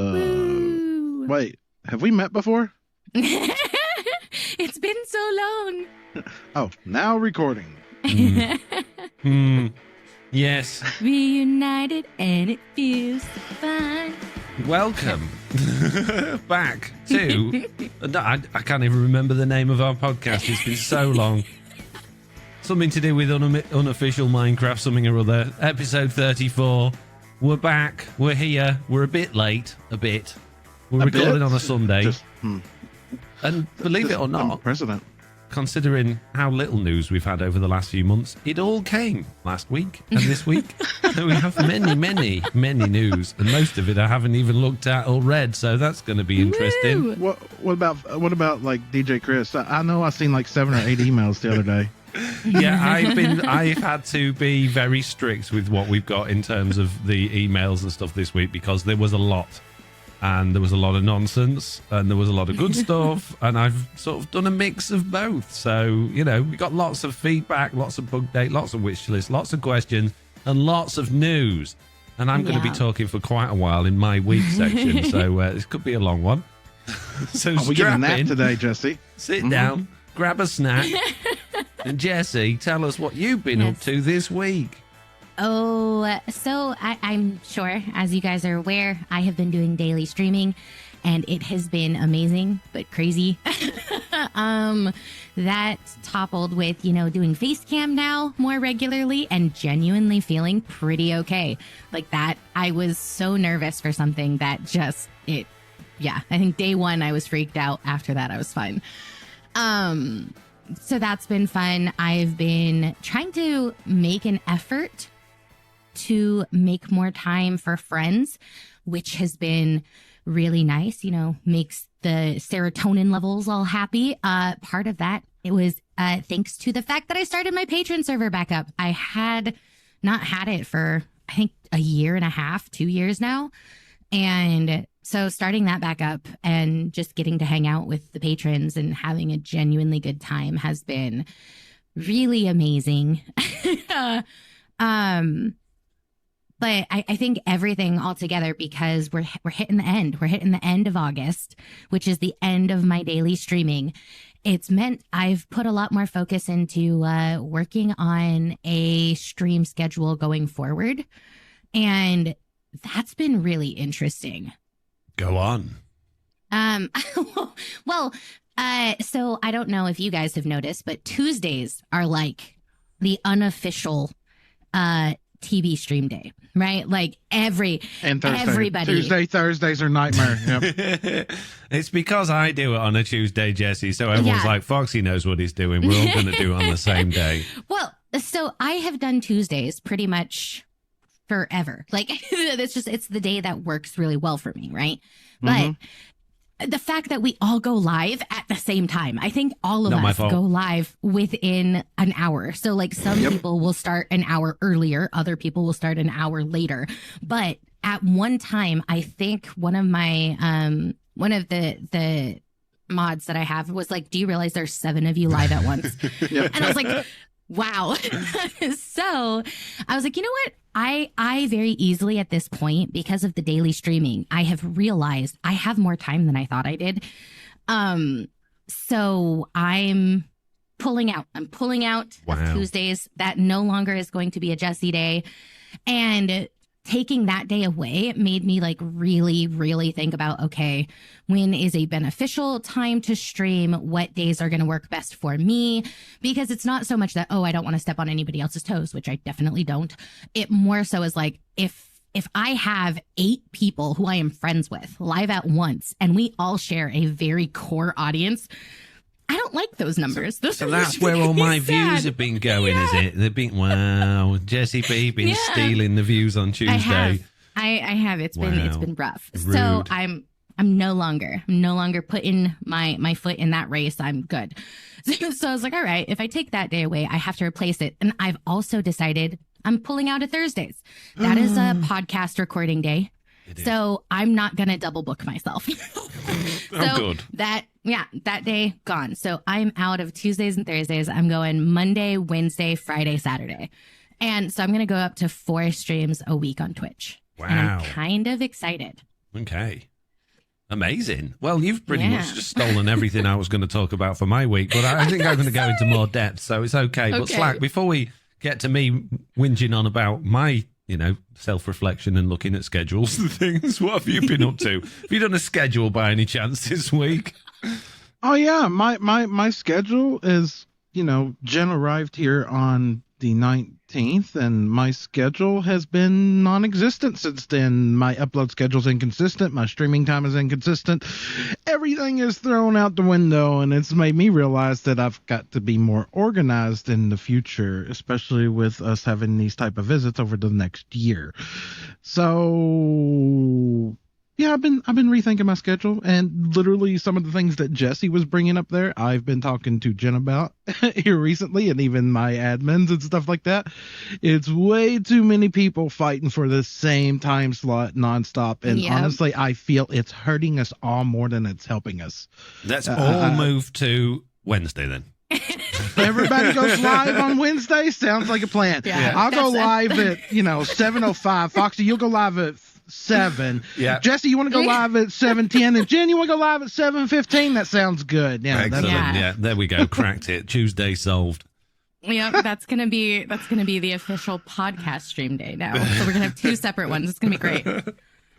Woo. Wait, have we met before? It's been so long. Oh, now recording. Yes. Reunited and it feels so fine. Welcome back to... I can't even remember the name of our podcast. It's been so long. Something to do with unofficial Minecraft, something or other. Episode 34. We're back. We're here. We're a bit late. We're recording on a Sunday. And believe it or not, President. considering how little news we've had over the last few months, it all came last week and this week. So we have many news, and most of it I haven't even looked at or read, so that's going to be interesting. Woo. What about like DJ Chris? I know I seen like 7 or 8 emails the other day. Yeah, I've had to be very strict with what we've got in terms of the emails and stuff this week, because there was a lot. And there was a lot of nonsense, and there was a lot of good stuff, and I've sort of done a mix of both. So, you know, we got lots of feedback, lots of Bugdate, lots of wish lists, lots of questions, and lots of news. And I'm going to be talking for quite a while in my week section, so this could be a long one. So we get a strap nap in, today, Jessiie. sit down, grab a snack, and Jessiie, tell us what you've been up to this week. Oh, so I'm sure, as you guys are aware, I have been doing daily streaming, and it has been amazing, but crazy. That toppled with, doing face cam now more regularly and genuinely feeling pretty okay. Like that, I was so nervous for something that I think day one I was freaked out. After that, I was fine. So that's been fun. I've been trying to make an effort to make more time for friends, which has been really nice, makes the serotonin levels all happy. Part of that, it was thanks to the fact that I started my Patreon server back up. I had not had it for, I think, a year and a half, 2 years now. And so starting that back up and just getting to hang out with the patrons and having a genuinely good time has been really amazing. But I think everything all together, because we're hitting the end. We're hitting the end of August, which is the end of my daily streaming. It's meant I've put a lot more focus into working on a stream schedule going forward. And that's been really interesting. Go on. Well, so I don't know if you guys have noticed, but Tuesdays are like the unofficial TV stream day, right? Like and Thursday. everybody. Thursdays are nightmare. Yep. It's because I do it on a Tuesday, Jessiie, so everyone's like, Foxy knows what he's doing. We're all going to do it on the same day. Well, so I have done Tuesdays pretty much forever. Like it's the day that works really well for me, right? But the fact that we all go live at the same time, I think all of us go live within an hour. So like some people will start an hour earlier, other people will start an hour later. But at one time, I think one of my one of the mods that I have was like, do you realize there's 7 of you live at once? And I was like, wow. So I was like, you know what? I very easily at this point, because of the daily streaming, I have realized I have more time than I thought I did. So I'm pulling out. of Tuesdays. That no longer is going to be a Jessiie day. And taking that day away made me like really think about, okay, when is a beneficial time to stream? What days are going to work best for me? Because it's not so much that, I don't want to step on anybody else's toes, which I definitely don't. It more so is like, if I have 8 people who I am friends with live at once and we all share a very core audience, I don't like those numbers. So that's where all my views have been going, is it? They've been, wow, Jessiie B been stealing the views on Tuesday. I have. It's been rough. Rude. So I'm no longer putting my foot in that race. I'm good. So I was like, all right, if I take that day away, I have to replace it. And I've also decided I'm pulling out of Thursdays. That is a podcast recording day. So I'm not going to double book myself. Good. That day gone. So I'm out of Tuesdays and Thursdays. I'm going Monday, Wednesday, Friday, Saturday. And so I'm going to go up to 4 streams a week on Twitch. Wow. And I'm kind of excited. Okay. Amazing. Well, you've pretty much just stolen everything I was going to talk about for my week, but I think I'm going to go into more depth, so it's okay. But Slack, before we get to me whinging on about my, self-reflection and looking at schedules and things, what have you been up to? Have you done a schedule by any chance this week? Oh yeah, my schedule is, Jen arrived here on the 19th, and my schedule has been non-existent since then. My upload schedule's inconsistent. My streaming time is inconsistent. Everything is thrown out the window, and it's made me realize that I've got to be more organized in the future, especially with us having these type of visits over the next year. So yeah, I've been rethinking my schedule, and literally some of the things that Jessiie was bringing up there, I've been talking to Jen about here recently, and even my admins and stuff like that. It's way too many people fighting for the same time slot nonstop, and honestly, I feel it's hurting us all more than it's helping us. Let's all move to Wednesday then. Everybody goes live on Wednesday. Sounds like a plan. Yeah, I'll go live at 7:05. Foxy, you'll go live at 7. Yeah. Jessiie, you want to go live at 7:10, and Jen, you want to go live at 7:15? That sounds good. Yeah, excellent. Yeah, there we go. Cracked it. Tuesday solved. Yeah, that's gonna be the official podcast stream day now. So we're gonna have 2 separate ones. It's gonna be great.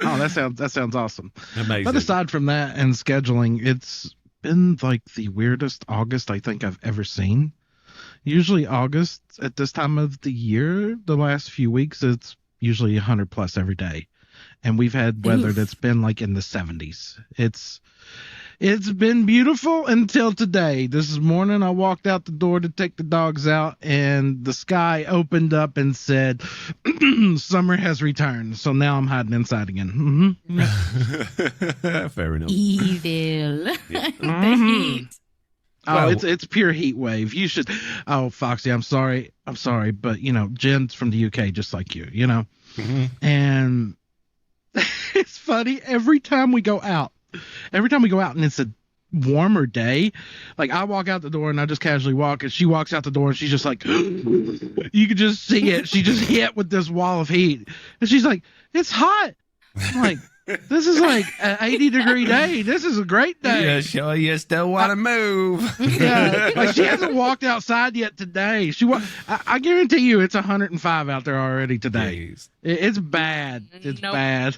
Oh, that sounds awesome. Amazing. But aside from that and scheduling, it's been like the weirdest August I think I've ever seen. Usually August at this time of the year, the last few weeks, it's usually 100 plus every day. And we've had weather that's been like in the 70s. It's been beautiful until today. This morning I walked out the door to take the dogs out, and the sky opened up and said, summer has returned. So now I'm hiding inside again. Mm-hmm. Fair enough. Evil. The heat. Oh, it's pure heat wave. You should. Oh, Foxy, I'm sorry, but Jen's from the UK, just like you. Mm-hmm. And it's funny every time we go out and it's a warmer day, like I walk out the door and I just casually walk, and she walks out the door and she's just like, you can just see it. She just hit with this wall of heat, and she's like, it's hot. I'm like, this is like an 80-degree day. This is a great day. Yeah, sure. You still want to move? Yeah, like she hasn't walked outside yet today. I guarantee you, it's 105 out there already today. It's bad. It's bad.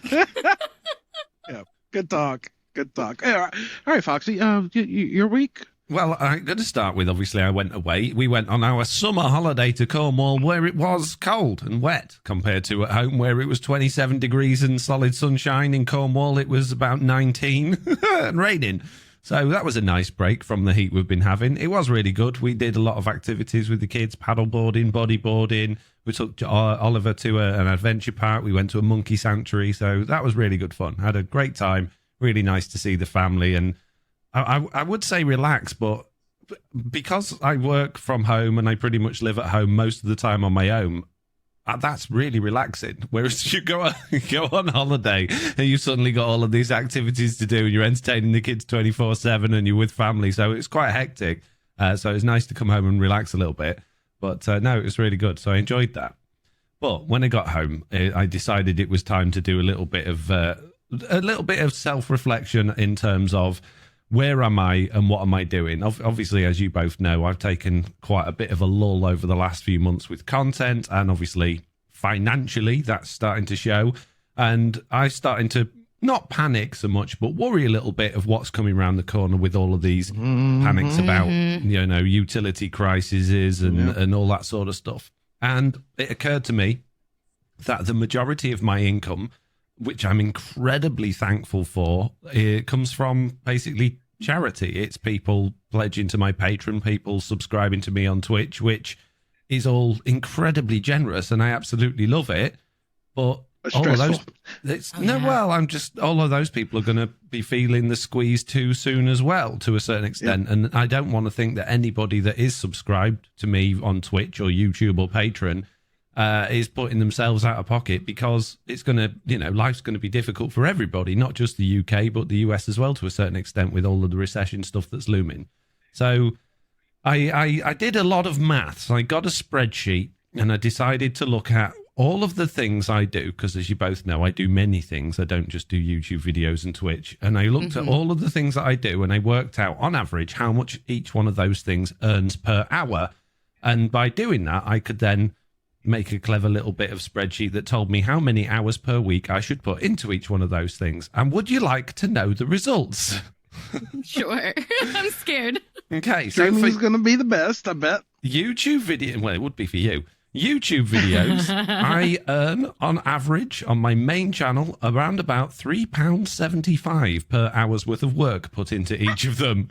Yeah, good talk. All right, Foxy. Your week. Well, I'm going to start with, obviously, I went away. We went on our summer holiday to Cornwall, where it was cold and wet compared to at home, where it was 27 degrees and solid sunshine. In Cornwall, it was about 19 and raining. So that was a nice break from the heat we've been having. It was really good. We did a lot of activities with the kids, paddleboarding, bodyboarding. We took Oliver to an adventure park. We went to a monkey sanctuary. So that was really good fun. Had a great time. Really nice to see the family, and I would say relax, but because I work from home and I pretty much live at home most of the time on my own, that's really relaxing. Whereas you go on holiday and you suddenly got all of these activities to do, and you're entertaining the kids 24/7 and you're with family, so it's quite hectic. So it's nice to come home and relax a little bit. But no, it was really good, so I enjoyed that. But when I got home, I decided it was time to do a little bit of self-reflection in terms of where am I and what am I doing? Obviously, as you both know, I've taken quite a bit of a lull over the last few months with content, and obviously financially that's starting to show. And I'm starting to not panic so much, but worry a little bit of what's coming around the corner with all of these panics about, utility crises and all that sort of stuff. And it occurred to me that the majority of my income, which I'm incredibly thankful for, it comes from basically charity. It's people pledging to my Patreon, people subscribing to me on Twitch, which is all incredibly generous, and I absolutely love it. But all of those, all of those people are going to be feeling the squeeze too soon as well, to a certain extent. Yeah. And I don't want to think that anybody that is subscribed to me on Twitch or YouTube or Patreon is putting themselves out of pocket, because it's going to, life's going to be difficult for everybody, not just the UK, but the US as well, to a certain extent, with all of the recession stuff that's looming. So I did a lot of maths. I got a spreadsheet and I decided to look at all of the things I do, because as you both know, I do many things. I don't just do YouTube videos and Twitch. And I looked at all of the things that I do, and I worked out on average how much each one of those things earns per hour. And by doing that, I could then make a clever little bit of spreadsheet that told me how many hours per week I should put into each one of those things. And would you like to know the results? Sure. I'm scared. Okay. So Streaming is going to be the best, I bet. YouTube video, well, it would be for you. YouTube videos, I earn on average on my main channel around about £3.75 per hour's worth of work put into each of them.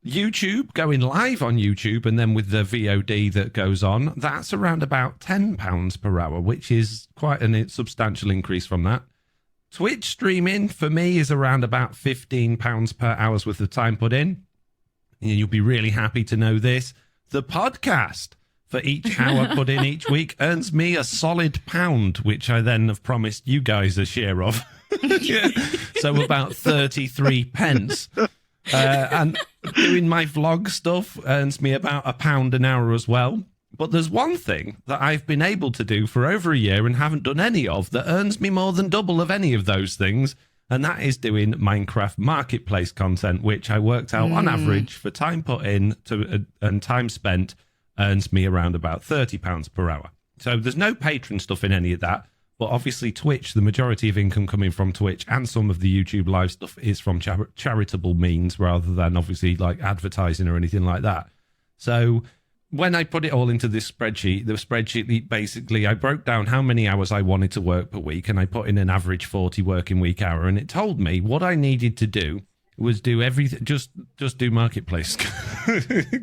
YouTube, going live on YouTube and then with the VOD that goes on, that's around about £10 per hour, which is quite a substantial increase from that. Twitch streaming for me is around about £15 per hour's worth of time put in. And you'll be really happy to know this. The podcast for each hour put in each week earns me a solid £1, which I then have promised you guys a share of. So about 33 pence. And doing my vlog stuff earns me about £1 an hour as well. But there's one thing that I've been able to do for over a year and haven't done any of that earns me more than double of any of those things. And that is doing Minecraft Marketplace content, which I worked out on average for time put in and time spent earns me around about £30 per hour. So there's no patron stuff in any of that. But obviously Twitch, the majority of income coming from Twitch and some of the YouTube live stuff is from charitable means rather than obviously like advertising or anything like that. So when I put it all into this spreadsheet, the spreadsheet basically, I broke down how many hours I wanted to work per week and I put in an average 40 working week hour, and it told me what I needed to do was do everything, just do marketplace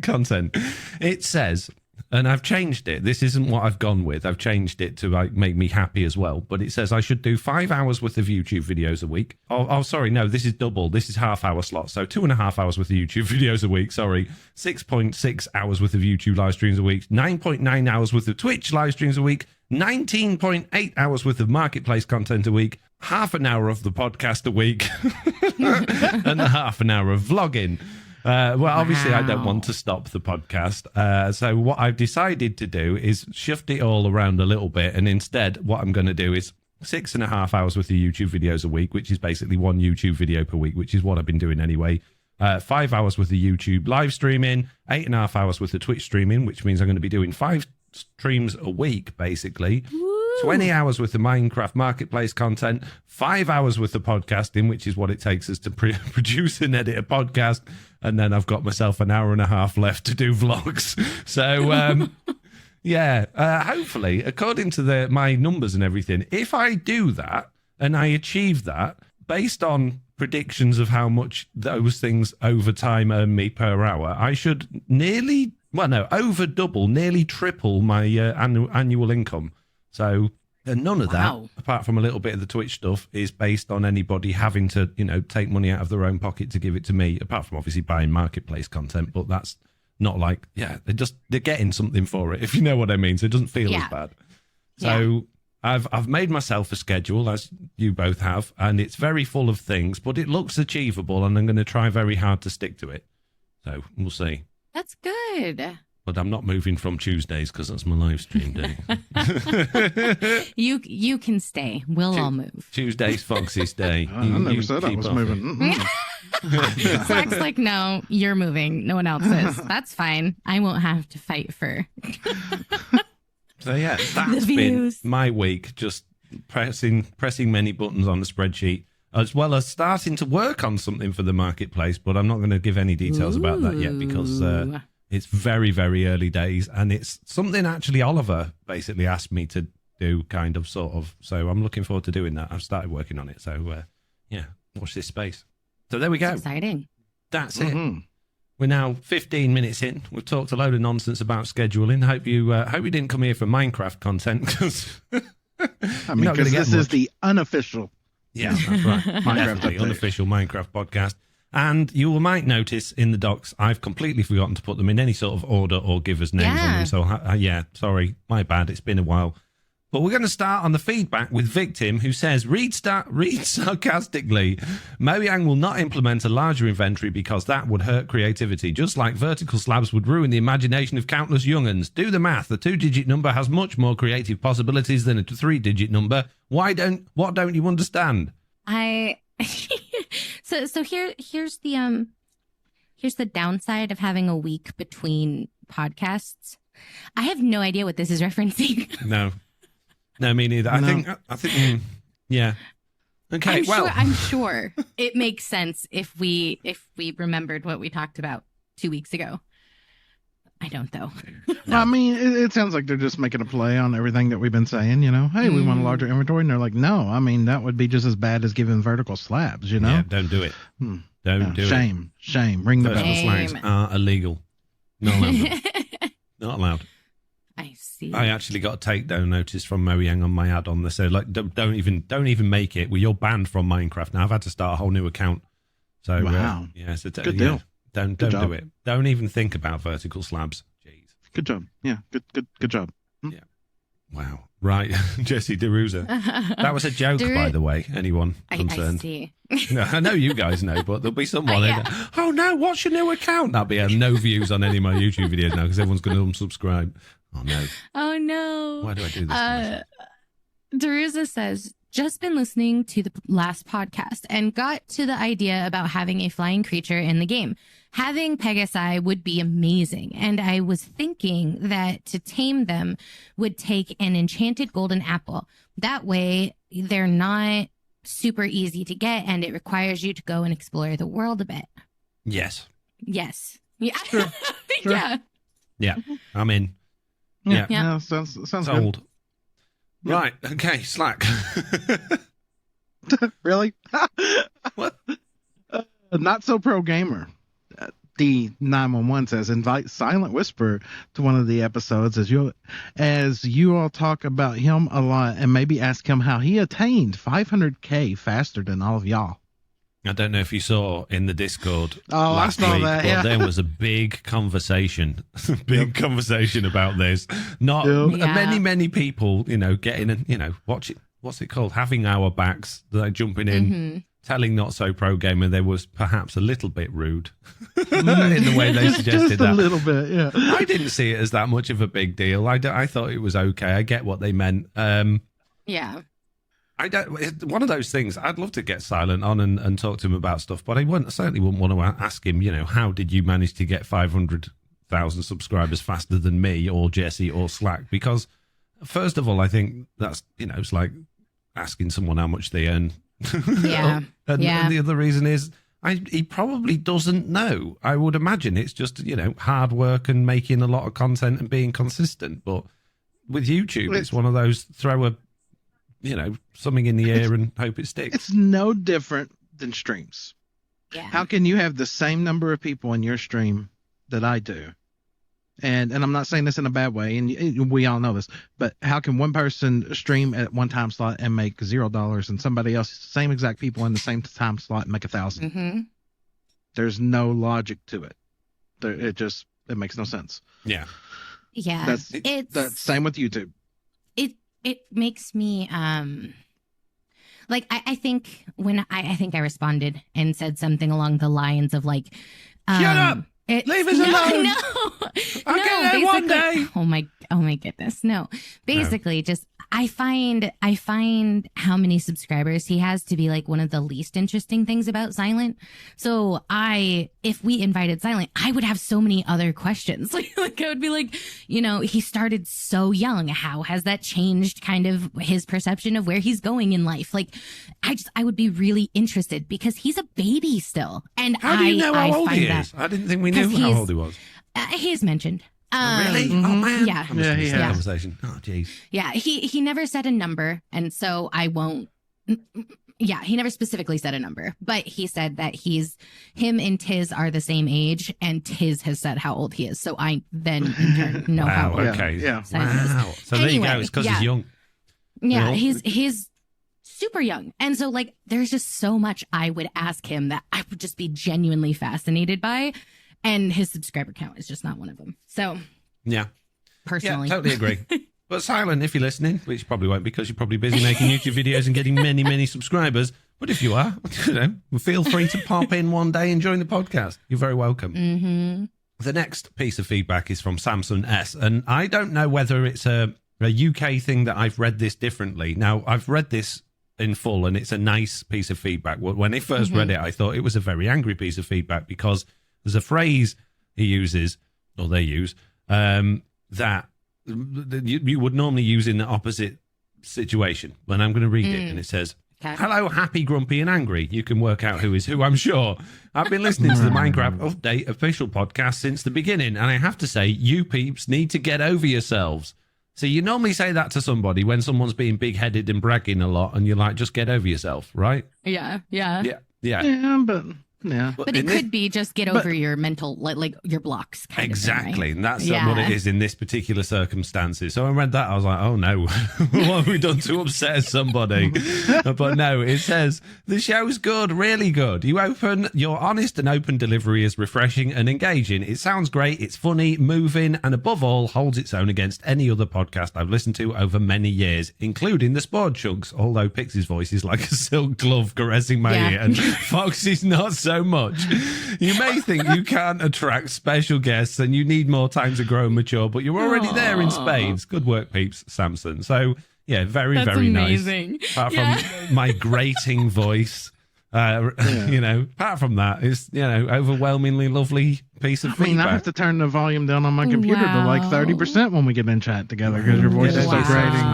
content. It says, and I've changed it. This isn't what I've gone with. I've changed it to like make me happy as well. But it says I should do 5 hours worth of YouTube videos a week. Oh, sorry. No, this is double. This is half-hour slots. So 2.5 hours worth of YouTube videos a week. Sorry. 6.6 hours worth of YouTube live streams a week. 9.9 hours worth of Twitch live streams a week. 19.8 hours worth of marketplace content a week. Half an hour of the podcast a week. And half an hour of vlogging. Well, obviously, I don't want to stop the podcast. So what I've decided to do is shift it all around a little bit. And instead, what I'm going to do is 6.5 hours worth of YouTube videos a week, which is basically one YouTube video per week, which is what I've been doing anyway. 5 hours worth of YouTube live streaming, 8.5 hours worth of Twitch streaming, which means I'm going to be doing 5 streams a week, basically. 20 hours worth of Minecraft Marketplace content, 5 hours worth of podcasting, which is what it takes us to produce and edit a podcast. And then I've got myself an hour and a half left to do vlogs. So, hopefully, according to my numbers and everything, if I do that and I achieve that, based on predictions of how much those things over time earn me per hour, I should over double, nearly triple my annual income. So none of that, apart from a little bit of the Twitch stuff, is based on anybody having to, take money out of their own pocket to give it to me, apart from obviously buying marketplace content. But that's not like, they're getting something for it, if you know what I mean. So it doesn't feel as bad. So I've made myself a schedule, as you both have, and it's very full of things, but it looks achievable, and I'm going to try very hard to stick to it. So we'll see. That's good. But I'm not moving from Tuesdays because that's my live stream day. You can stay. We'll all move. Tuesday's Foxy's day. I never said I was moving. Slack's like, no, you're moving. No one else is. That's fine. I won't have to fight for. So yeah, that's been my week. Just pressing many buttons on the spreadsheet, as well as starting to work on something for the marketplace. But I'm not going to give any details about that yet because it's very, very early days, and it's something actually Oliver basically asked me to do, kind of, sort of. So I'm looking forward to doing that. I've started working on it. So, watch this space. So there we go. That's exciting. That's it. We're now 15 minutes in. We've talked a load of nonsense about scheduling. Hope you didn't come here for Minecraft content, because because this is the unofficial. Yeah, that's right. Definitely unofficial Minecraft podcast. And you might notice in the docs, I've completely forgotten to put them in any sort of order or give us names on them. So, sorry, my bad. It's been a while. But we're going to start on the feedback with Victim, who says, read sarcastically. Mojang will not implement a larger inventory because that would hurt creativity, just like vertical slabs would ruin the imagination of countless young'uns. Do the math. The 2-digit number has much more creative possibilities than a 3-digit number. What don't you understand? So here's the downside of having a week between podcasts. I have no idea what this is referencing. No, me neither. No. I think, yeah. Okay, I'm sure it makes sense if we remembered what we talked about 2 weeks ago. I don't, though. I mean, it sounds like they're just making a play on everything that we've been saying, Hey, we want a larger inventory. And they're like, no, I mean, that would be just as bad as giving vertical slabs, Yeah, don't do it. Don't do it. Shame. Ring the bell. Vertical slabs are illegal. Not allowed. Not allowed. I see. I actually got a takedown notice from Mojang on my add-on. They said, like, don't even make it. Well, you're banned from Minecraft now. I've had to start a whole new account. So wow, so good deal. Don't do it. Don't even think about vertical slabs. Jeez. Good job. Yeah, good job. Yeah. Wow. Right, Jessiie DeRuza. That was a joke, by the way. Anyone concerned? I see. No, I know you guys know, but there'll be someone. Oh no, what's your new account? That'll be no views on any of my YouTube videos now because everyone's going to unsubscribe. Oh no. Oh no. Why do I do this? Deruza says, just been listening to the last podcast and got to the idea about having a flying creature in the game. Having Pegasi would be amazing. And I was thinking that to tame them would take an enchanted golden apple. That way they're not super easy to get and it requires you to go and explore the world a bit. Yes. Yeah. Sure. Yeah. I'm in. Yeah. No, sounds old. good. Right. Okay. Slack. Really? What? Not so pro gamer. D911 says, invite Silent Whisper to one of the episodes as you all talk about him a lot and maybe ask him how he attained 500K faster than all of y'all. I don't know if you saw in the Discord last I saw week, that, but there was a big conversation, conversation about this. Many people, getting, what's it called? Having our backs, like jumping in, telling not so pro gamer they was perhaps a little bit rude in the way they suggested just that. A little bit, yeah. I didn't see it as that much of a big deal. I thought it was okay. I get what they meant. Yeah. One of those things, I'd love to get Silent on and talk to him about stuff, but I certainly wouldn't want to ask him, how did you manage to get 500,000 subscribers faster than me or Jessiie or Slack? Because first of all, I think that's, it's like asking someone how much they earn. Yeah. And the other reason is he probably doesn't know. I would imagine it's just, hard work and making a lot of content and being consistent. But with YouTube, it's one of those throw something in the air and hope it sticks. It's no different than streams. Yeah. How can you have the same number of people in your stream that I do? And I'm not saying this in a bad way, and we all know this, but how can one person stream at one time slot and make $0 and somebody else, same exact people in the same time slot, make 1,000? Mm-hmm. There's no logic to it. It makes no sense. Yeah. Yeah. That's same with YouTube. It makes me like I think when I think I responded and said something along the lines of like shut up, leave us alone. I'll get there one day. Oh my goodness, no. Basically, just I find how many subscribers he has to be like one of the least interesting things about Silent. So if we invited Silent, I would have so many other questions. Like I would be like, he started so young. How has that changed kind of his perception of where he's going in life? Like, I would be really interested because he's a baby still. And how do you know how old he is? I didn't think we knew how old he was. He's mentioned. Really? Oh man! Yeah. Conversation. Oh jeez. Yeah, he never said a number, and so I won't. Yeah, he never specifically said a number, but he said that him and Tiz are the same age, and Tiz has said how old he is. So I then in turn know how old. Okay. Yeah. Wow. So there you go. It's because he's young. Yeah, he's super young, and so like there's just so much I would ask him that I would just be genuinely fascinated by. And his subscriber count is just not one of them. So, yeah, personally, totally agree. But silent if you're listening, which you probably won't because you're probably busy making YouTube videos and getting many, many subscribers. But if you are, feel free to pop in one day and join the podcast. You're very welcome. Mm-hmm. The next piece of feedback is from Samson S. And I don't know whether it's a UK thing that I've read this differently. Now, I've read this in full and it's a nice piece of feedback. When I first read it, I thought it was a very angry piece of feedback because there's a phrase he uses, or they use, that you would normally use in the opposite situation. And I'm going to read it, and it says, "Hello, happy, grumpy, and angry. You can work out who is who, I'm sure. I've been listening to the Minecraft Update official podcast since the beginning, and I have to say, you peeps need to get over yourselves." So you normally say that to somebody when someone's being big-headed and bragging a lot, and you're like, just get over yourself, right? Yeah. Yeah, but... Yeah, but it could be just get over your mental, like your blocks. Exactly, of thing, right? and that's what it is in this particular circumstances. So I read that, I was like, oh no, what have we done to upset somebody? But no, it says, the show's good, really good. Your honest and open delivery is refreshing and engaging. It sounds great, it's funny, moving, and above all, holds its own against any other podcast I've listened to over many years, including the Sport Chunks, although Pixie's voice is like a silk glove caressing my ear, and Foxy's not so much. You may think you can't attract special guests and you need more time to grow and mature, but you're already there in spades. Good work, peeps, Samson. So, yeah, very, very amazing. Nice. Apart from my grating voice, apart from that, it's, overwhelmingly lovely piece of feedback. I have to turn the volume down on my computer to like 30% when we get in chat together because your voice is so grating.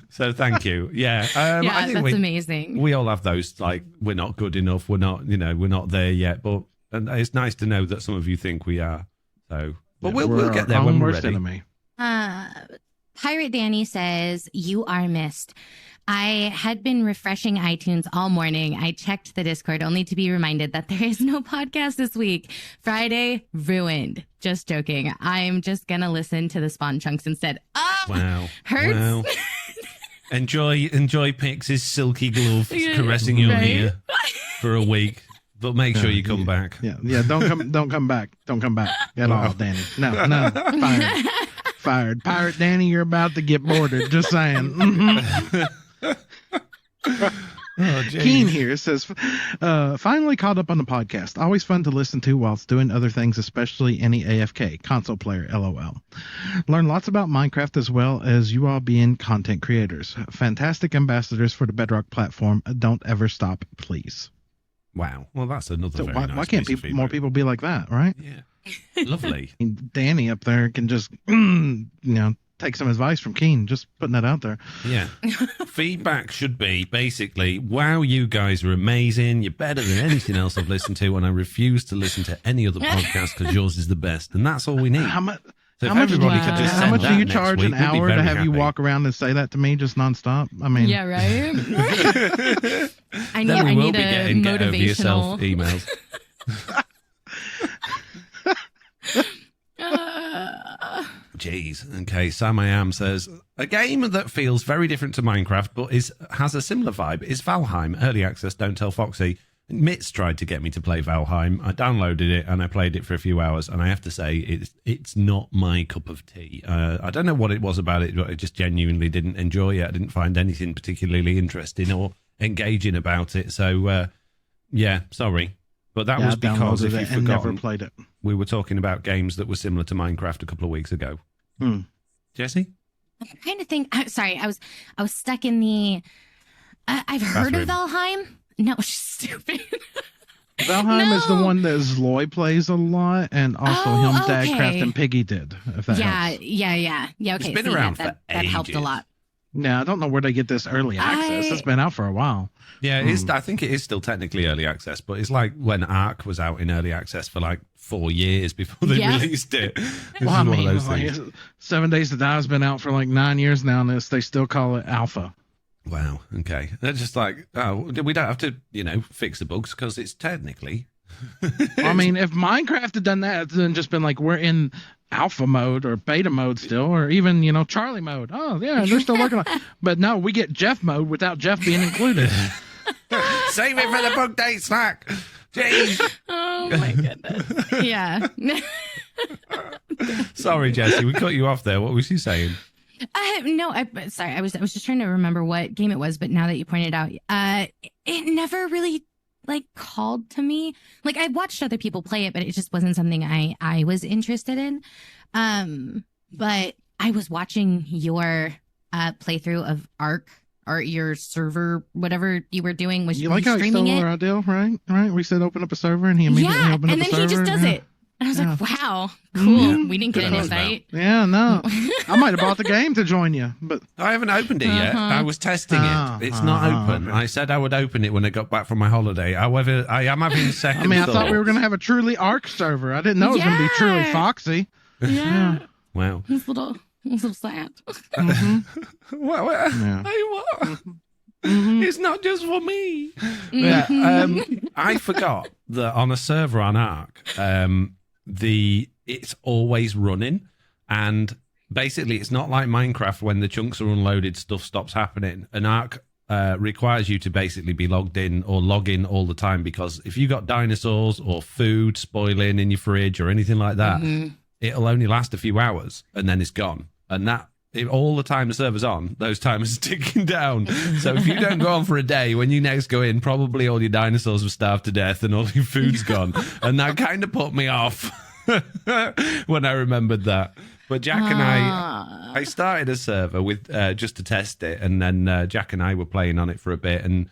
So thank you. Yeah, I think that's amazing. We all have those, like, we're not good enough, we're not there yet, but and it's nice to know that some of you think we are. So, but we'll get there when we're ready. Enemy. Pirate Danny says, "You are missed. I had been refreshing iTunes all morning. I checked the Discord only to be reminded that there is no podcast this week. Friday, ruined. Just joking. I'm just going to listen to the Spawn Chunks instead." Oh, wow. Hurts. Wow. Enjoy Pix's silky glove caressing your ear for a week. But make sure you come back. Yeah. Don't come back. Don't come back at all, Danny. No. Fired. Pirate Danny, you're about to get boarded. Just saying. Keen here says, finally caught up on the podcast. Always fun to listen to whilst doing other things, especially any AFK, console player, LOL. Learn lots about Minecraft as well as you all being content creators. Fantastic ambassadors for the Bedrock platform. Don't ever stop, please. Wow. Well, that's another very nice why can't more people be like that, right? Yeah. Lovely. Danny up there can just, take some advice from Keen. Just putting that out there. Yeah. Feedback should be basically, wow, you guys are amazing. You're better than anything else I've listened to, and I refuse to listen to any other podcast because yours is the best. And that's all we need. How much do you charge an hour to have you walk around and say that to me just nonstop? I mean, yeah, right. I need a motivational emails. Jeez. Okay, Sam I Am says, a game that feels very different to Minecraft but has a similar vibe is Valheim. Early access, don't tell Foxy. Mitz tried to get me to play Valheim. I downloaded it and I played it for a few hours, and I have to say it's not my cup of tea. I don't know what it was about it, but I just genuinely didn't enjoy it. I didn't find anything particularly interesting or engaging about it. So, sorry. But that was because, if you've forgotten, never played it. We were talking about games that were similar to Minecraft a couple of weeks ago. Jessie? I'm trying to think. Sorry, I was stuck in the... I've heard of Valheim. No, stupid. Valheim is the one that Zloy plays a lot, and also Dagcraft and Piggy did. If that helps. Yeah. Okay, it's been around for ages. That helped a lot. Yeah, I don't know where they get this early access. It's been out for a while. Yeah, I think it is still technically early access, but it's like when Ark was out in early access for like 4 years before they released it. Well, I mean, 7 Days to Die has been out for like 9 years now, and they still call it alpha. Wow. Okay. They're just like, we don't have to, fix the bugs because it's technically. I mean, if Minecraft had done that, then just been like, we're in alpha mode or beta mode still, or even, Charlie mode. Oh, yeah, they're still working on it. But no, we get Jeff mode without Jeff being included. Save it for the Bugdate Slack. Jeez. Oh, my goodness. Yeah. Sorry, Jessie, we cut you off there. What was she saying? No, sorry. I was just trying to remember what game it was, but now that you pointed out, it never really like called to me. Like I watched other people play it, but it just wasn't something I was interested in. But I was watching your playthrough of Ark, or your server, whatever you were doing. Was you like how he stole our idea, right? Right? We said open up a server, and he immediately opened up a server. And then he just does it. And I was like, wow, cool. We didn't get an invite. Yeah, no. I might have bought the game to join you, but I haven't opened it yet. I was testing it. It's not open. Okay. I said I would open it when I got back from my holiday. However, I am having second I thought we were going to have a truly Ark server. I didn't know it was going to be truly Foxy. Yeah. Wow. It's a little sad. It's not just for me. Yeah, I forgot that on a server on Ark, it's always running, and basically it's not like Minecraft when the chunks are unloaded, stuff stops happening. An Ark requires you to basically be logged in or log in all the time, because if you got dinosaurs or food spoiling in your fridge or anything like that, it'll only last a few hours and then it's gone. And that, if all the time the server's on, those timers are ticking down. So if you don't go on for a day, when you next go in, probably all your dinosaurs have starved to death and all your food's gone. And that kind of put me off when I remembered that. But Jack and I started a server with just to test it, and then Jack and I were playing on it for a bit, and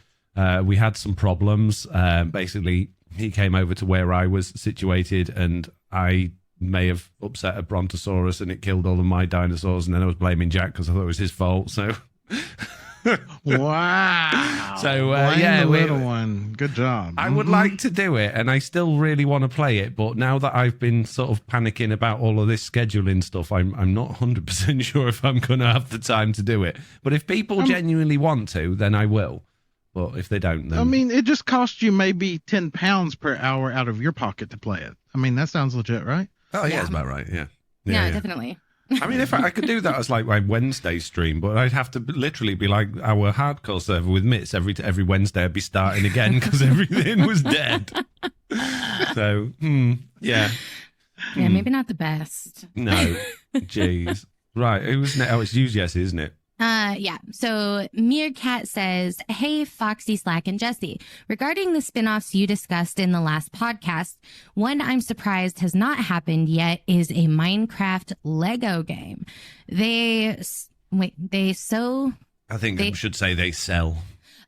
we had some problems. Basically, he came over to where I was situated, and I may have upset a brontosaurus and it killed all of my dinosaurs, and then I was blaming Jack because I thought it was his fault. So wow. So the little one. Good job. I would like to do it, and I still really want to play it, but now that I've been sort of panicking about all of this scheduling stuff, I'm not 100% sure if I'm going to have the time to do it. But if people genuinely want to, then I will. But if they don't, then I mean, it just costs you maybe £10 per hour out of your pocket to play it. I mean, that sounds legit, right? Oh, yeah, that's about right. Yeah. Yeah, definitely. I mean, if I could do that as like my Wednesday stream, but I'd have to literally be like our hardcore server with Mitts every Wednesday. I'd be starting again because everything was dead. So, yeah. Yeah, maybe not the best. No, jeez. Right, who's next? Oh, it's you, Jessie, isn't it? Yeah. So Meerkat says, "Hey, Foxy, Slack, and Jessie. Regarding the spinoffs you discussed in the last podcast, one I'm surprised has not happened yet is a Minecraft Lego game. I think I should say they sell.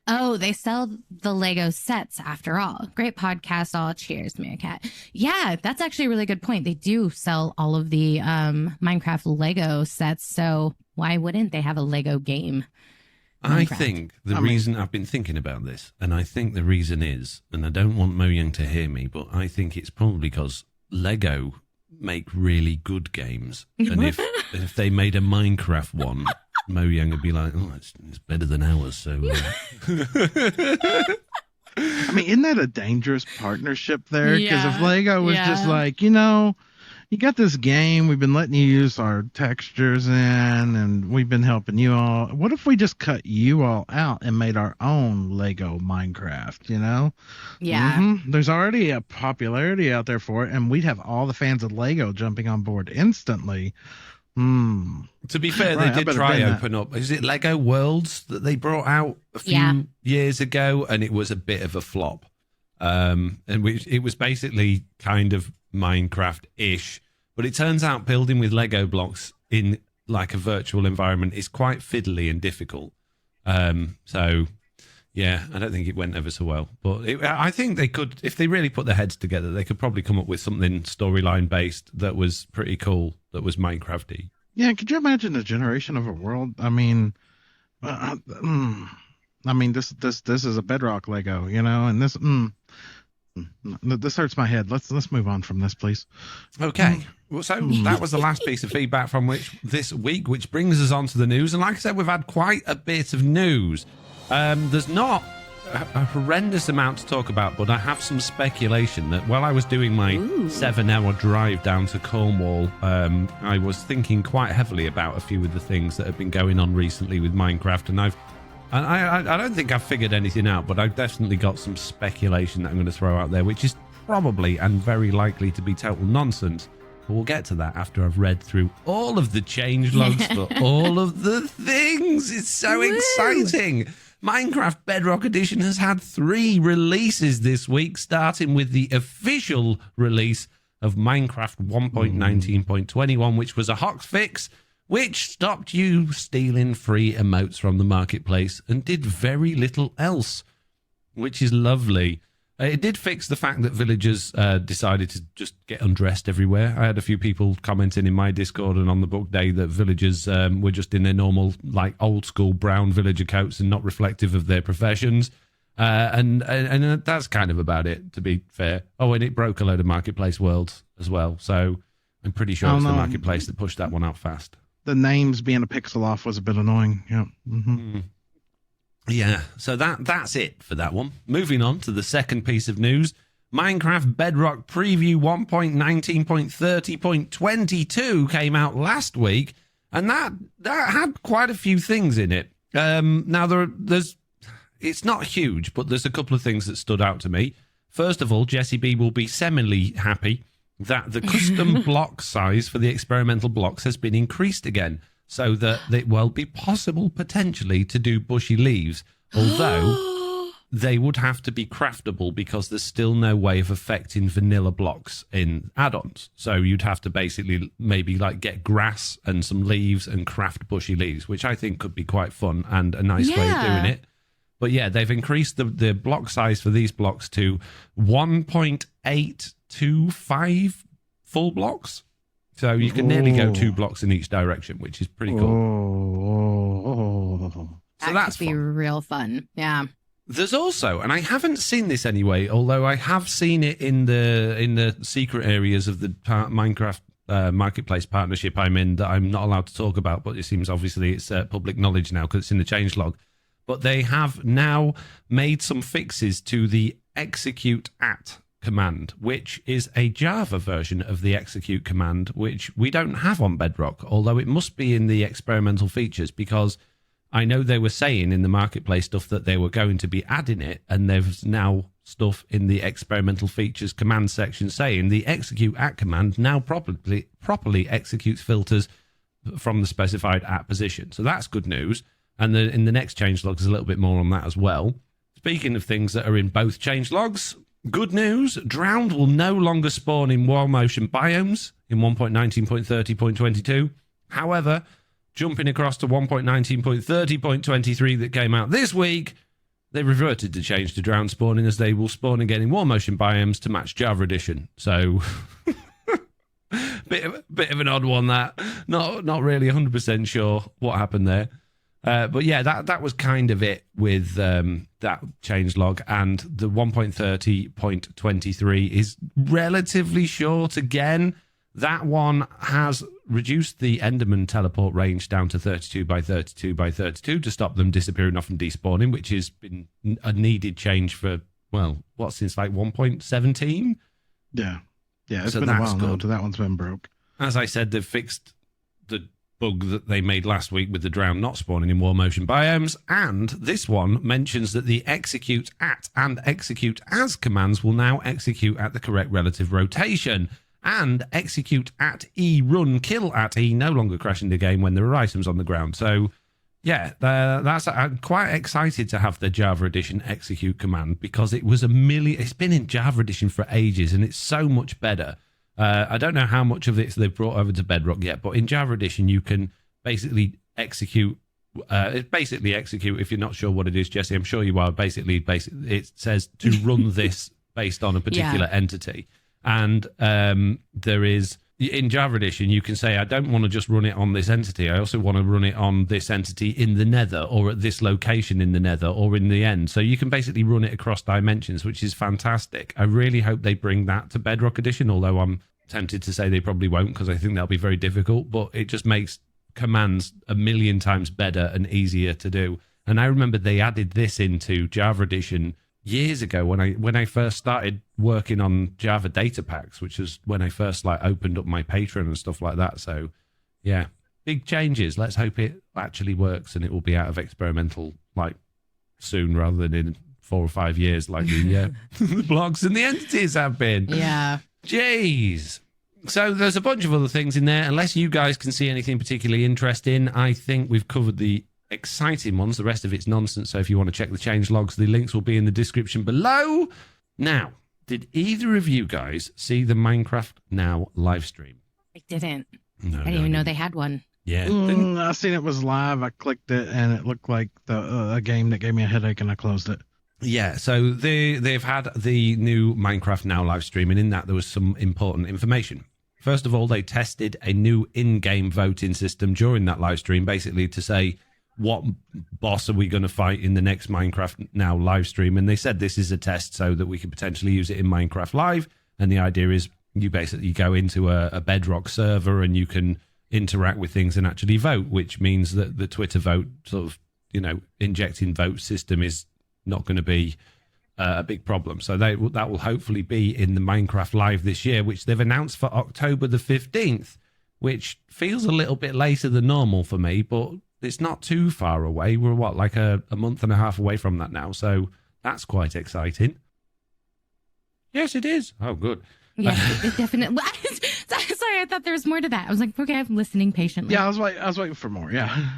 Oh, they sell the Lego sets after all. Great podcast. All cheers, Meerkat. Yeah, that's actually a really good point. They do sell all of the Minecraft Lego sets. So why wouldn't they have a Lego game? I think the reason I've been thinking about this, and I think the reason is, and I don't want Mo Young to hear me, but I think it's probably because Lego make really good games. And if they made a Minecraft one, Mo Young would be like, oh, it's better than ours. So, I mean, isn't that a dangerous partnership there? Because if Lego was just like, you got this game, we've been letting you use our textures in, and we've been helping you all. What if we just cut you all out and made our own Lego Minecraft, Yeah. There's already a popularity out there for it, and we'd have all the fans of Lego jumping on board instantly. To be fair, they did try open up. Is it Lego Worlds that they brought out a few years ago, and it was a bit of a flop. And it was basically kind of Minecraft-ish, but it turns out building with Lego blocks in like a virtual environment is quite fiddly and difficult. So yeah, I don't think it went ever so well, but I think they could, if they really put their heads together, they could probably come up with something storyline based that was pretty cool, that was Minecraft-y. Yeah, could you imagine a generation of a world? I mean, this is a Bedrock Lego, and this. This hurts my head. Let's move on from this, please. Okay. Well, so that was the last piece of feedback from this week, which brings us on to the news. And like I said, we've had quite a bit of news. There's not a horrendous amount to talk about, but I have some speculation that while I was doing my 7-hour drive down to Cornwall, I was thinking quite heavily about a few of the things that have been going on recently with Minecraft, and I don't think I've figured anything out, but I've definitely got some speculation that I'm going to throw out there, which is probably and very likely to be total nonsense. But we'll get to that after I've read through all of the change logs for all of the things. It's so exciting. Minecraft Bedrock Edition has had 3 releases this week, starting with the official release of Minecraft 1.19.21, which was a hot fix, which stopped you stealing free emotes from the marketplace and did very little else, which is lovely. It did fix the fact that villagers decided to just get undressed everywhere. I had a few people commenting in my Discord and on the Bugdate that villagers were just in their normal, like, old-school brown villager coats and not reflective of their professions. And that's kind of about it, to be fair. Oh, and it broke a load of marketplace worlds as well. So I'm pretty sure it's the marketplace that pushed that one out fast. The names being a pixel off was a bit annoying. Yeah. Mm-hmm. Yeah, so that's it for that one. Moving on to the second piece of news. Minecraft Bedrock Preview 1.19.30.22 came out last week, and that had quite a few things in it. Now, there's it's not huge, but there's a couple of things that stood out to me. First of all, Jessiie B will be seminally happy that the custom block size for the experimental blocks has been increased again, so that it will be possible, potentially, to do bushy leaves, although they would have to be craftable because there's still no way of affecting vanilla blocks in add-ons. So you'd have to basically maybe like get grass and some leaves and craft bushy leaves, which I think could be quite fun and a nice way of doing it. But yeah, they've increased the block size for these blocks to 1.825 full blocks. So you can nearly go 2 blocks in each direction, which is pretty cool. So that's be real fun. Yeah. There's also, and I haven't seen this anyway, although I have seen it in the secret areas of the Minecraft marketplace partnership I'm in that I'm not allowed to talk about, but it seems obviously it's public knowledge now because it's in the changelog. But they have now made some fixes to the execute at command, which is a Java version of the execute command, which we don't have on Bedrock, although it must be in the experimental features, because I know they were saying in the marketplace stuff that they were going to be adding it, and there's now stuff in the experimental features command section saying the execute at command now properly executes filters from the specified at position. So that's good news. And in the next changelog, there's a little bit more on that as well. Speaking of things that are in both changelogs, good news, Drowned will no longer spawn in wall motion biomes in 1.19.30.22. However, jumping across to 1.19.30.23 that came out this week, they reverted to change to Drowned spawning, as they will spawn again in wall motion biomes to match Java Edition. So, bit of an odd one, that. Not really 100% sure what happened there. But yeah, that was kind of it with that changelog, and the 1.30.23 is relatively short again. That one has reduced the Enderman teleport range down to 32 by 32 by 32 to stop them disappearing off and despawning, which has been a needed change for, well, since like 1.17? Yeah, it's been a while now until that one's been broke. As I said, they've fixed the bug that they made last week with the Drown not spawning in wall motion biomes, and this one mentions that the execute at and execute as commands will now execute at the correct relative rotation, and execute at E, run, kill at E, no longer crashing the game when there are items on the ground. So yeah, I'm quite excited to have the Java Edition execute command, because it's been in Java Edition for ages and it's so much better. I don't know how much of this they've brought over to Bedrock yet, but in Java Edition, you can basically execute. If you're not sure what it is, Jessiie, I'm sure you are. Basically, it says to run this based on a particular entity. And there is, in Java Edition, you can say, I don't want to just run it on this entity. I also want to run it on this entity in the nether, or at this location in the nether, or in the end. So you can basically run it across dimensions, which is fantastic. I really hope they bring that to Bedrock Edition, although I'm tempted to say they probably won't, because I think that'll be very difficult. But it just makes commands a million times better and easier to do. And I remember they added this into Java Edition years ago when I first started working on Java data packs, which was when I first opened up my Patreon and stuff like that. So yeah, big changes. Let's hope it actually works and it will be out of experimental soon, rather than in 4 or 5 years like the blocks and the entities have been. Yeah. Jeez. So there's a bunch of other things in there. Unless you guys can see anything particularly interesting, I think we've covered the exciting ones. The rest of it's nonsense. So if you want to check the change logs, the links will be in the description below. Now, did either of you guys see the Minecraft Now live stream? I didn't. No, I didn't even know they had one. Yeah. I seen it was live. I clicked it, and it looked like a game that gave me a headache, and I closed it. Yeah, so they've had the new Minecraft Now live stream, and in that there was some important information. First of all, they tested a new in-game voting system during that live stream, basically to say, what boss are we going to fight in the next Minecraft Now live stream? And they said this is a test so that we could potentially use it in Minecraft Live. And the idea is you basically go into a Bedrock server and you can interact with things and actually vote, which means that the Twitter vote sort of, injecting vote system is not going to be a big problem. So that will hopefully be in the Minecraft Live this year, which they've announced for October the 15th, which feels a little bit later than normal for me, but it's not too far away. We're like a month and a half away from that now. So that's quite exciting. Yes, it is. Oh, good. Yeah, it definitely. Sorry, I thought there was more to that. I was like, okay, I'm listening patiently. Yeah, I was waiting for more. Yeah.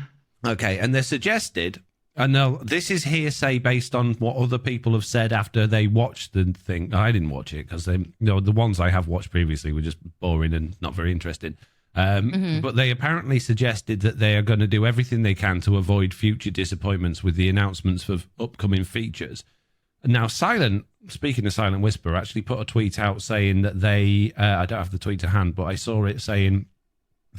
Okay, and they're suggested. And no, this is hearsay based on what other people have said after they watched the thing. I didn't watch it because the ones I have watched previously were just boring and not very interesting. But they apparently suggested that they are going to do everything they can to avoid future disappointments with the announcements of upcoming features. Now, speaking of Silent Whisper, actually put a tweet out saying that they, I don't have the tweet to hand, but I saw it saying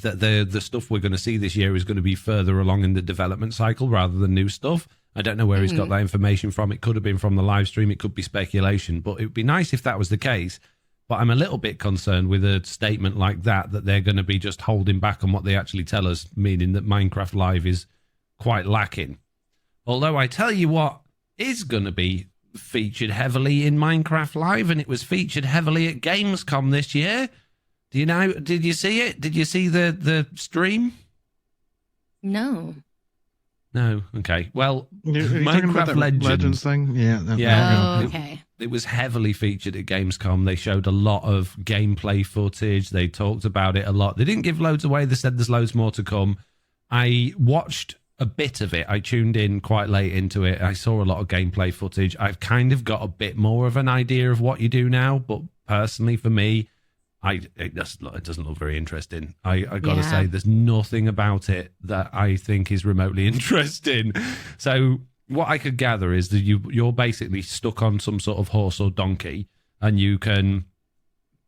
that the stuff we're going to see this year is going to be further along in the development cycle rather than new stuff. I don't know where he's got that information from. It could have been from the live stream. It could be speculation, but it would be nice if that was the case. But I'm a little bit concerned with a statement like that they're going to be just holding back on what they actually tell us, meaning that Minecraft Live is quite lacking. Although I tell you what is going to be featured heavily in Minecraft Live, and it was featured heavily at Gamescom this year. Did you see it? Did you see the stream? No. No. Okay. Well, Minecraft Legends thing. Yeah. Yeah. Okay. It was heavily featured at Gamescom. They showed a lot of gameplay footage. They talked about it a lot. They didn't give loads away. They said there's loads more to come. I watched a bit of it. I tuned in quite late into it. I saw a lot of gameplay footage. I've kind of got a bit more of an idea of what you do now, but personally for me, it doesn't look very interesting. I got to say, there's nothing about it that I think is remotely interesting. So what I could gather is that you're basically stuck on some sort of horse or donkey, and you can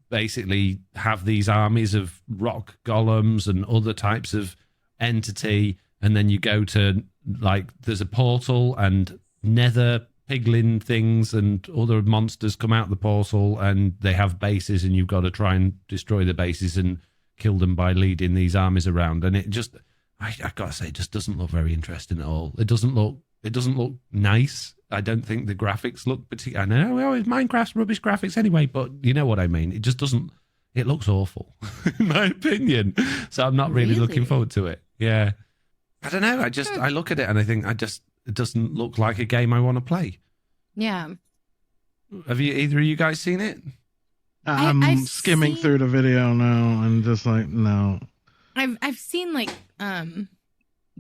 basically have these armies of rock golems and other types of entity, and then you go to, there's a portal and nether piglin things and other monsters come out the portal, and they have bases, and you've got to try and destroy the bases and kill them by leading these armies around. And it just, I gotta say, it just doesn't look very interesting at all. It doesn't look nice. I don't think the graphics look particularly. I know it's Minecraft's rubbish graphics anyway, but you know what I mean. It just doesn't. It looks awful, in my opinion. So I'm not really looking forward to it. Yeah, I don't know. I look at it and I think it doesn't look like a game I want to play. Yeah. Have either of you guys seen it? I'm skimming through the video now and just no. I've seen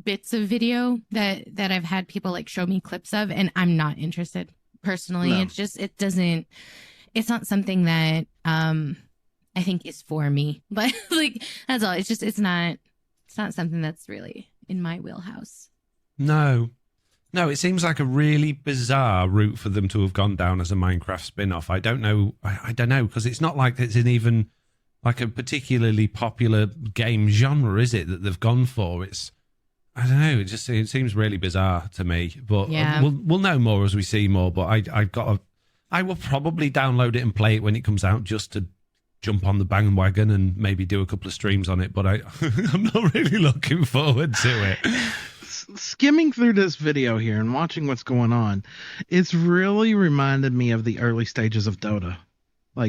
bits of video that I've had people show me clips of, and I'm not interested personally. No. It's not something that I think is for me. But that's all. It's not something that's really in my wheelhouse. No, it seems like a really bizarre route for them to have gone down as a Minecraft spin-off. I don't know, because it's not like it's in even a particularly popular game genre, is it, that they've gone for? I don't know, it seems really bizarre to me. But yeah. We'll know more as we see more. But I will probably download it and play it when it comes out, just to jump on the bandwagon and maybe do a couple of streams on it. But I'm not really looking forward to it. Skimming through this video here and watching what's going on, it's really reminded me of the early stages of Dota,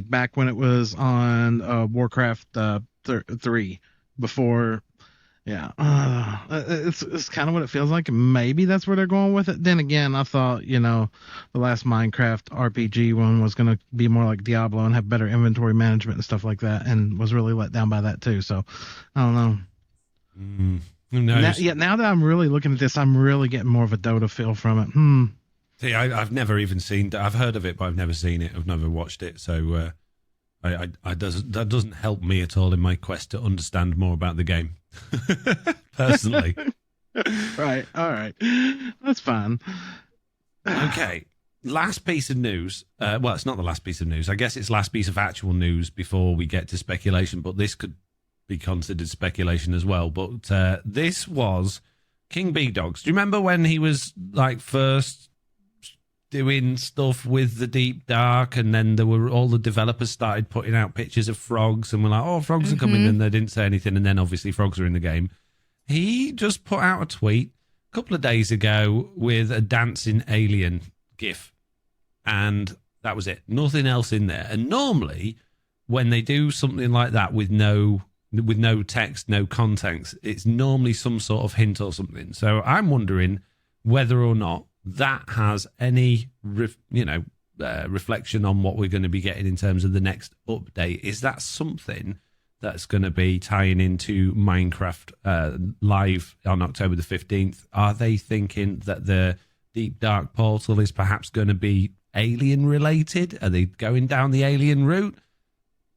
back when it was on Warcraft 3, before Yeah, it's kind of what it feels like. Maybe that's where they're going with it. Then again, I thought the last Minecraft RPG one was going to be more like Diablo and have better inventory management and stuff like that, and was really let down by that too. So I don't know. Who knows? Now that I'm really looking at this, I'm really getting more of a Dota feel from it. See, I've never even seen. I've heard of it, but I've never seen it. I've never watched it, so that doesn't help me at all in my quest to understand more about the game. Personally. Right. All right. That's fine. Okay. Last piece of news. Well, it's not the last piece of news. I guess it's last piece of actual news before we get to speculation, but this could be considered speculation as well. But this was King Big Dogs. Do you remember when he was like first doing stuff with the Deep Dark, and then there were all the developers started putting out pictures of frogs, and we're like, oh, frogs are coming, and they didn't say anything, and then obviously frogs are in the game. He just put out a tweet a couple of days ago with a dancing alien gif, and that was it. Nothing else in there. And normally when they do something like that with no text, no context, it's normally some sort of hint or something. So I'm wondering whether or not that has any reflection on what we're going to be getting in terms of the next update. Is that something that's going to be tying into Minecraft live on October the 15th? Are they thinking that the Deep Dark portal is perhaps going to be alien related? Are they going down the alien route?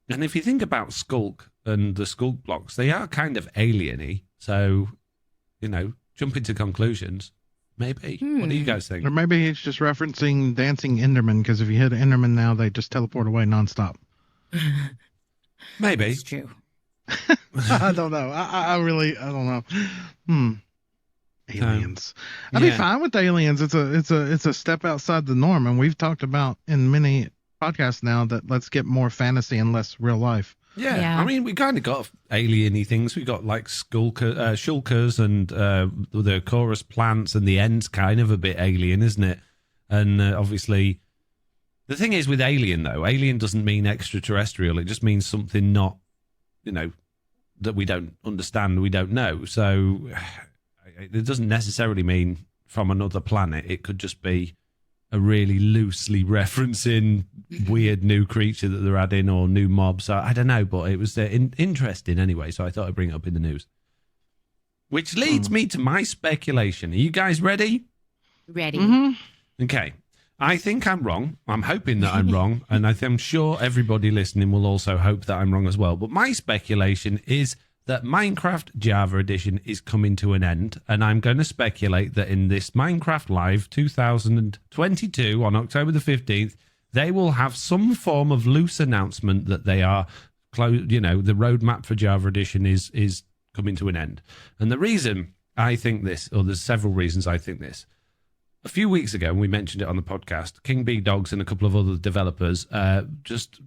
And if you think about Skulk and the Skulk blocks, they are kind of alien-y. So, jump into conclusions. Maybe. What do you guys think? Or maybe he's just referencing Dancing Enderman, because if you hit Enderman now, they just teleport away nonstop. Maybe. It's true. I don't know. I don't know. Aliens. I'd be fine with aliens. It's a step outside the norm, and we've talked about in many podcasts now that let's get more fantasy and less real life. Yeah. I mean, we kind of got alien-y things. We got like shulkers and the chorus plants, and the end's kind of a bit alien, isn't it? And obviously, the thing is with alien, though, alien doesn't mean extraterrestrial. It just means something not, that we don't understand, we don't know. So it doesn't necessarily mean from another planet. It could just be a really loosely referencing weird new creature that they're adding or new mobs. So I don't know, but it was interesting anyway, so I thought I'd bring it up in the news. Which leads me to my speculation. Are you guys ready? Ready. Mm-hmm. Okay. I think I'm wrong. I'm hoping that I'm wrong, and I'm sure everybody listening will also hope that I'm wrong as well. But my speculation is that Minecraft Java Edition is coming to an end, and I'm going to speculate that in this Minecraft Live 2022 on October the 15th, they will have some form of loose announcement that they are close. The roadmap for Java Edition is coming to an end. And the reason I think this, or there's several reasons I think this. A few weeks ago, and we mentioned it on the podcast, King Big Dogs and a couple of other developers just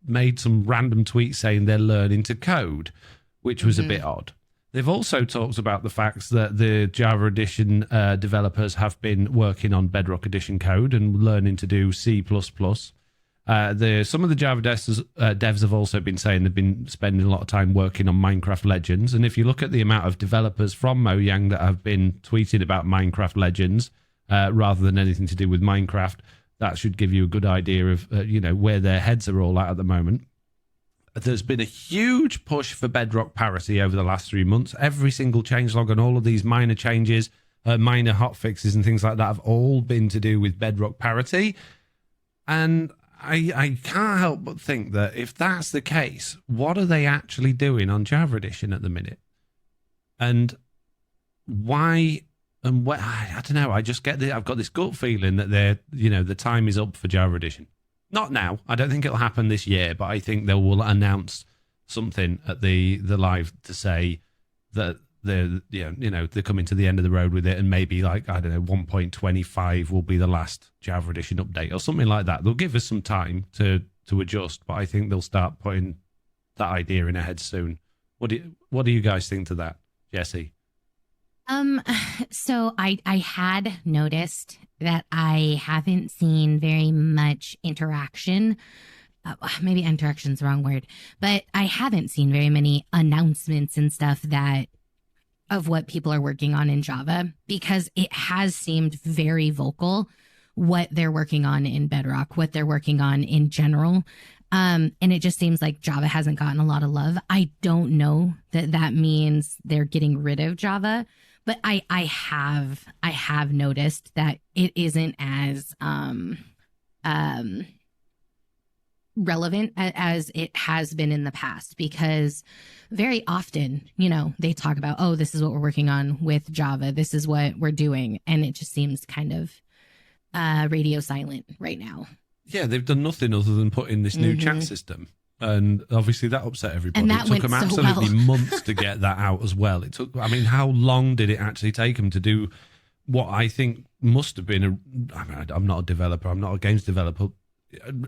made some random tweets saying they're learning to code, which was a bit odd. They've also talked about the fact that the Java Edition developers have been working on Bedrock Edition code and learning to do C++. Some of the Java devs have also been saying they've been spending a lot of time working on Minecraft Legends. And if you look at the amount of developers from Mojang that have been tweeting about Minecraft Legends rather than anything to do with Minecraft, that should give you a good idea of where their heads are all at the moment. There's been a huge push for Bedrock parity over the last 3 months. Every single changelog and all of these minor changes, minor hotfixes and things like that have all been to do with Bedrock parity. And I can't help but think that if that's the case, what are they actually doing on Java Edition at the minute? And why and what? I don't know. I just I've got this gut feeling that the time is up for Java Edition. Not now. I don't think it'll happen this year, but I think they will announce something at the live to say that they're coming to the end of the road with it, and maybe 1.25 will be the last Java Edition update or something like that. They'll give us some time to adjust, but I think they'll start putting that idea in our heads soon. What do you guys think to that, Jessie? So I had noticed that I haven't seen very much interaction. Maybe interaction's the wrong word, but I haven't seen very many announcements and stuff that of what people are working on in Java, because it has seemed very vocal what they're working on in Bedrock, what they're working on in general. And it just seems like Java hasn't gotten a lot of love. I don't know that means they're getting rid of Java, but I have noticed that it isn't as relevant as it has been in the past, because very often, they talk about, oh, this is what we're working on with Java. This is what we're doing. And it just seems kind of radio silent right now. Yeah, they've done nothing other than put in this new chat system. And obviously that upset everybody. And that it took them went so absolutely well. months to get that out as well. It took, how long did it actually take them to do what I think must have been I'm not a developer, I'm not a games developer,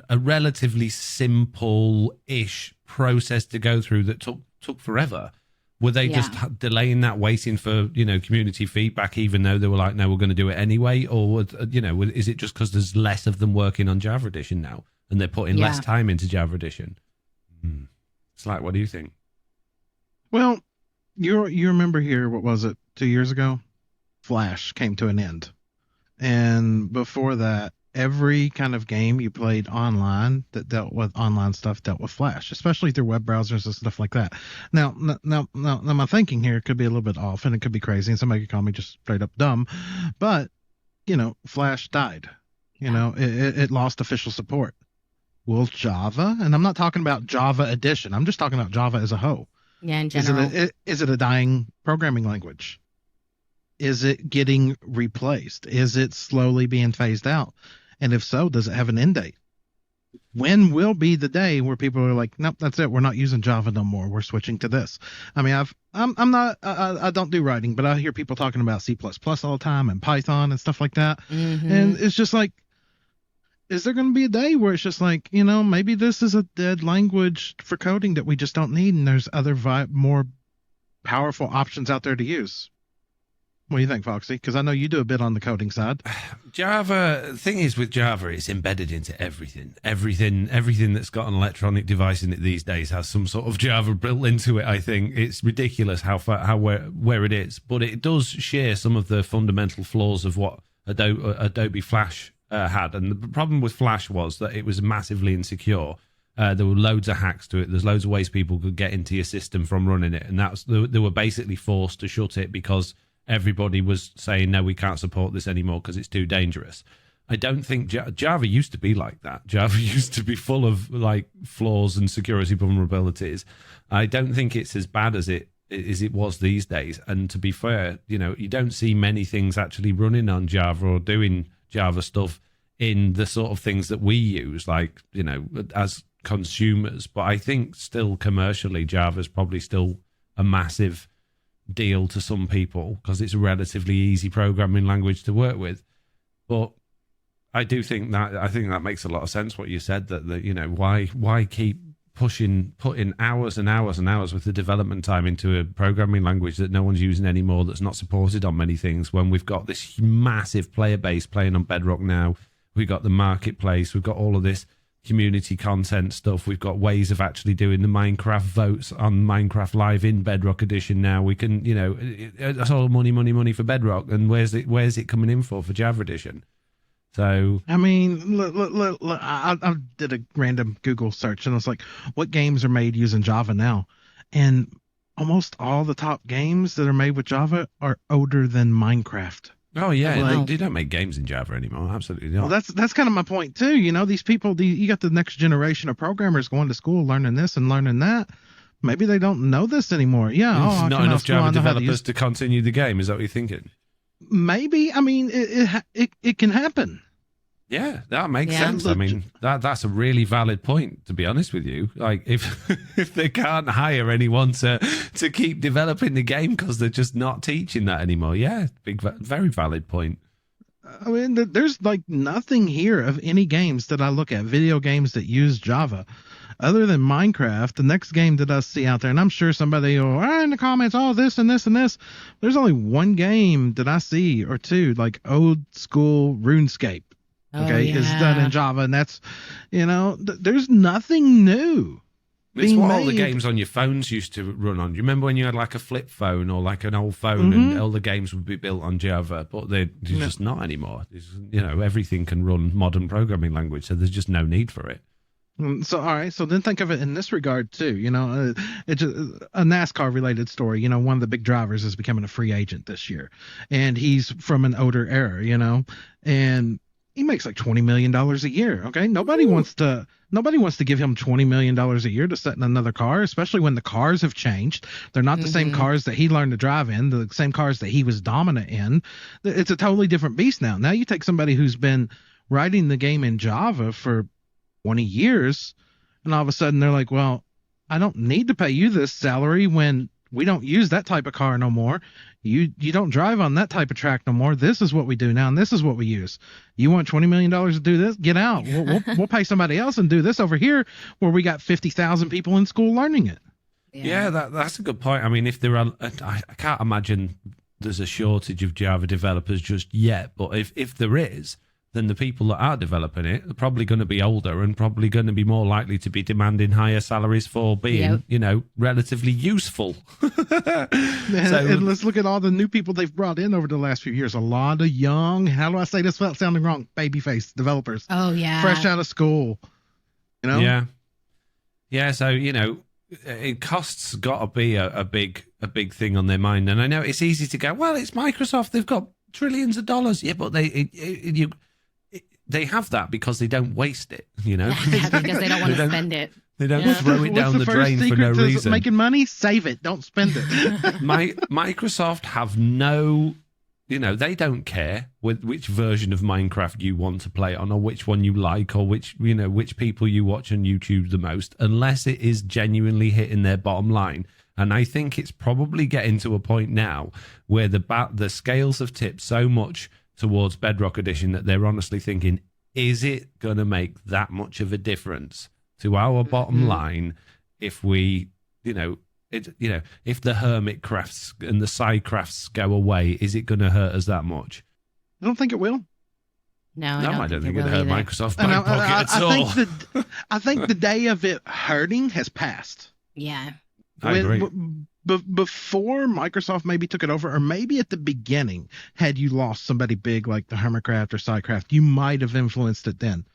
a relatively simple-ish process to go through that took forever. Were they just delaying that, waiting for community feedback, even though they were like, no, we're going to do it anyway? Or is it just because there's less of them working on Java Edition now, and they're putting less time into Java Edition? It's like, what do you think? Well, you remember here, what was it, 2 years ago? Flash came to an end, and before that, every kind of game you played online that dealt with online stuff dealt with Flash, especially through web browsers and stuff like that. Now, my thinking here could be a little bit off, and it could be crazy, and somebody could call me just straight up dumb, but Flash died. It lost official support. Will Java, and I'm not talking about Java Edition, I'm just talking about Java as a whole. Yeah, in general. Is it a dying programming language? Is it getting replaced? Is it slowly being phased out? And if so, does it have an end date? When will be the day where people are like, nope, that's it. We're not using Java no more. We're switching to this. I mean, I don't do writing, but I hear people talking about C++ all the time and Python and stuff like that. And it's just like, is there going to be a day where it's just like, maybe this is a dead language for coding that we just don't need, and there's other more powerful options out there to use? What do you think, Foxy? Because I know you do a bit on the coding side. Java, the thing is with Java, it's embedded into everything. Everything that's got an electronic device in it these days has some sort of Java built into it, I think. It's ridiculous where it is. But it does share some of the fundamental flaws of what Adobe Flash had. And the problem with Flash was that it was massively insecure. There were loads of hacks to it. There's loads of ways people could get into your system from running it. And they were basically forced to shut it because everybody was saying, no, we can't support this anymore because it's too dangerous. I don't think Java used to be like that. Java used to be full of flaws and security vulnerabilities. I don't think it's as bad as it was these days. And to be fair, you don't see many things actually running on Java or doing Java stuff in the sort of things that we use, as consumers. But I think still commercially, Java is probably still a massive deal to some people because it's a relatively easy programming language to work with. But I think that makes a lot of sense what you said, that why keep putting hours and hours and hours with the development time into a programming language that no one's using anymore, that's not supported on many things, when we've got this massive player base playing on Bedrock now. We've got the marketplace, we've got all of this community content stuff, we've got ways of actually doing the Minecraft votes on Minecraft Live in Bedrock Edition now. We can, that's all money for Bedrock, and where's it coming in for Java Edition? So I mean, look, I did a random Google search and I was like, what games are made using Java now? And almost all the top games that are made with Java are older than Minecraft. Oh yeah, they don't make games in Java anymore. Absolutely not. Well, that's kind of my point too. These people, you got the next generation of programmers going to school, learning this and learning that. Maybe they don't know this anymore. Yeah, not enough Java developers to continue the game. Is that what you're thinking? Maybe. I mean, it can happen. Yeah, that makes sense. I mean, that's a really valid point, to be honest with you. Like, if they can't hire anyone to keep developing the game because they're just not teaching that anymore. Yeah, very valid point. I mean, there's nothing here of any games that I look at, video games that use Java, other than Minecraft. The next game that I see out there, and I'm sure somebody will in the comments, this and this and this. There's only one game that I see, or two, old school RuneScape. Okay, is done in Java, and that's, there's nothing new. It's being what made. all the games on your phones used to run on. Do you remember when you had like a flip phone or like an old phone and all the games would be built on Java, but they're just not anymore. Everything can run modern programming language, so there's just no need for it. So, all right. So then think of it in this regard too. It's a NASCAR related story. One of the big drivers is becoming a free agent this year, and he's from an older era. And he makes like $20 million a year. Okay, nobody wants to give him $20 million a year to sit in another car, especially when the cars have changed. They're not the same cars that he learned to drive in, the same cars that he was dominant in. It's a totally different beast now. Now you take somebody who's been writing the game in Java for 20 years, and all of a sudden they're like, well, I don't need to pay you this salary when we don't use that type of car no more. You don't drive on that type of track no more. This is what we do now, and this is what we use. You want $20 million to do this? Get out. We'll pay somebody else and do this over here where we got 50,000 people in school learning it. Yeah, that's a good point. I mean, if there are, I can't imagine there's a shortage of Java developers just yet, but if there is, then the people that are developing it are probably going to be older and probably going to be more likely to be demanding higher salaries for being, relatively useful. And let's look at all the new people they've brought in over the last few years. A lot of young, how do I say this without sounding wrong, babyface developers. Oh, yeah. Fresh out of school. Yeah. Yeah, so, it costs got to be a big thing on their mind. And I know it's easy to go, well, it's Microsoft. They've got trillions of dollars. Yeah, but they have that because they don't waste it, because they don't want to spend it. They don't throw it down the drain for no reason. Making money, save it, don't spend it. Microsoft have no, they don't care with which version of Minecraft you want to play on or which one you like or which people you watch on YouTube the most, unless it is genuinely hitting their bottom line. And I think it's probably getting to a point now where the scales have tipped so much towards Bedrock Edition that they're honestly thinking, is it going to make that much of a difference to our bottom line if we, if the hermit crafts and the side crafts go away, is it going to hurt us that much? I don't think it will. No, I don't think it hurt Microsoft back pocket at all. I think the day of it hurting has passed. Yeah. I agree. Before Microsoft maybe took it over, or maybe at the beginning, had you lost somebody big like the Hermitcraft or SideCraft, you might have influenced it then.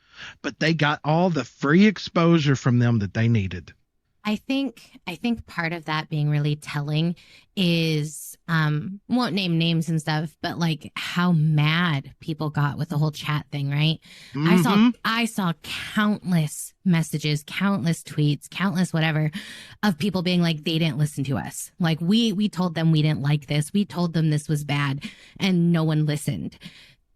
But they got all the free exposure from them that they needed. I think part of that being really telling is won't name names and stuff, but like how mad people got with the whole chat thing, right? I saw countless messages, countless tweets, countless whatever of people being like, they didn't listen to us. Like we told them we didn't like this. We told them this was bad, and no one listened.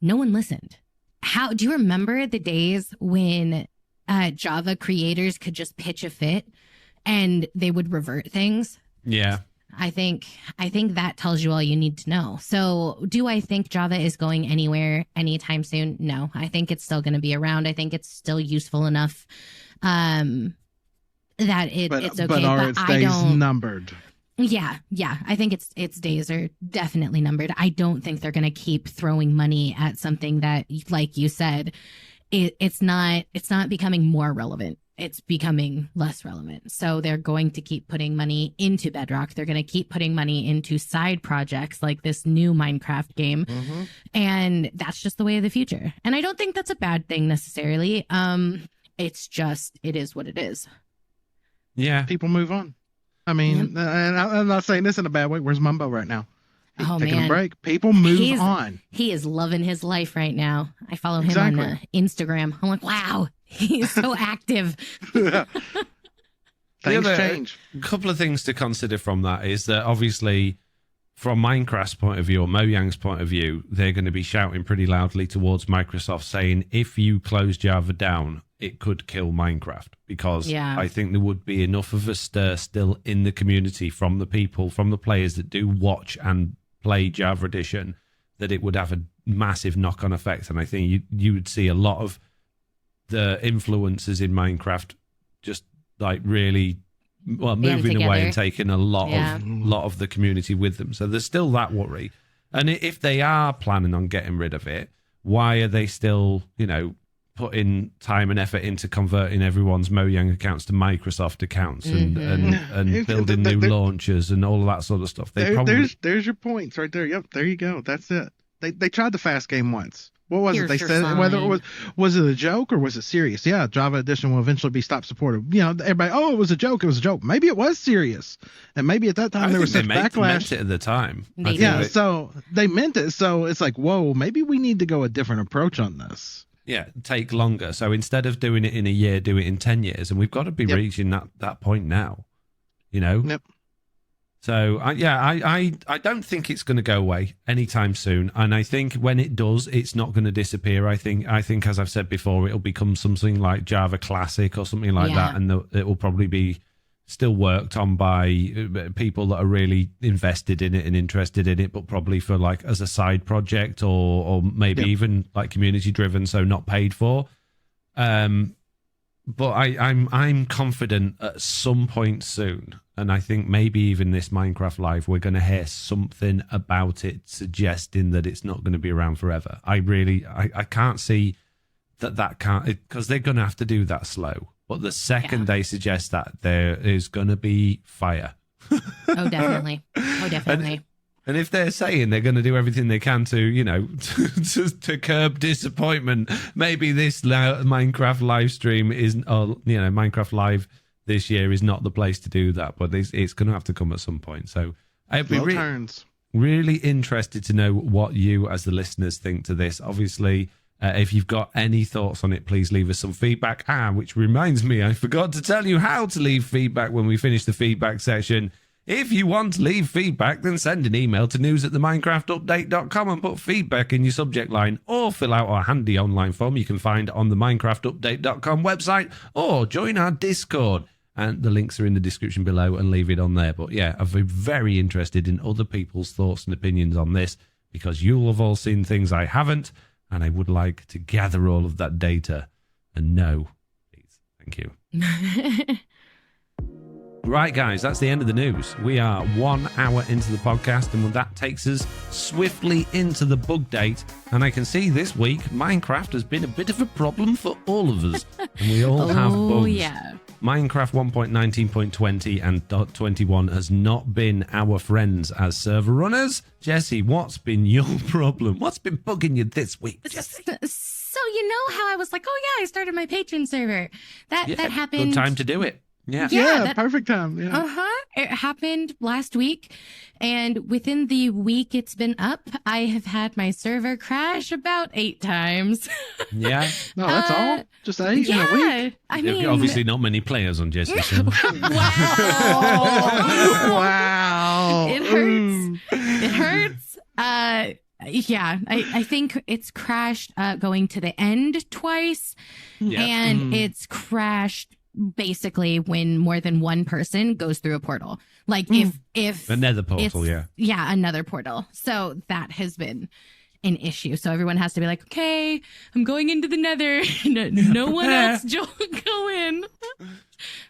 No one listened. How do you remember the days when Java creators could just pitch a fit and they would revert things? Yeah. I think that tells you all you need to know. So do I think Java is going anywhere anytime soon? No, I think it's still going to be around. I think it's still useful enough that it's okay. But are its days numbered? Yeah. I think its days are definitely numbered. I don't think they're going to keep throwing money at something that, like you said, it's not becoming more relevant. It's becoming less relevant. So they're going to keep putting money into Bedrock. They're going to keep putting money into side projects like this new Minecraft game. And that's just the way of the future. And I don't think that's a bad thing necessarily. It's just, it is what it is. Yeah. People move on. I mean, and I'm not saying this in a bad way. Where's Mumbo right now? He's taking a break. People move on. He is loving his life right now. I follow him on Instagram. I'm like, wow, he's so active. Things change. A couple of things to consider from that is that obviously from Minecraft's point of view or Mojang's point of view, they're going to be shouting pretty loudly towards Microsoft saying, if you close Java down, it could kill Minecraft, because I think there would be enough of a stir still in the community from the people, from the players that do watch and play Java Edition, that it would have a massive knock-on effect. And I think you would see a lot of the influencers in Minecraft just like really moving away and taking a lot of the community with them. So there's still that worry. And if they are planning on getting rid of it, why are they still, putting time and effort into converting everyone's Mojang accounts to Microsoft accounts and building new launchers and all of that sort of stuff. There's your points right there. Yep, there you go. That's it. They tried the fast game once. What was it? They said whether it was it a joke or was it serious? Yeah, Java Edition will eventually be stopped supported. Everybody, it was a joke. It was a joke. Maybe it was serious, and maybe at that time there was such backlash. Meant it at the time. So they meant it. So it's like, whoa, maybe we need to go a different approach on this. Yeah, take longer. So instead of doing it in a year, do it in 10 years, and we've got to be reaching that point now. Yep. So I don't think it's going to go away anytime soon, and I think when it does, it's not going to disappear. I think as I've said before, it'll become something like Java Classic or something like that, and it will probably be still worked on by people that are really invested in it and interested in it, but probably for like as a side project or maybe even like community driven, so not paid for. But I'm confident at some point soon, and I think maybe even this Minecraft Live, we're going to hear something about it suggesting that it's not going to be around forever. I can't see that can't, because they're going to have to do that slow. But the second they suggest that, there is going to be fire. Oh, definitely. And if they're saying they're going to do everything they can to, to curb disappointment, maybe this Minecraft live stream isn't, Minecraft Live this year is not the place to do that. But it's going to have to come at some point. So I'd be really interested to know what you as the listeners think to this. Obviously, if you've got any thoughts on it, please leave us some feedback. Which reminds me, I forgot to tell you how to leave feedback when we finish the feedback session. If you want to leave feedback, then send an email to news@theminecraftupdate.com and put feedback in your subject line, or fill out our handy online form you can find on the minecraftupdate.com website, or join our Discord. And the links are in the description below, and leave it on there. But yeah, I've been very interested in other people's thoughts and opinions on this, because you'll have all seen things I haven't, and I would like to gather all of that data and know. Please. Thank you. Right, guys, that's the end of the news. We are 1 hour into the podcast, and that takes us swiftly into the bug date. And I can see this week Minecraft has been a bit of a problem for all of us, and we all have bugs. Oh, yeah. Minecraft 1.19.20 and .21 has not been our friends as server runners. Jessie, what's been your problem? What's been bugging you this week, Jessie? So you know how I was like, oh yeah, I started my Patreon server. That happened. Good time to do it. Yeah, perfect time. Yeah. It happened last week, and within the week it's been up, I have had my server crash about 8 times. Yeah. No, that's all? Just 8 in a week? I mean, obviously not many players on Jessie. So. Wow. It hurts. It hurts. I think it's crashed going to the end twice, and it's crashed basically when more than one person goes through a portal. Like if another portal, another portal. So that has been an issue. So everyone has to be like, okay, I'm going into the nether. No one else go in.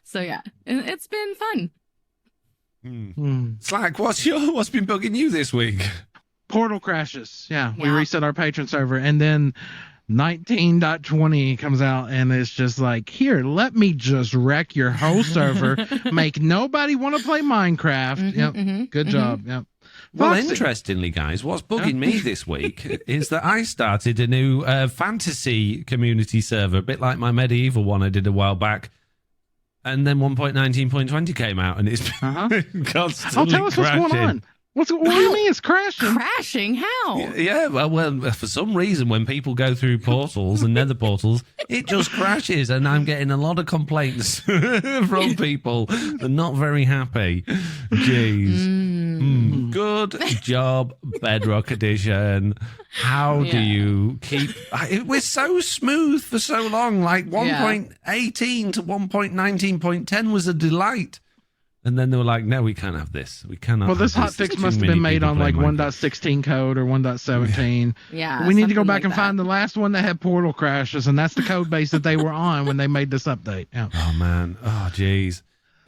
So yeah, it's been fun. Slack, what's been bugging you this week? Portal crashes. Yeah, we reset our patron server, and then 19.20 comes out, and it's just like, here, let me just wreck your whole server, make nobody want to play Minecraft. Good job. Yep. Well, interestingly, guys, what's bugging me this week is that I started a new fantasy community server, a bit like my medieval one I did a while back. And then 1.19.20 came out, and it's constantly tell us what's going on. What do you mean it's crashing? Crashing? How? Yeah, well, for some reason, when people go through portals and nether portals, it just crashes, and I'm getting a lot of complaints from people. They're not very happy. Jeez. Good job, Bedrock Edition. How do you keep... It was so smooth for so long. Like 1.18 to 1.19.10 was a delight. And then they were like, no, we can't have this. We cannot. Well, this hotfix must have been made on like 1.16 code or 1.17. Yeah. We need to go back and find the last one that had portal crashes, and that's the code base that they were on when they made this update. Yeah. Oh, man. Oh, geez.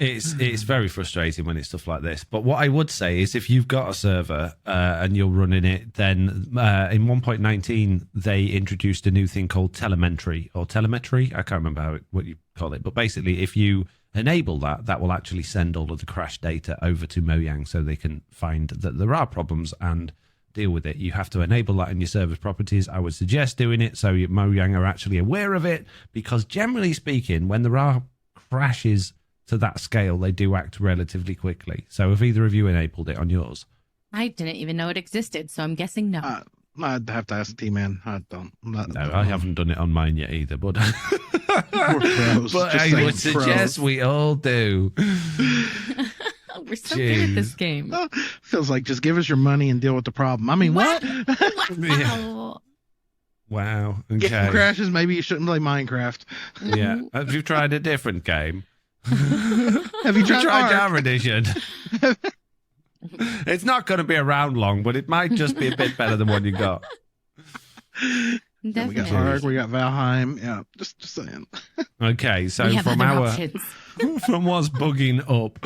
It's very frustrating when it's stuff like this. But what I would say is if you've got a server and you're running it, then in 1.19, they introduced a new thing called telemetry. I can't remember what you call it. But basically, if you enable that, that will actually send all of the crash data over to Mojang so they can find that there are problems and deal with it. You have to enable that in your server's properties. I would suggest doing it so Mojang are actually aware of it, because generally speaking, when there are crashes to that scale, they do act relatively quickly. So if either of you enabled it on yours. I didn't even know it existed, so I'm guessing no. I'd have to ask T-Man. I don't. I haven't done it on mine yet either, but but I would suggest we all do. We're so good at this game. Feels like just give us your money and deal with the problem. I mean, what? Wow. Wow. Okay. Getting crashes, maybe you shouldn't play Minecraft. Yeah. Have you tried a different game? Have you tried Java Edition? It's not going to be around long, but it might just be a bit better than what you got. Yeah, we got Ark, we got Valheim. Yeah, just saying. Okay, so from what's bugging up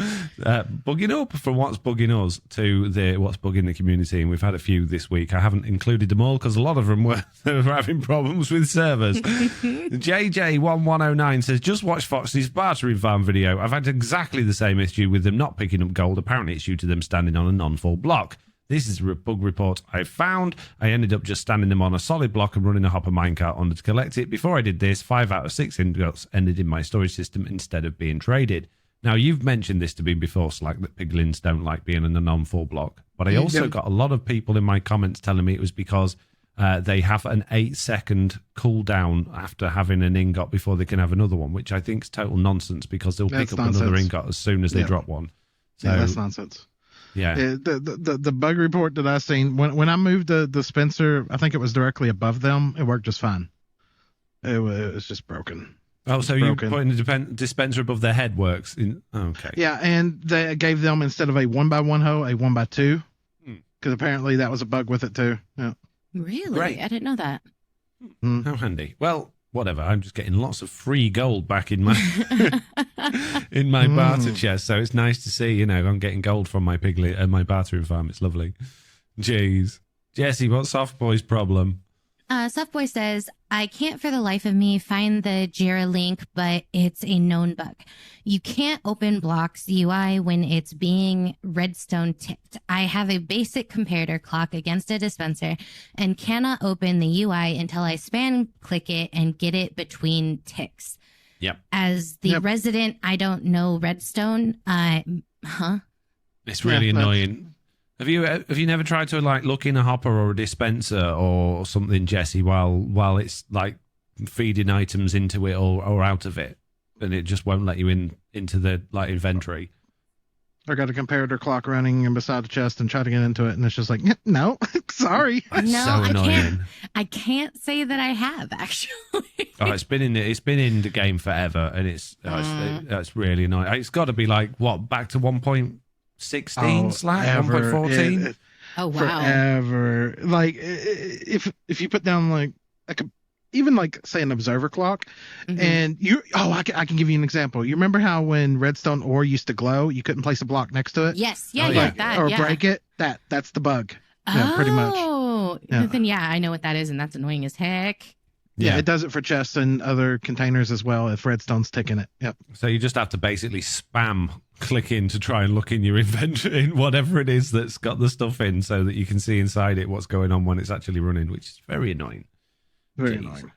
from what's bugging us to what's bugging the community, and we've had a few this week. I haven't included them all because a lot of them were having problems with servers. JJ1109 says, just watch Foxy's bartering farm video. I've had exactly the same issue with them not picking up gold. Apparently it's due to them standing on a non-full block. This is a bug report I found. I ended up just standing them on a solid block and running a hopper minecart on to collect it. Before I did this, 5 out of 6 ingots ended in my storage system instead of being traded. Now, you've mentioned this to me before, Slack, that piglins don't like being in a non-full block. But I also got a lot of people in my comments telling me it was because they have an 8-second cooldown after having an ingot before they can have another one, which I think is total nonsense because they'll pick up another ingot as soon as they drop one. So, yeah, that's nonsense. Yeah. The bug report that I seen when I moved the dispenser, I think it was directly above them. It worked just fine. It was just broken. Oh, so you putting the dispenser above their head works? Okay. Yeah, and they gave them, instead of a 1x1 hoe, a 1x2, because apparently that was a bug with it too. Yeah. Really? Great. I didn't know that. How handy. Well, whatever. I'm just getting lots of free gold back in my in my barter chest, so it's nice to see. I'm getting gold from my piglet and my bartering farm. It's lovely. Jeez, Jessie, what's Softboy's problem? Softboy says, I can't for the life of me find the Jira link, but it's a known bug. You can't open blocks UI when it's being redstone ticked. I have a basic comparator clock against a dispenser and cannot open the UI until I spam click it and get it between ticks. Yep. As the resident, I don't know redstone. It's really annoying. Have you never tried to look in a hopper or a dispenser or something, Jessie, while it's feeding items into it or out of it, and it just won't let you into the inventory? I got a comparator clock running and beside the chest and try to get into it, and it's just like, no, sorry. That's so annoying. I can't say that I have actually. It's been in the game forever, and it's really annoying. It's got to be back to 1.16 Slack, 1.14. Oh wow! Forever. If you put down even say an observer clock, and I can give you an example. You remember how when redstone ore used to glow, you couldn't place a block next to it? Yes, that, break it. That's the bug. Yeah, pretty much. Oh, then I know what that is, and that's annoying as heck. Yeah, it does it for chests and other containers as well if redstone's ticking it. Yep. So you just have to basically spam click in to try and look in your inventory, in whatever it is that's got the stuff in, so that you can see inside it what's going on when it's actually running, which is very annoying. Very annoying.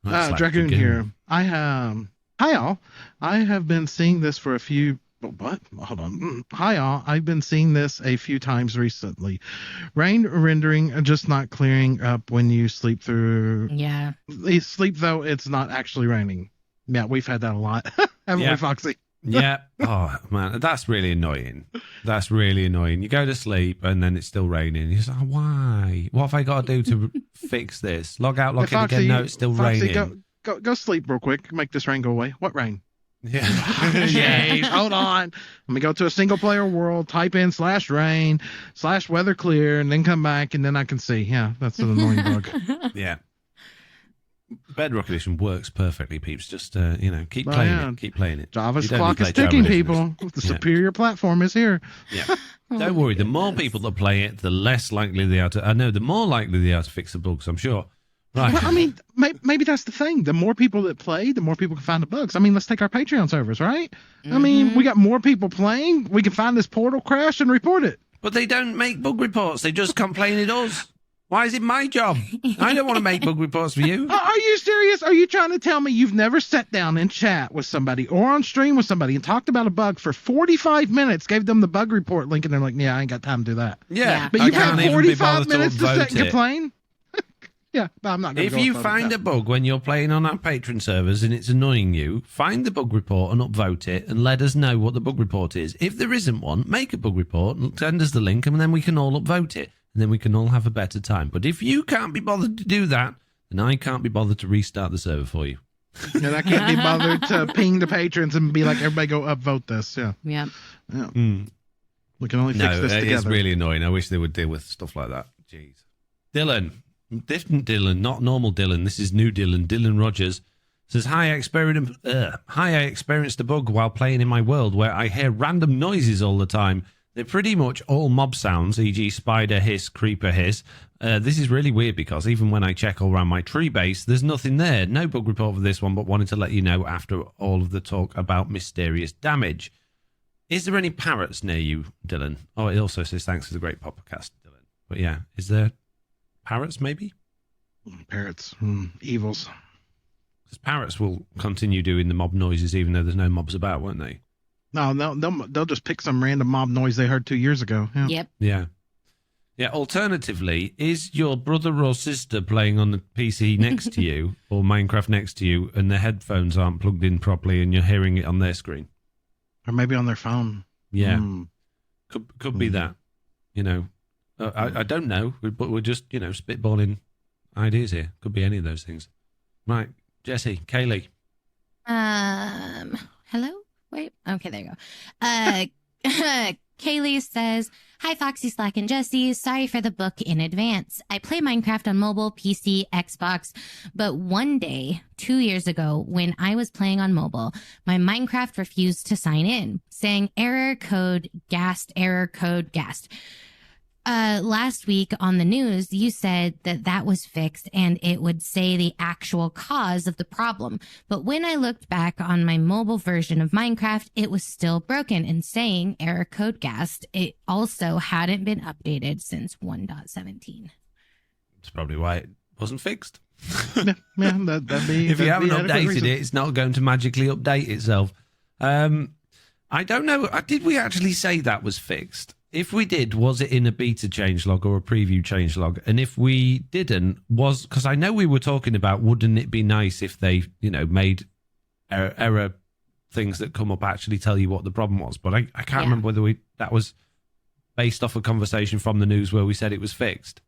Dragoon here. Hi all. I have been seeing this for a few. What? Hold on. Hi all. I've been seeing this a few times recently. Rain rendering just not clearing up when you sleep through. Yeah. You sleep though it's not actually raining. Yeah, we've had that a lot, haven't we, Foxy? Yeah. Oh man, that's really annoying. You go to sleep and then it's still raining. You're like, why? What have I got to do to fix this? Log out, log in again. No, it's still raining. Go sleep real quick. Make this rain go away. What rain? Yeah. Hold on. Let me go to a single player world, type in /rain /weather clear, and then come back, and then I can see. Yeah, that's an annoying bug. Yeah. Bedrock Edition works perfectly, peeps. Just keep playing it. Keep playing it. Java's You don't clock need is to play ticking, Java Edition. people. The superior platform is here. Yeah. Don't worry. The more people that play it, the less likely they are to. I know. The more likely they are to fix the bugs. I'm sure. Right. Well, I mean, maybe that's the thing. The more people that play, the more people can find the bugs. I mean, let's take our Patreon servers, right? I mean, we got more people playing. We can find this portal crash and report it. But they don't make bug reports. They just complain it us. Why is it my job? I don't want to make bug reports for you. Are you serious? Are you trying to tell me you've never sat down and chat with somebody or on stream with somebody and talked about a bug for 45 minutes, gave them the bug report link, and they're like, yeah, I ain't got time to do that. Yeah. But I you've can't had even be 45 bothered to minutes to sit upvote and it. complain? Yeah, but I'm not going to If you find a bug when you're playing on our Patreon servers and it's annoying you, find the bug report and upvote it and let us know what the bug report is. If there isn't one, make a bug report and send us the link, and then we can all upvote it. And then we can all have a better time. But if you can't be bothered to do that, then I can't be bothered to restart the server for you. And I can't be bothered to ping the patrons and be like, everybody go upvote this. Yeah. Yeah. We can only fix this together. It's really annoying. I wish they would deal with stuff like that. Jeez. Dylan. Different Dylan, not normal Dylan. This is new Dylan. Dylan Rogers says, Hi, I experienced a bug while playing in my world where I hear random noises all the time. They're pretty much all mob sounds, e.g. spider hiss, creeper hiss. This is really weird because even when I check all around my tree base, there's nothing there. No bug report for this one, but wanted to let you know after all of the talk about mysterious damage. Is there any parrots near you, Dylan? Oh, it also says, thanks for the great podcast, Dylan. But yeah, is there parrots maybe? Parrots. Evils. Because parrots will continue doing the mob noises even though there's no mobs about, won't they? No, they'll just pick some random mob noise they heard 2 years ago. Yeah. Yep. Yeah. Alternatively, is your brother or sister playing on the PC next to you or Minecraft next to you and their headphones aren't plugged in properly and you're hearing it on their screen? Or maybe on their phone. Yeah. Could be that. I don't know, but we're just, spitballing ideas here. Could be any of those things. Right. Jessiie, Kaylee. Hello? Wait. Okay, there you go. Kaylee says, Hi, Foxy, Slack, and Jessiie. Sorry for the book in advance. I play Minecraft on mobile, PC, Xbox, but one day, 2 years ago, when I was playing on mobile, my Minecraft refused to sign in, saying error code gassed, error code gassed. Last week on the news, you said that was fixed and it would say the actual cause of the problem. But when I looked back on my mobile version of Minecraft, it was still broken and saying error code gassed. It also hadn't been updated since 1.17. That's probably why it wasn't fixed. That'd be. If you haven't updated reason. it, it's not going to magically update itself. I don't know. Did we actually say that was fixed? If we did, was it in a beta changelog or a preview changelog? And if we didn't, because I know we were talking about, wouldn't it be nice if they, made error things that come up actually tell you what the problem was? But I can't remember whether that was based off a conversation from the news where we said it was fixed.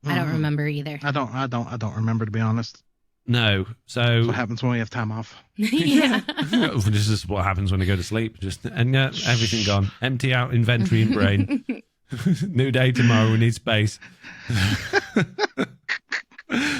I don't remember either. I don't remember, to be honest. No. So That's what happens when we have time off. Yeah. This is what happens when I go to sleep. Everything gone. Empty out inventory and brain. New day tomorrow. We need space.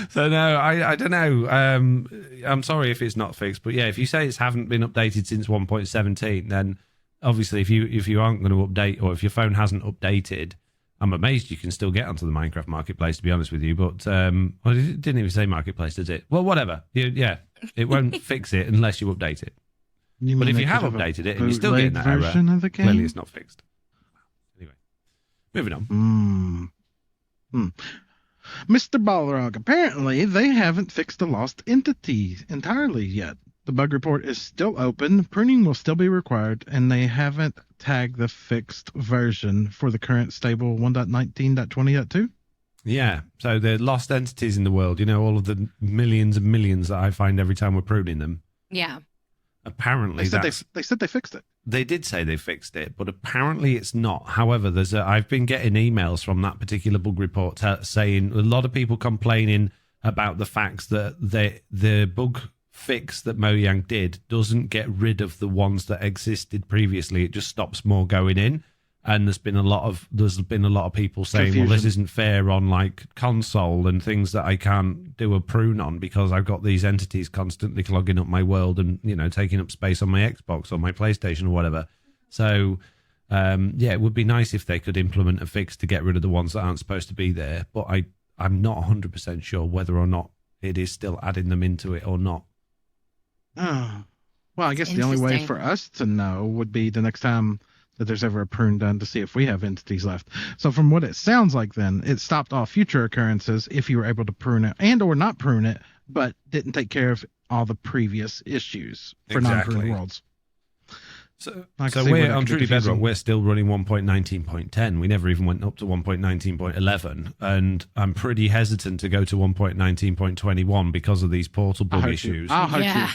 So no, I don't know. I'm sorry if it's not fixed, but yeah, if you say it's haven't been updated since 1.17, then obviously if you aren't going to update, or if your phone hasn't updated, I'm amazed you can still get onto the Minecraft marketplace, to be honest with you. But it didn't even say marketplace, did it? Well, whatever. It won't fix it unless you update it. But if you have updated it and you're still getting that error, clearly it's not fixed. Anyway, moving on. Mr. Balrog, apparently they haven't fixed the lost entity entirely yet. The bug report is still open, pruning will still be required, and they haven't tagged the fixed version for the current stable 1.19.20.2. Yeah, so the lost entities in the world, all of the millions and millions that I find every time we're pruning them. Yeah. Apparently they said they fixed it. They did say they fixed it, but apparently it's not. However, I've been getting emails from that particular bug report saying a lot of people complaining about the fact that the bug fix that Mojang did doesn't get rid of the ones that existed previously. It just stops more going in. And there's been a lot of people saying, Confusion. well, this isn't fair on like console and things that I can't do a prune on because I've got these entities constantly clogging up my world and, you know, taking up space on my Xbox or my PlayStation or whatever. So, yeah, it would be nice if they could implement a fix to get rid of the ones that aren't supposed to be there. But I'm not 100% sure whether or not it is still adding them into it or not. Oh. Well, I guess the only way for us to know would be the next time that there's ever a prune done to see if we have entities left. So from what it sounds like then, it stopped all future occurrences if you were able to prune it and or not prune it, but didn't take care of all the previous issues for non-pruned worlds. So we're on Truly Bedrock, we're still running 1.19.10. We never even went up to 1.19.11. And I'm pretty hesitant to go to 1.19.21 because of these portal bug issues. I'll hurt you.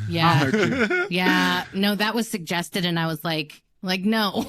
Yeah. I'll hurt you. Yeah. No, that was suggested and I was like, no.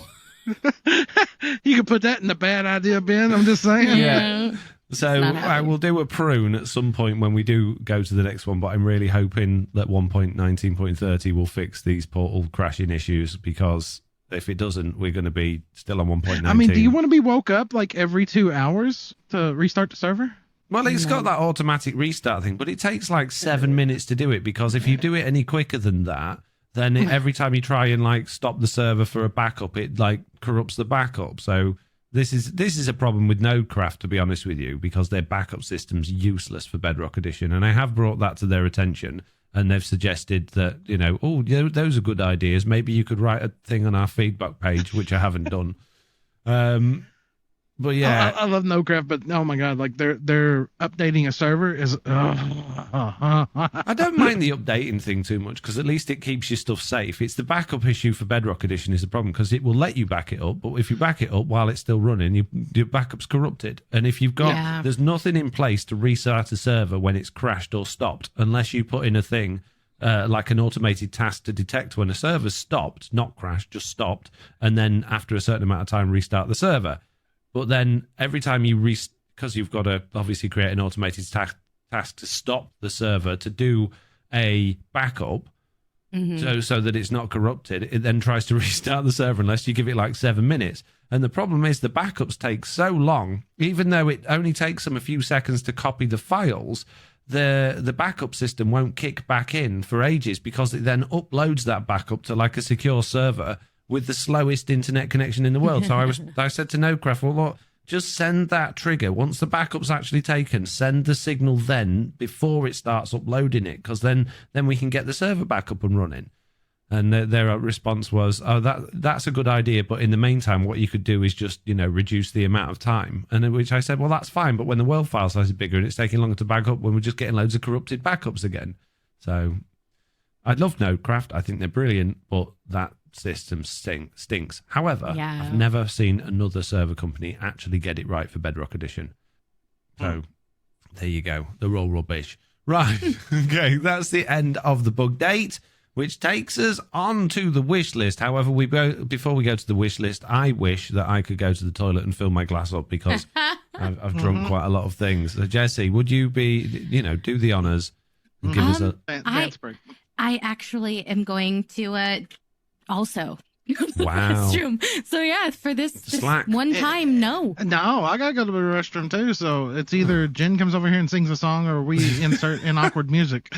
You could put that in the bad idea bin. I'm just saying. Yeah. So I will do a prune at some point when we do go to the next one, but I'm really hoping that 1.19.30 will fix these portal crashing issues, because if it doesn't, we're going to be still on 1.19. I mean, do you want to be woke up like every 2 hours to restart the server? Well, it's got that automatic restart thing, but it takes like 7 minutes to do it, because if you do it any quicker than that, then every time you try and like stop the server for a backup, it like corrupts the backup. So this is a problem with Nodecraft, to be honest with you, because their backup system's useless for Bedrock Edition. And I have brought that to their attention, and they've suggested that, you know, oh, yeah, those are good ideas. Maybe you could write a thing on our feedback page, which I haven't done. But yeah, I love Nodecraft, but oh my god, like they're updating a server is. I don't mind the updating thing too much, because at least it keeps your stuff safe. It's the backup issue for Bedrock Edition is the problem, because it will let you back it up, but if you back it up while it's still running, your backup's corrupted. And if you've got, there's nothing in place to restart a server when it's crashed or stopped, unless you put in a thing like an automated task to detect when a server's stopped, not crashed, just stopped, and then after a certain amount of time restart the server. But then every time you because you've got to obviously create an automated task to stop the server to do a backup, so that it's not corrupted, it then tries to restart the server unless you give it like 7 minutes. And the problem is the backups take so long, even though it only takes them a few seconds to copy the files, the backup system won't kick back in for ages, because it then uploads that backup to like a secure server with the slowest internet connection in the world. So I said to Nodecraft, well, look, just send that trigger. Once the backup's actually taken, send the signal then before it starts uploading it, because then we can get the server back up and running. And their response was, oh, that's a good idea, but in the meantime, what you could do is just, you know, reduce the amount of time. And which I said, well, that's fine, but when the world file size is bigger and it's taking longer to back up, when we're just getting loads of corrupted backups again. So I love Nodecraft. I think they're brilliant, but that system stinks. However, I've never seen another server company actually get it right for Bedrock Edition. So there you go. They're all rubbish. Right. Okay, that's the end of the bug date, which takes us on to the wish list. However, before we go to the wish list, I wish that I could go to the toilet and fill my glass up, because I've drunk quite a lot also. So Jessie, would you be, you know, do the honors and give us a dance break? I actually am going to also go to the Wow. restroom. So yeah, for this Slack. one time, no. No, I gotta go to the restroom too. So it's either Jen comes over here and sings a song, or we insert in awkward music.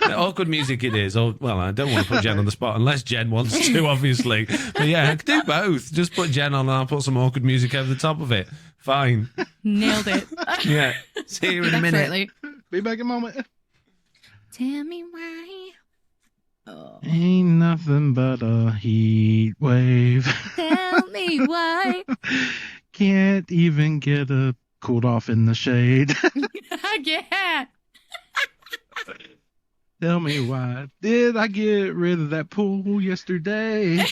Awkward music it is. Or, well, I don't want to put Jen on the spot unless Jen wants to, obviously. But yeah, I could do both. Just put Jen on and I'll put some awkward music over the top of it. Fine. Nailed it. Yeah. See you in a minute. Definitely. Be back in a moment. Tell me why. Oh. Ain't nothing but a heat wave. Tell me why. Can't even get a cooled off in the shade. Yeah. Tell me why did I get rid of that pool yesterday?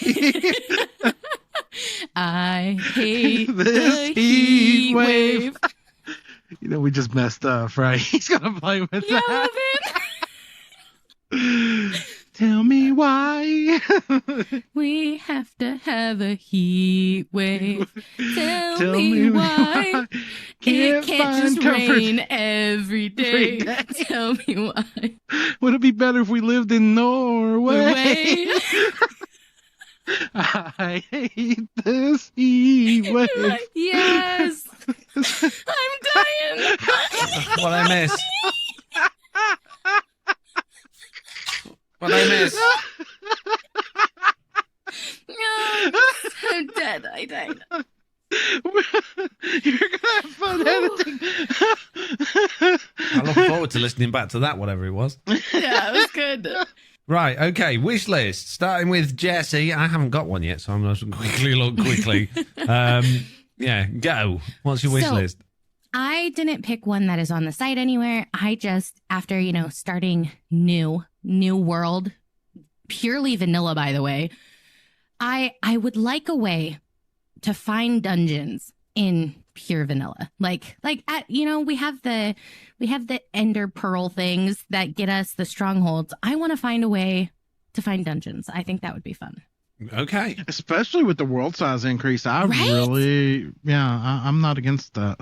I hate this the heat wave. You know, we just messed up, right? He's gonna play with Yeah, that. love Tell me why. We have to have a heat wave. Tell me why. It can't just rain every day. Tell me why. Would it be better if we lived in Norway? I hate this heat wave. Yes. I'm dying. What I miss? What I miss? No, I'm dead. I died. You're gonna have fun editing. I look forward to listening back to that, whatever it was. Yeah, it was good. Right, okay, wish list. Starting with Jessiie. I haven't got one yet, so I'm going to quickly look quickly. Yeah, go. What's your wish list? I didn't pick one that is on the site anywhere. I just, after, starting new world, purely vanilla, by the way, I would like a way to find dungeons in pure vanilla. Like we have the ender pearl things that get us the strongholds. I want to find a way to find dungeons. I think that would be fun. Okay. Especially with the world size increase. I'm not against that.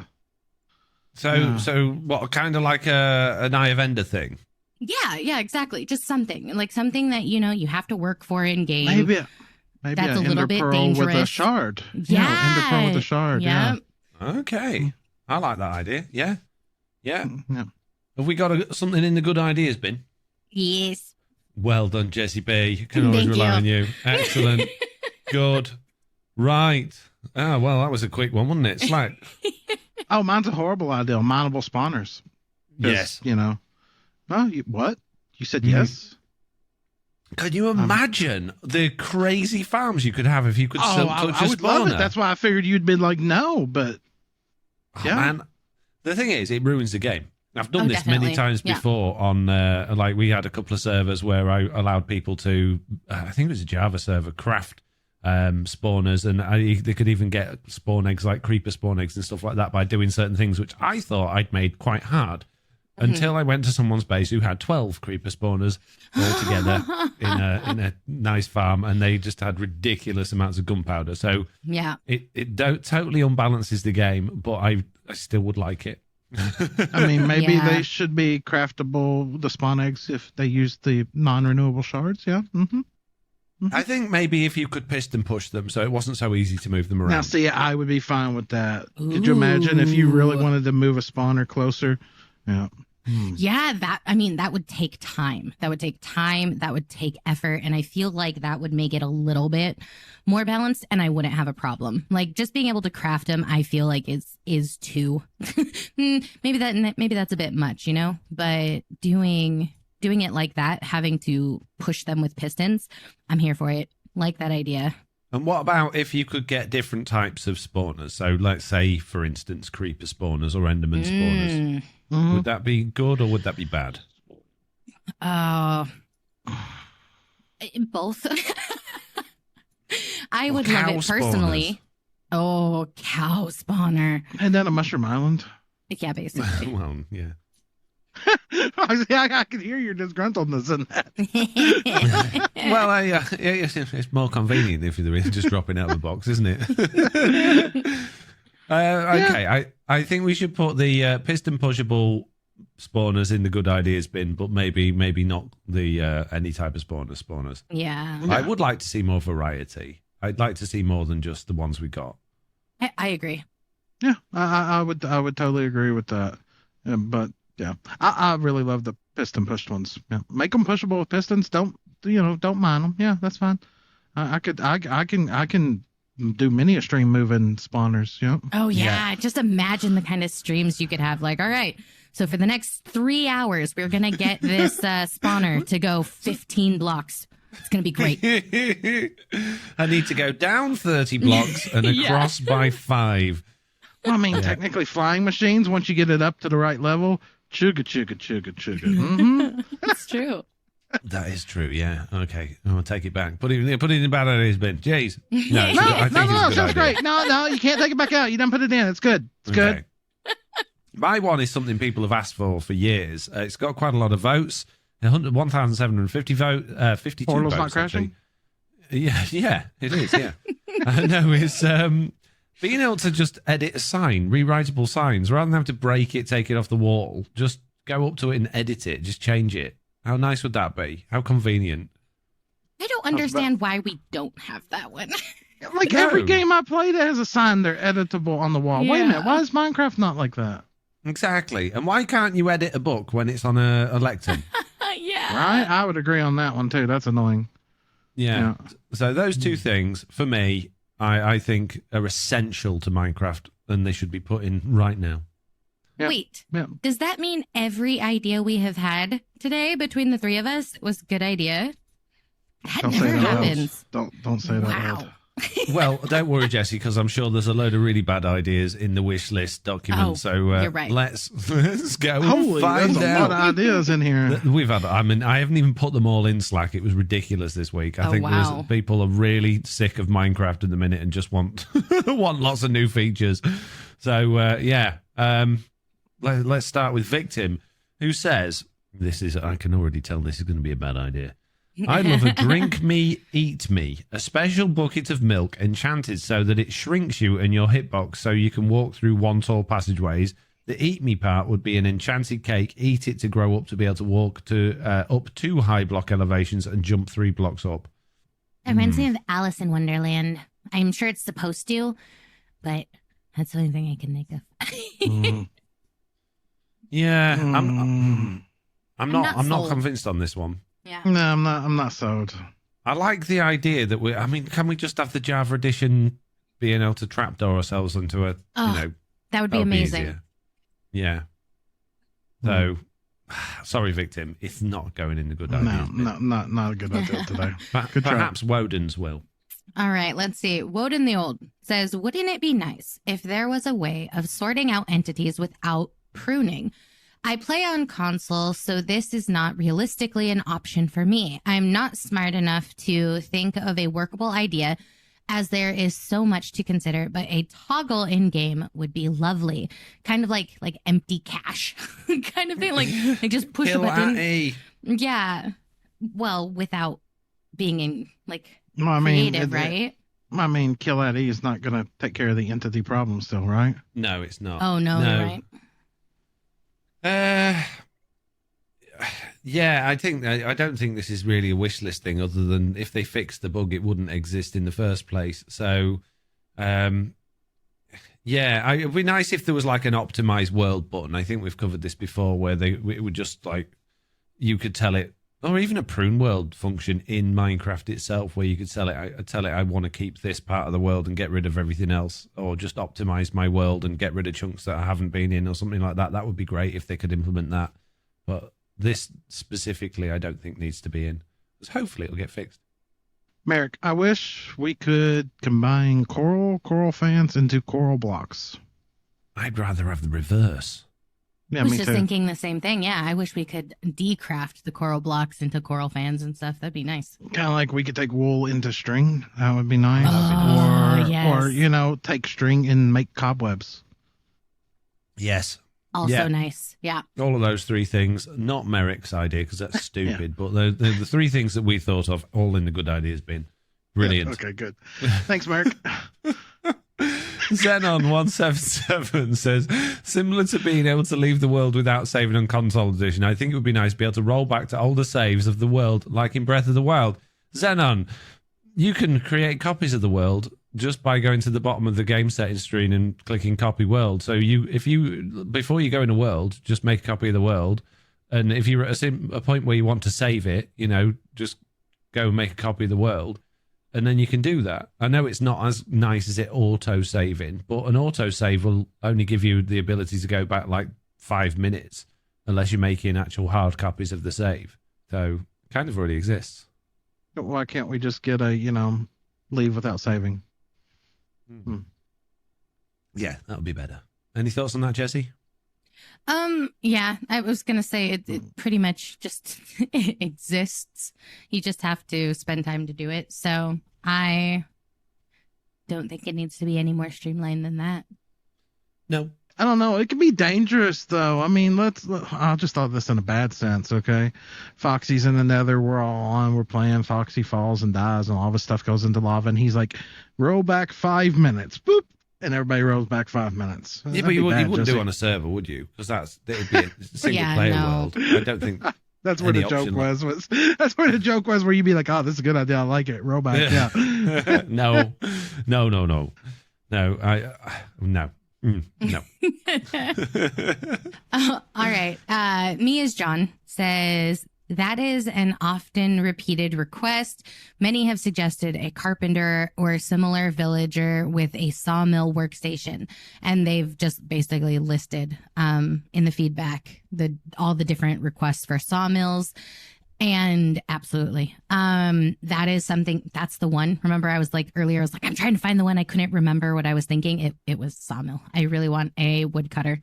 So what, kind of like an Eye of Ender thing? Yeah, exactly. Just something that, you have to work for in game. Maybe that's a little Ender bit Pearl dangerous. with a shard. Yeah. Ender Pearl with a shard. Yep. Yeah. Okay. I like that idea. Yeah. Yeah. Have we got something in the good ideas bin? Yes. Well done, Jessiie B. You can always rely on you. Excellent. Good. Right. Oh, well, that was a quick one, wasn't it? Slack. Oh, mine's a horrible idea. Mineable spawners. Yes. Oh, what? You said yes? Can you imagine the crazy farms you could have if you could silk touch I a would spawner? love it. That's why I figured you'd been like, no, but yeah. Man, the thing is, it ruins the game. I've done this definitely. many times before on, we had a couple of servers where I allowed people to, I think it was a Java server, craft spawners, and they could even get spawn eggs, like creeper spawn eggs and stuff like that, by doing certain things, which I thought I'd made quite hard. Until I went to someone's base who had 12 creeper spawners all together in a nice farm, and they just had ridiculous amounts of gunpowder. So it totally unbalances the game, but I still would like it. I mean, maybe they should be craftable, the spawn eggs, if they use the non-renewable shards. Yeah. I think maybe if you could piston push them, so it wasn't so easy to move them around. Now, see, I would be fine with that. Could you imagine if you really wanted to move a spawner closer? Yeah. Yeah, that would take time. That would take time. That would take effort. And I feel like that would make it a little bit more balanced, and I wouldn't have a problem. Like, just being able to craft them, I feel like is too maybe that's a bit much, but doing it like that, having to push them with pistons, I'm here for it. Like that idea. And what about if you could get different types of spawners? So let's say, for instance, creeper spawners or enderman spawners. Would that be good or would that be bad? Both. I would love it personally. Spawners. Oh, cow spawner. And then a mushroom island. Yeah, basically. Well, yeah. I can hear your disgruntledness in that. Well, it's more convenient if you're just dropping out of the box, isn't it? Okay, I think we should put the piston pushable spawners in the good ideas bin, but maybe not the any type of spawners. Yeah. I would like to see more variety. I'd like to see more than just the ones we got. I agree. Yeah, I would totally agree with that. But yeah, I really love the piston pushed ones. Yeah. Make them pushable with pistons. Don't mind them. Yeah, that's fine. I can do many a stream moving spawners. Yeah. Oh yeah. Just imagine the kind of streams you could have. Like, all right, so for the next 3 hours, we're gonna get this spawner to go 15 blocks. It's gonna be great. I need to go down 30 blocks and across by 5. Well, I mean, technically, flying machines, once you get it up to the right level, chugga. That's true. That is true, yeah. Okay, I'll take it back. Put it in the bad ideas bin. Jeez. No, sounds great. No, you can't take it back out. You done put it in. It's good. It's good. My one is something people have asked for years. It's got quite a lot of votes. 1,750 votes. 52 Portal's votes. Not crashing? Actually. Yeah, it is, yeah. No, it's being able to just edit a sign, rewritable signs, rather than have to break it, take it off the wall. Just go up to it and edit it. Just change it. How nice would that be? How convenient. I don't understand why we don't have that one. Like every game I played has a sign they're editable on the wall. Wait a minute, why is Minecraft not like that? Exactly. And why can't you edit a book when it's on a lectern? Yeah. Right? I would agree on that one too. That's annoying. Yeah. So those two things, for me, I think are essential to Minecraft, and they should be put in right now. Yep. Wait, Yep. does that mean every idea we have had today between the three of us was a good idea? That Don't never say that happens. Don't say that Wow. loud. Well, don't worry, Jessiie, because I'm sure there's a load of really bad ideas in the wish list document. Oh, so you're right. let's go Holy, find there's a lot of out. ideas in here. We've had. I mean, I haven't even put them all in Slack. It was ridiculous this week. I think wow. people are really sick of Minecraft at the minute and just want want lots of new features. So let's start with Victim, who says this is. I can already tell this is going to be a bad idea. I love a drink me, eat me, a special bucket of milk enchanted so that it shrinks you and your hitbox so you can walk through one tall passageways. The eat me part would be an enchanted cake, eat it to grow up to be able to walk to up 2 high block elevations and jump 3 blocks up. It reminds me of Alice in Wonderland. I'm sure it's supposed to, but that's the only thing I can think of. Yeah, I'm not sold. convinced on this one. Yeah. No, I'm not sold. I like the idea that can we just have the Java edition being able to trapdoor ourselves into a, that would be that amazing. easier. Yeah. So, sorry, Victim, it's not going in the good idea. No, not a good idea today. Good try. Perhaps Woden's will. All right, let's see. Woden the Old says, wouldn't it be nice if there was a way of sorting out entities without pruning? I play on console, so this is not realistically an option for me. I'm not smart enough to think of a workable idea as there is so much to consider, but a toggle in game would be lovely. Kind of like empty cache kind of thing. Like just push a button. Yeah. Well, without being in creative, right? I mean, kill at E is not going to take care of the entity problem still, right? No, it's not. Oh, no, you're right. Yeah, I don't think this is really a wish list thing, other than if they fixed the bug, it wouldn't exist in the first place. So, it'd be nice if there was like an optimized world button. I think we've covered this before, where it would just like, you could tell it, or even a prune world function in Minecraft itself, where you could tell it I want to keep this part of the world and get rid of everything else, or just optimize my world and get rid of chunks that I haven't been in, or something like that. That would be great if they could implement that. But this specifically, I don't think needs to be in, because hopefully it'll get fixed. Merrick, I wish we could combine coral fans into coral blocks. I'd rather have the reverse. Yeah, I was me just too. thinking the same thing. Yeah, I wish we could decraft the coral blocks into coral fans and stuff. That'd be nice. Kind of like we could take wool into string. That would be nice. Or take string and make cobwebs. Yes. Also nice. Yeah. All of those 3 things, not Merrick's idea, because that's stupid, but the 3 things that we thought of, all in the good ideas bin. Brilliant. Yeah, okay, good. Thanks, Merrick. Xenon177 says, similar to being able to leave the world without saving on console edition, I think it would be nice to be able to roll back to older saves of the world, like in Breath of the Wild. Xenon, you can create copies of the world just by going to the bottom of the game settings screen and clicking copy world. So before you go in a world, just make a copy of the world. And if you're at a point where you want to save it, just go and make a copy of the world. And then you can do that. I know it's not as nice as it auto-saving, but an auto-save will only give you the ability to go back like 5 minutes, unless you're making actual hard copies of the save. So kind of already exists. Why can't we just get a, leave without saving? Yeah, that would be better. Any thoughts on that, Jessiie? Yeah, I was gonna say it pretty much just exists. You just have to spend time to do it. So I don't think it needs to be any more streamlined than that. No. I don't know. It can be dangerous, though. I mean, I'll just thought this in a bad sense, okay? Foxy's in the nether. We're all on. We're playing. Foxy falls and dies, and all this stuff goes into lava. And he's like, roll back 5 minutes. Boop. And everybody rolls back 5 minutes. Yeah, but you wouldn't do it on a server, would you? Because it would be a single player world. I don't think That's where the joke was. That's where the joke was. Where you'd be like, "Oh, this is a good idea. I like it." Robot. Yeah. No. No. No. No. All right. Me as John says, that is an often repeated request. Many have suggested a carpenter or similar villager with a sawmill workstation. And they've just basically listed in the feedback all the different requests for sawmills. And absolutely. That is something, that's the one. Remember, I was like earlier, I was like, I'm trying to find the one. I couldn't remember what I was thinking. It was sawmill. I really want a woodcutter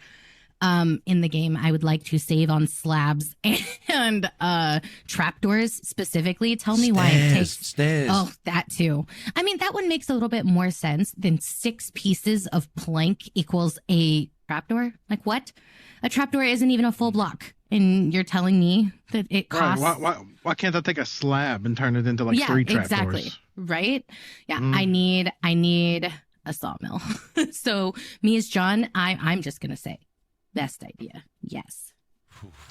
in the game. I would like to save on slabs and trapdoors specifically. Tell me why it takes stairs. Oh, that too. I mean, that one makes a little bit more sense than 6 pieces of plank equals a trapdoor. Like what? A trapdoor isn't even a full block. And you're telling me that it costs... Right. Why can't I take a slab and turn it into like 3 trapdoors? Exactly. Right? Yeah, I need a sawmill. So me as John, I'm just going to say best idea. Yes.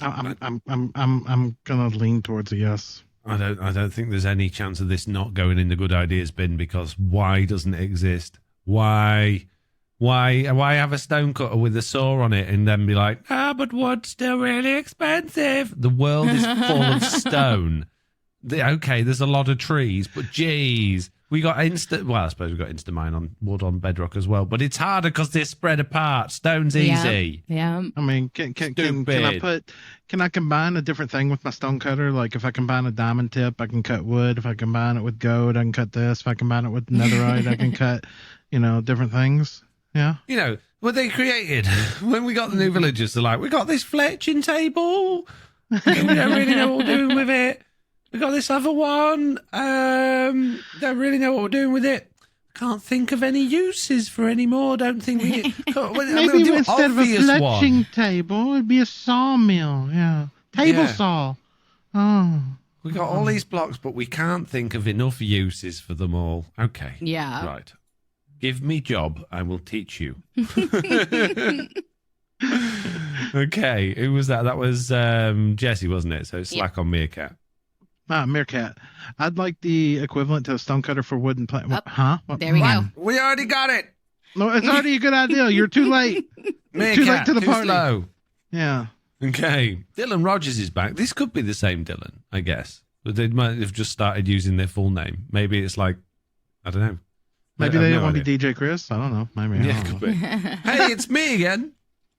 I'm going to lean towards a yes. I don't think there's any chance of this not going in the good ideas bin, because why doesn't it exist? Why have a stone cutter with a saw on it and then be like, but wood's still really expensive? The world is full of stone. Okay, there's a lot of trees, but geez, we got I suppose we got Instamine on wood on Bedrock as well, but it's harder because they're spread apart. Stone's easy. Yeah. I mean, can I combine a different thing with my stone cutter? Like if I combine a diamond tip, I can cut wood. If I combine it with gold, I can cut this. If I combine it with netherite, I can cut, different things. Yeah. What they created when we got the new villagers, they're like, we got this fletching table. We don't really know what we're doing with it. We got this other one. Don't really know what we're doing with it. Can't think of any uses for any more. Don't think we need. Maybe instead of a fletching table, it'd be a sawmill. Yeah. Table saw. Oh. We got all these blocks, but we can't think of enough uses for them all. Okay. Yeah. Right. Give me job, I will teach you. Okay, who was that? That was Jessiie, wasn't it? So Slack on Meerkat. Meerkat. I'd like the equivalent to a stonecutter for wood and plank. Huh? There we go. We already got it. No, it's already a good idea. You're too late. Meerkat, too late to the party. Slow. Yeah. Okay. Dylan Rogers is back. This could be the same Dylan, I guess. But they might have just started using their full name. Maybe it's like, I don't know. Maybe they don't want to be DJ Chris. I don't know. Maybe. Yeah, could be. Hey, it's me again.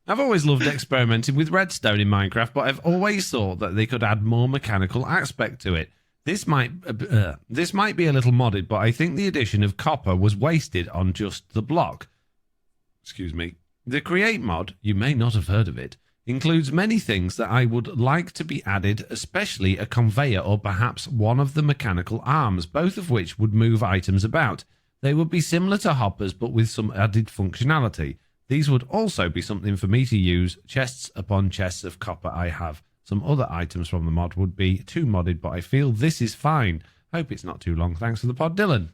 I've always loved experimenting with redstone in Minecraft, but I've always thought that they could add more mechanical aspect to it. This might be a little modded, but I think the addition of copper was wasted on just the block. Excuse me. The Create mod, you may not have heard of it, includes many things that I would like to be added, especially a conveyor or perhaps one of the mechanical arms, both of which would move items about. They would be similar to hoppers, but with some added functionality. These would also be something for me to use. Chests upon chests of copper I have. Some other items from the mod would be too modded, but I feel this is fine. Hope it's not too long. Thanks for the pod, Dylan.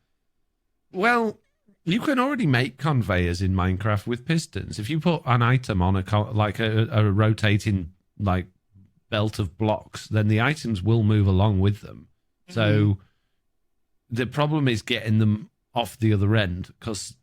Well, you can already make conveyors in Minecraft with pistons. If you put an item on a rotating belt of blocks, then the items will move along with them. Mm-hmm. So the problem is getting them off the other end, because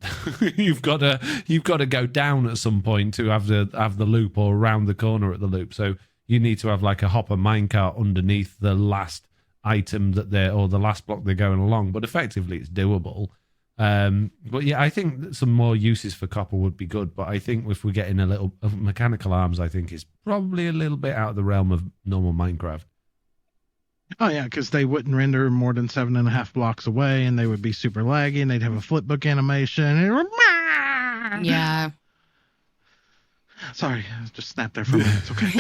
you've got to go down at some point to have the loop, or around the corner at the loop. So you need to have like a hopper minecart underneath the last item or the last block they're going along. But effectively, it's doable. But yeah, I think some more uses for copper would be good. But I think if we're getting a little mechanical arms, I think is probably a little bit out of the realm of normal Minecraft. Oh, yeah, because they wouldn't render more than 7.5 blocks away, and they would be super laggy, and they'd have a flipbook animation. Yeah. Sorry, I just snapped there for a minute. It's okay.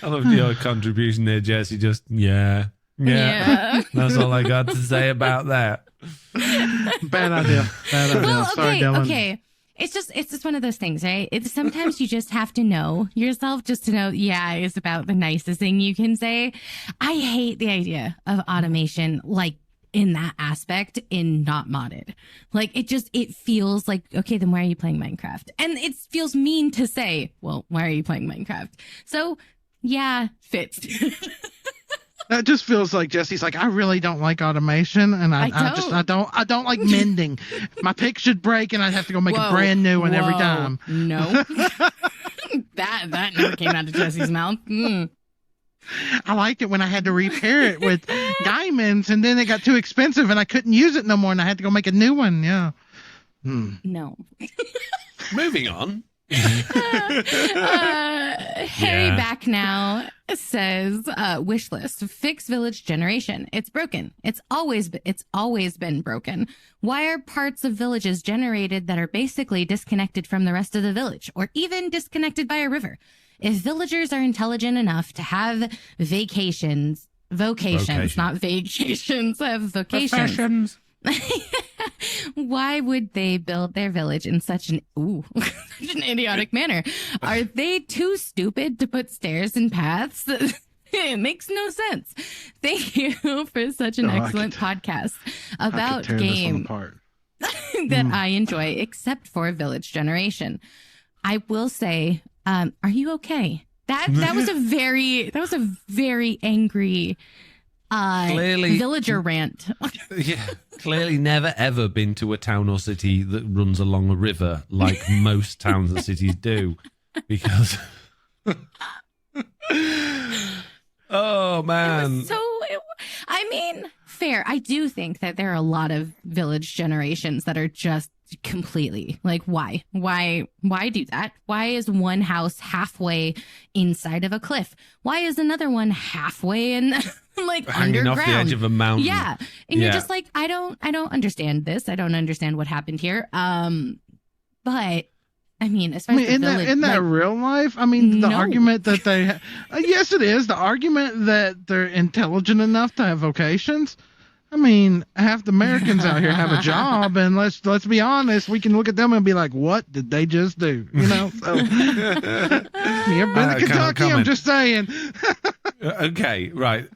I love your contribution there, Jessiie. Just, yeah. That's all I got to say about that. Bad idea. Well, Sorry, Dylan. Okay. It's just one of those things, right? Sometimes you just have to know yourself just to know, it's about the nicest thing you can say. I hate the idea of automation, like in that aspect, in not modded. Like it feels like, okay, then why are you playing Minecraft? And it feels mean to say, well, why are you playing Minecraft? So Yeah, fits. That just feels like Jessie's like, I really don't like automation, and I don't like mending. My pick should break, and I'd have to go make a brand new one every time. No, that never came out of Jessie's mouth. I liked it when I had to repair it with diamonds, and then it got too expensive, and I couldn't use it no more, and I had to go make a new one. Yeah. No. Moving on. Harry Back Now says, wish list, fix village generation. It's broken. It's always been broken. Why are parts of villages generated that are basically disconnected from the rest of the village, or even disconnected by a river? If villagers are intelligent enough to have vocations, not vacations, have vocations. Why would they build their village in such an idiotic manner? Are they too stupid to put stairs and paths? It makes no sense. Thank you for such an excellent podcast about game that I enjoy, except for village generation. I will say, are you okay? That was a very angry clearly, villager rant. Yeah, clearly never ever been to a town or city that runs along a river like most towns and cities do, because oh man. Fair. I do think that there are a lot of village generations that are just completely like, why do that? Why is one house halfway inside of a cliff? Why is another one halfway in like hanging underground off the edge of a mountain? Yeah. And you're just like, I don't understand this. I don't understand what happened here. But as far as the village, in that real life, the argument that they yes, it is the argument that they're intelligent enough to have vocations. Half the Americans out here have a job, and let's be honest, we can look at them and be like, what did they just do? So, you ever been to Kentucky? I'm just saying. Okay, right.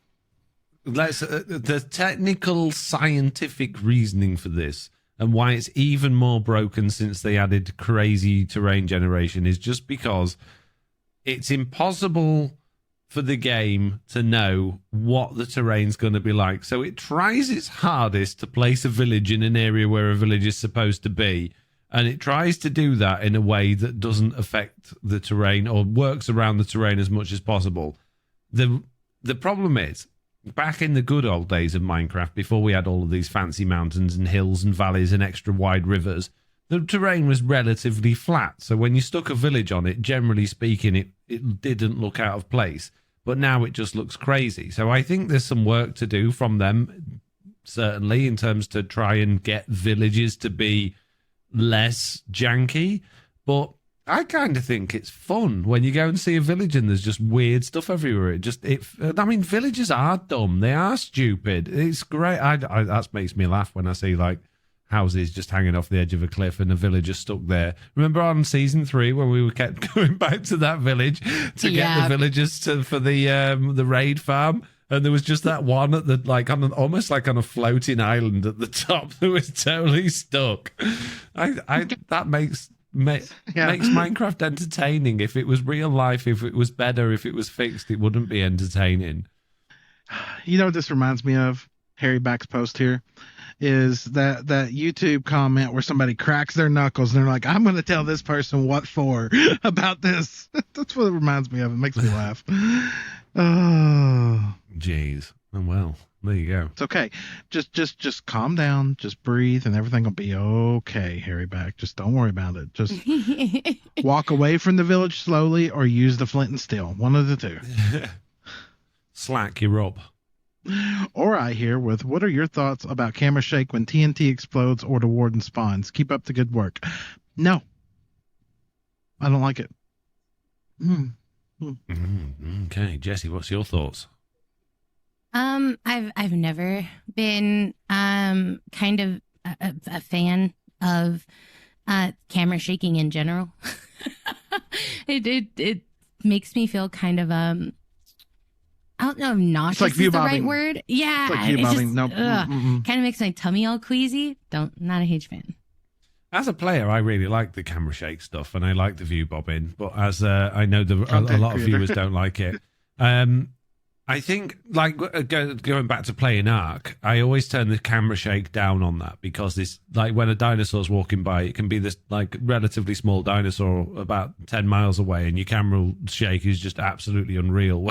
Let's the technical scientific reasoning for this, and why it's even more broken since they added crazy terrain generation, is just because it's impossible for the game to know what the terrain's going to be like. So it tries its hardest to place a village in an area where a village is supposed to be, and it tries to do that in a way that doesn't affect the terrain or works around the terrain as much as possible. The problem is, back in the good old days of Minecraft, before we had all of these fancy mountains and hills and valleys and extra wide rivers, the terrain was relatively flat. So when you stuck a village on it, generally speaking, it didn't look out of place. But now it just looks crazy. So I think there's some work to do from them, certainly, in terms to try and get villages to be less janky. But I kind of think it's fun when you go and see a village and there's just weird stuff everywhere. Villages are dumb. They are stupid. It's great. That makes me laugh when I see like houses just hanging off the edge of a cliff and a villager stuck there. Remember on season 3 when we kept going back to that village to get the villagers for the raid farm, and there was just that one at the almost like on a floating island at the top that was totally stuck. That makes Minecraft entertaining. If it was real life, if it was better, if it was fixed, it wouldn't be entertaining. You know what this reminds me of? Harry Back's post here is that YouTube comment where somebody cracks their knuckles and they're like, I'm going to tell this person what for about this. That's what it reminds me of. It makes me laugh. Oh, jeez. Oh, well, there you go. It's okay. Just calm down. Just breathe and everything will be okay, Harry Back. Just don't worry about it. Just walk away from the village slowly or use the flint and steel. One of the two. Slack, you're up. Or I here with, what are your thoughts about camera shake when TNT explodes or the warden spawns? Keep up the good work. No. I don't like it. Okay, Jessie, what's your thoughts? I've never been kind of a fan of camera shaking in general. It makes me feel kind of I don't know if nauseous like is the right word. Yeah. It's like view bobbing. Nope. Kind of makes my tummy all queasy. Not a huge fan. As a player, I really like the camera shake stuff and I like the view bobbing. But as I know a lot of viewers don't like it. I think, like, going back to playing Ark, I always turn the camera shake down on that because it's like when a dinosaur's walking by, it can be this like relatively small dinosaur about 10 miles away, and your camera shake is just absolutely unreal.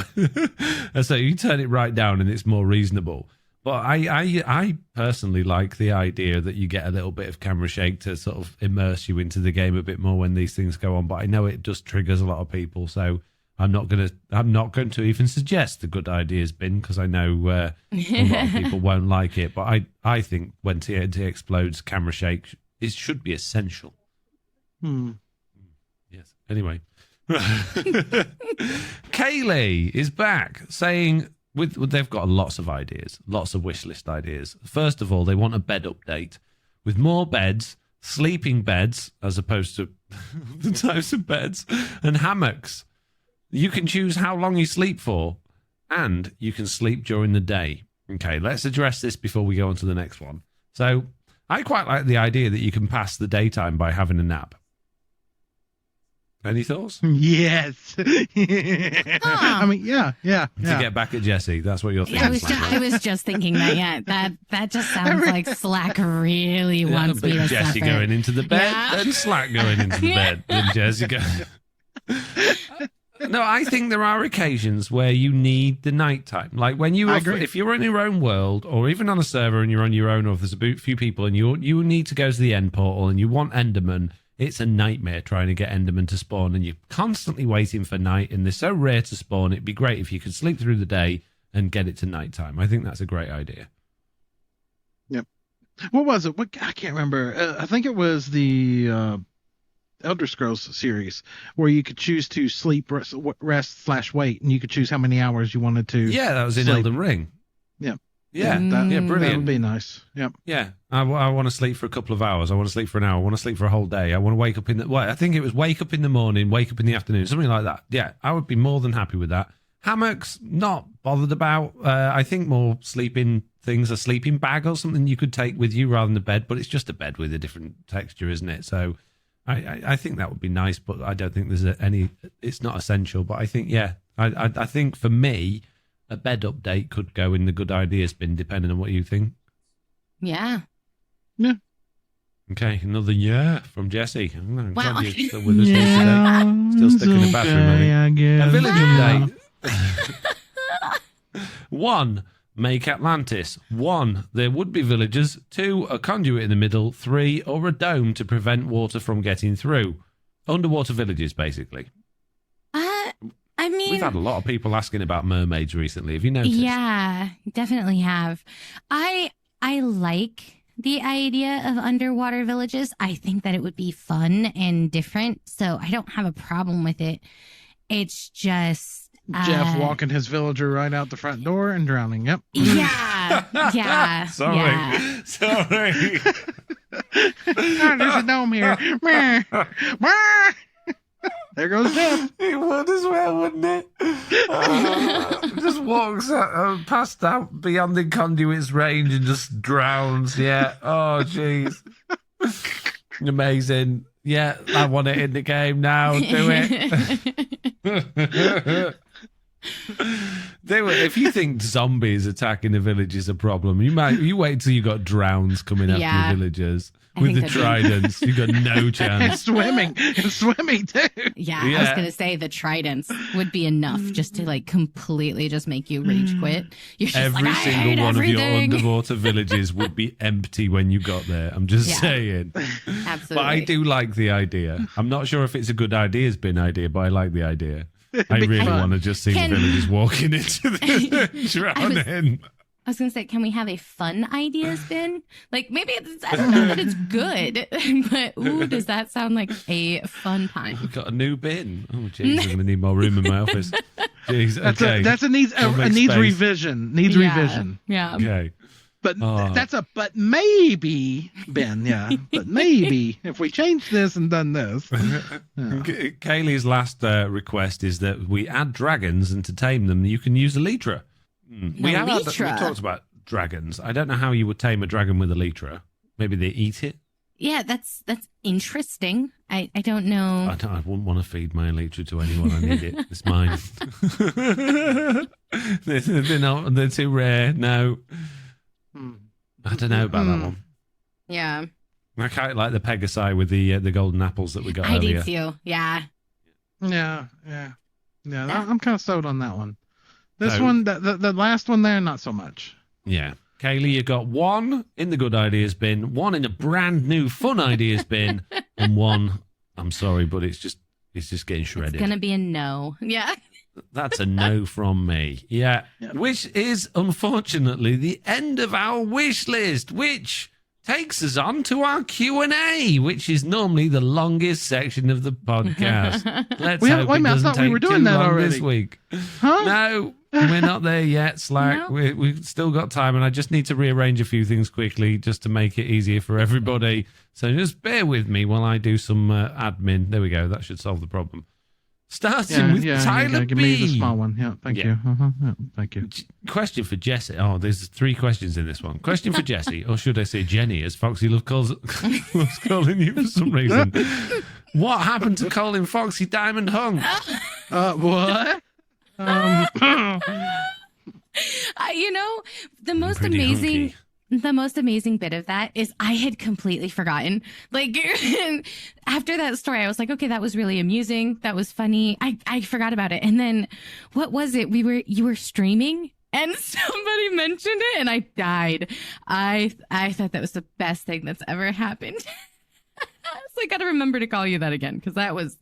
And so you turn it right down, and it's more reasonable. But I personally like the idea that you get a little bit of camera shake to sort of immerse you into the game a bit more when these things go on. But I know it just triggers a lot of people, so I'm not going to even suggest the good ideas bin because I know a lot of people won't like it. But I think when TNT explodes, camera shake should be essential. Yes. Anyway, Kaylee is back saying they've got lots of ideas, lots of wish list ideas. First of all, they want a bed update with more beds, sleeping beds as opposed to the types of beds, and hammocks. You can choose how long you sleep for, and you can sleep during the day. Okay, let's address this before we go on to the next one. So, I quite like the idea that you can pass the daytime by having a nap. Any thoughts? Yes. I mean, yeah. To get back at Jessiie, that's what you're thinking. I was just thinking that. Yeah, that just sounds like Slack really wants me to Jessiie suffer. going into the bed, then Slack going into the bed, then Jessiie going. No, I think there are occasions where you need the nighttime. Like when if you're in your own world, or even on a server and you're on your own, or if there's a few people and you need to go to the end portal and you want Enderman, it's a nightmare trying to get Enderman to spawn, and you're constantly waiting for night, and they're so rare to spawn. It'd be great if you could sleep through the day and get it to nighttime. I think that's a great idea. Yep. What was it? I can't remember. I think it was the Elder Scrolls series where you could choose to sleep, rest/wait, and you could choose how many hours you wanted to. Yeah, that was in Elden Ring. Yeah. Yeah, brilliant. That would be nice. Yep. Yeah, I want to sleep for a couple of hours. I want to sleep for an hour. I want to sleep for a whole day. I want to wake up I think it was wake up in the morning, wake up in the afternoon, something like that. Yeah, I would be more than happy with that. Hammocks, not bothered about. I think more sleeping things, a sleeping bag or something you could take with you rather than a bed, but it's just a bed with a different texture, isn't it? So I think that would be nice, but I don't think there's it's not essential. But I think, I think for me, a bed update could go in the good ideas bin, depending on what you think. Yeah. Yeah. Okay, another from Jessiie. I'm Wow. glad you're still with us here today. Still stuck in the bathroom, I think. A village update. 1, make Atlantis. 1, there would be villagers. 2, a conduit in the middle. 3, or a dome to prevent water from getting through. Underwater villages, basically. I mean, we've had a lot of people asking about mermaids recently. Have you noticed? Yeah, definitely have. I like the idea of underwater villages. I think that it would be fun and different, so I don't have a problem with it. It's just Jeff walking his villager right out the front door and drowning. Yep. Yeah. Sorry. Oh, there's a dome here. There goes Jeff. It would as well, wouldn't it? Just walks past out beyond the conduit's range and just drowns. Yeah. Oh, jeez. Amazing. Yeah, I want it in the game now. Do it. If you think zombies attacking the village is a problem, you wait till you got drowns coming after your villagers. With the tridents, you got no chance. Swimming too. Yeah, I was gonna say the tridents would be enough just to like completely just make you rage quit. You're just every single one of your underwater villages would be empty when you got there. I'm just saying. Absolutely. But I do like the idea. I'm not sure if it's a good idea's been idea, but I like the idea. I really want to just see the villagers walking into the drowning. I was going to say, can we have a fun ideas bin? Like, maybe I don't know that it's good, but does that sound like a fun time? We've got a new bin. Oh, jeez, I'm going to need more room in my office. Jeez, okay. That's a needs revision. Needs revision. Yeah. Okay. But but maybe, Ben, but maybe if we change this and done this. Kaylee's last request is that we add dragons, and to tame them, you can use Elytra. We talked about dragons. I don't know how you would tame a dragon with Elytra. Maybe they eat it. Yeah, that's interesting. I don't know. I wouldn't want to feed my Elytra to anyone. I need it. It's mine. they're too rare. No. I don't know about that one. Yeah. I quite like the Pegasi with the golden apples that we got I earlier. did too. Yeah. Yeah. I'm kind of sold on that one. This one, the last one there, not so much. Yeah. Kaylee, you got one in the good ideas bin, one in a brand new fun ideas bin, and one, I'm sorry, but it's just getting shredded. It's going to be a no. Yeah. That's a no from me. Yeah. Yep. Which is, unfortunately, the end of our wish list, which takes us on to our Q&A, which is normally the longest section of the podcast. Let's hope it doesn't take too long this week. Huh? No, we're not there yet, Slack. No. We've still got time, and I just need to rearrange a few things quickly just to make it easier for everybody. So just bear with me while I do some admin. There we go. That should solve the problem. Starting with Tyler give B. me the small one. Yeah, thank you. Thank you. Question for Jessiie. Oh, there's 3 questions in this one. Question for Jessiie, or should I say Jenny, as Foxy loves calling you for some reason. What happened to calling Foxy Diamond Hunk? What? The most amazing bit of that is I had completely forgotten. Like, after that story, I was like, okay, that was really amusing. That was funny. I forgot about it. And then what was it? You were streaming and somebody mentioned it and I died. I thought that was the best thing that's ever happened. So I got to remember to call you that again, because it was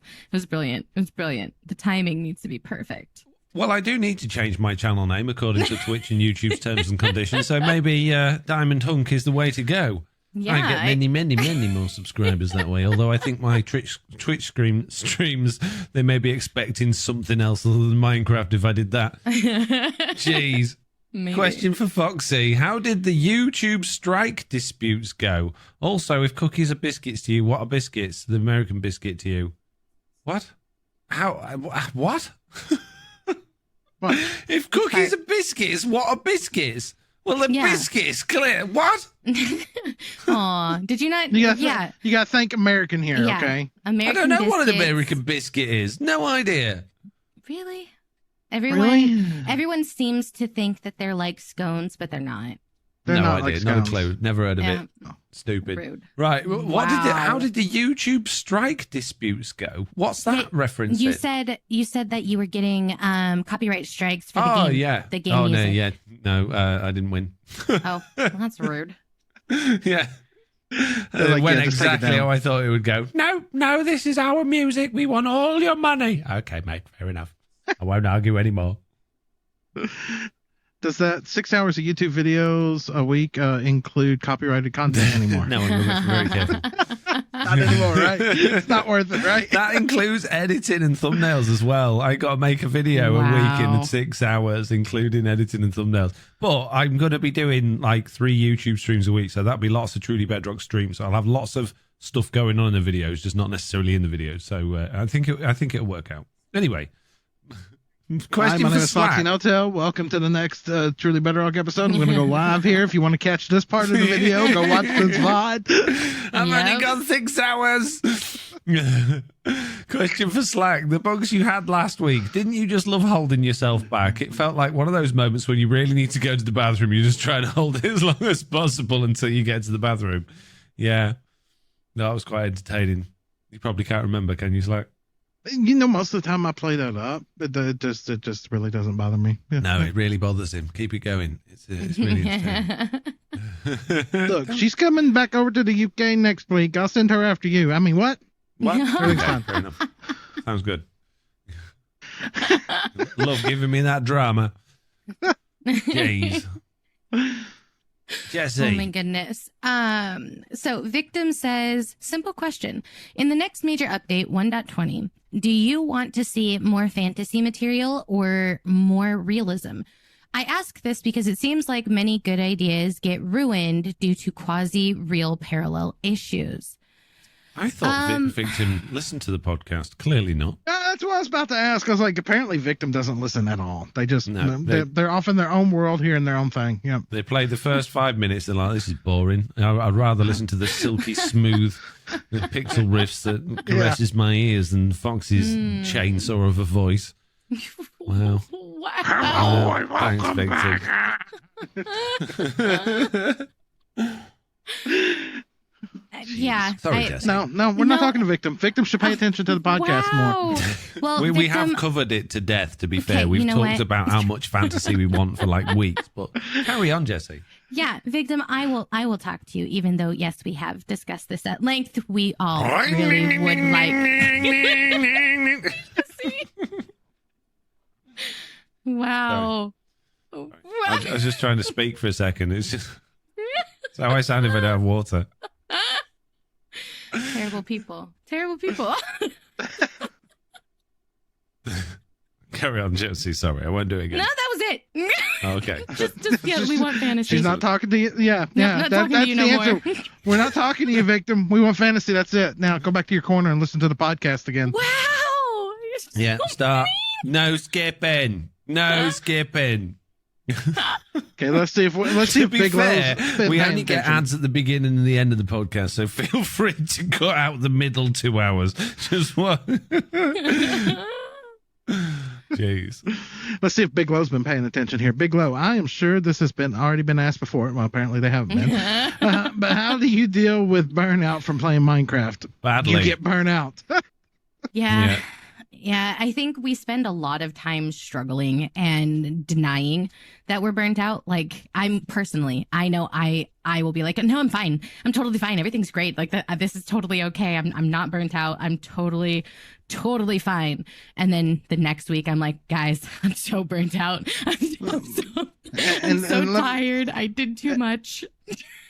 brilliant. It was brilliant. The timing needs to be perfect. Well, I do need to change my channel name according to Twitch and YouTube's terms and conditions, so maybe Diamond Hunk is the way to go. Yeah, I get many more subscribers that way, although I think my Twitch streams, they may be expecting something else other than Minecraft if I did that. Jeez. Maybe. Question for Foxy. How did the YouTube strike disputes go? Also, if cookies are biscuits to you, what are biscuits? The American biscuit to you. What? How? What? What? If cookies are biscuits, what are biscuits? Well, they're biscuits, clear. What? Aw, did you not? You got to think American here, okay? American I don't know biscuits. what an American biscuit is. No idea. Really? Everyone seems to think that they're like scones, but they're not. They're no not idea. like No scones. clue. Never heard of it. Stupid. Rude. Right. How did the YouTube strike disputes go? What's that reference? You said that you were getting copyright strikes for the game. Oh yeah. The game. Oh music. no, yeah. No, I didn't win. Oh, well, that's rude. Yeah. It went exactly how I thought it would go. No, this is our music. We want all your money. Okay, mate. Fair enough. I won't argue anymore. Does that 6 hours of YouTube videos a week include copyrighted content anymore? No, I'm very careful. Not anymore, right? It's not worth it, right? That includes editing and thumbnails as well. I got to make a video a week in 6 hours, including editing and thumbnails. But I'm going to be doing like 3 YouTube streams a week, so that'll be lots of Truly Bedrock streams. So I'll have lots of stuff going on in the videos, just not necessarily in the videos. So I think it'll work out. Anyway. Hi, my name is FoxyNoTail. Welcome to the next Truly Bedrock episode. I'm going to go live here. If you want to catch this part of the video, go watch this VOD. I've only got 6 hours. Question for Slack. The bugs you had last week, didn't you just love holding yourself back? It felt like one of those moments when you really need to go to the bathroom. You just try to hold it as long as possible until you get to the bathroom. Yeah. No, that was quite entertaining. You probably can't remember, can you, Slack? Most of the time I play that up. It just really doesn't bother me. Yeah. No, it really bothers him. Keep it going. It's really entertaining. Look, she's coming back over to the UK next week. I'll send her after you. I mean, what? Okay, fair enough. Sounds good. Love giving me that drama. Jeez. Jessiie. Oh my goodness. So Victim says, simple question. In the next major update, 1.20, do you want to see more fantasy material or more realism? I ask this because it seems like many good ideas get ruined due to quasi-real parallel issues. I thought Victim listened to the podcast. Clearly not. that's what I was about to ask. I was like, apparently Victim doesn't listen at all. They just, they're off in their own world here and their own thing. Yep. They played the first 5 minutes and like, this is boring. I'd rather listen to the silky smooth pixel riffs that caresses my ears than Foxy's chainsaw of a voice. Wow. Thanks, Victim. Yeah. Sorry, Jessiie. No, we're not talking to Victim. Victim should pay attention to the podcast more. Well, we have covered it to death, to be fair. We've talked about how much fantasy we want for like weeks, but carry on, Jessiie. Yeah, Victim, I will talk to you, even though, yes, we have discussed this at length. We all really would like... Wow. Sorry. I was just trying to speak for a second. It's just... That's how I sound if I don't have water. Terrible people. Terrible people. Carry on, Jessiie. Sorry, I won't do it again. No, that was it. Okay. Just we want fantasy. She's not talking to you. Yeah, not talking to you no more. We're not talking to you, Victim. We want fantasy. That's it. Now go back to your corner and listen to the podcast again. Wow. Yeah, start. No skipping. No skipping. Okay, let's see if Big Lo's we only get ads at the beginning and the end of the podcast, so feel free to cut out the middle 2 hours. Just what? Jeez. Let's see if Big Lo's been paying attention here. Big Lo, I am sure this has already been asked before. Well, apparently they haven't been. But how do you deal with burnout from playing Minecraft? Badly. You get burnt out. Yeah. Yeah, I think we spend a lot of time struggling and denying that we're burnt out. Like, I know I will be like, no, I'm fine. I'm totally fine. Everything's great. Like, this is totally okay. I'm not burnt out. I'm totally fine. And then the next week, I'm like, guys, I'm so burnt out. I'm so tired. I did too much.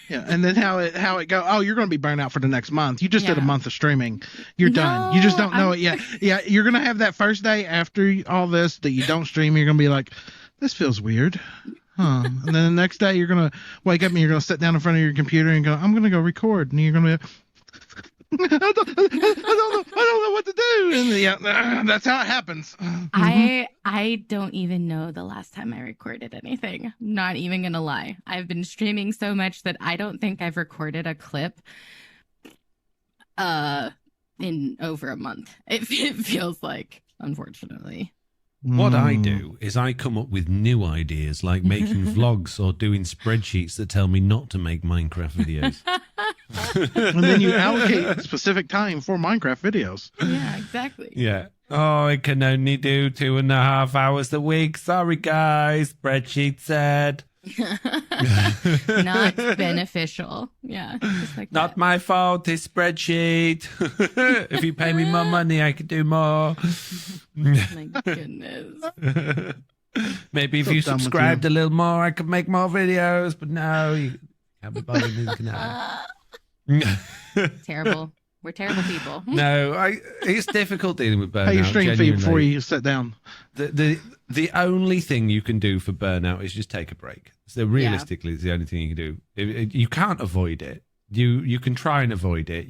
Yeah, and then how it go? Oh, you're going to be burnt out for the next month. You just did a month of streaming. You're done. You just don't know it yet. Yeah, you're going to have that first day after all this that you don't stream. You're going to be like, this feels weird. Huh. And then the next day you're going to wake up and you're going to sit down in front of your computer and go, I'm going to go record. And you're going to be I don't know what to do. And that's how it happens. I don't even know the last time I recorded anything. I'm not even going to lie. I've been streaming so much that I don't think I've recorded a clip in over a month. It feels like, unfortunately. What I do is I come up with new ideas, like making vlogs or doing spreadsheets that tell me not to make Minecraft videos. And then you allocate specific time for Minecraft videos. Yeah, exactly. Yeah. Oh, I can only do 2.5 hours a week. Sorry, guys. Spreadsheet said. Not beneficial. Yeah. Just like Not that. my fault, this spreadsheet. If you pay me more money, I could do more. My goodness. Maybe if you subscribed a little more, I could make more videos. But no, you can't be bothered. Terrible. We're terrible people. No, it's difficult dealing with burnout. Pay your stream fee before genuinely. you sit down. The only thing you can do for burnout is just take a break. So realistically, it's the only thing you can do. You can't avoid it. You can try and avoid it.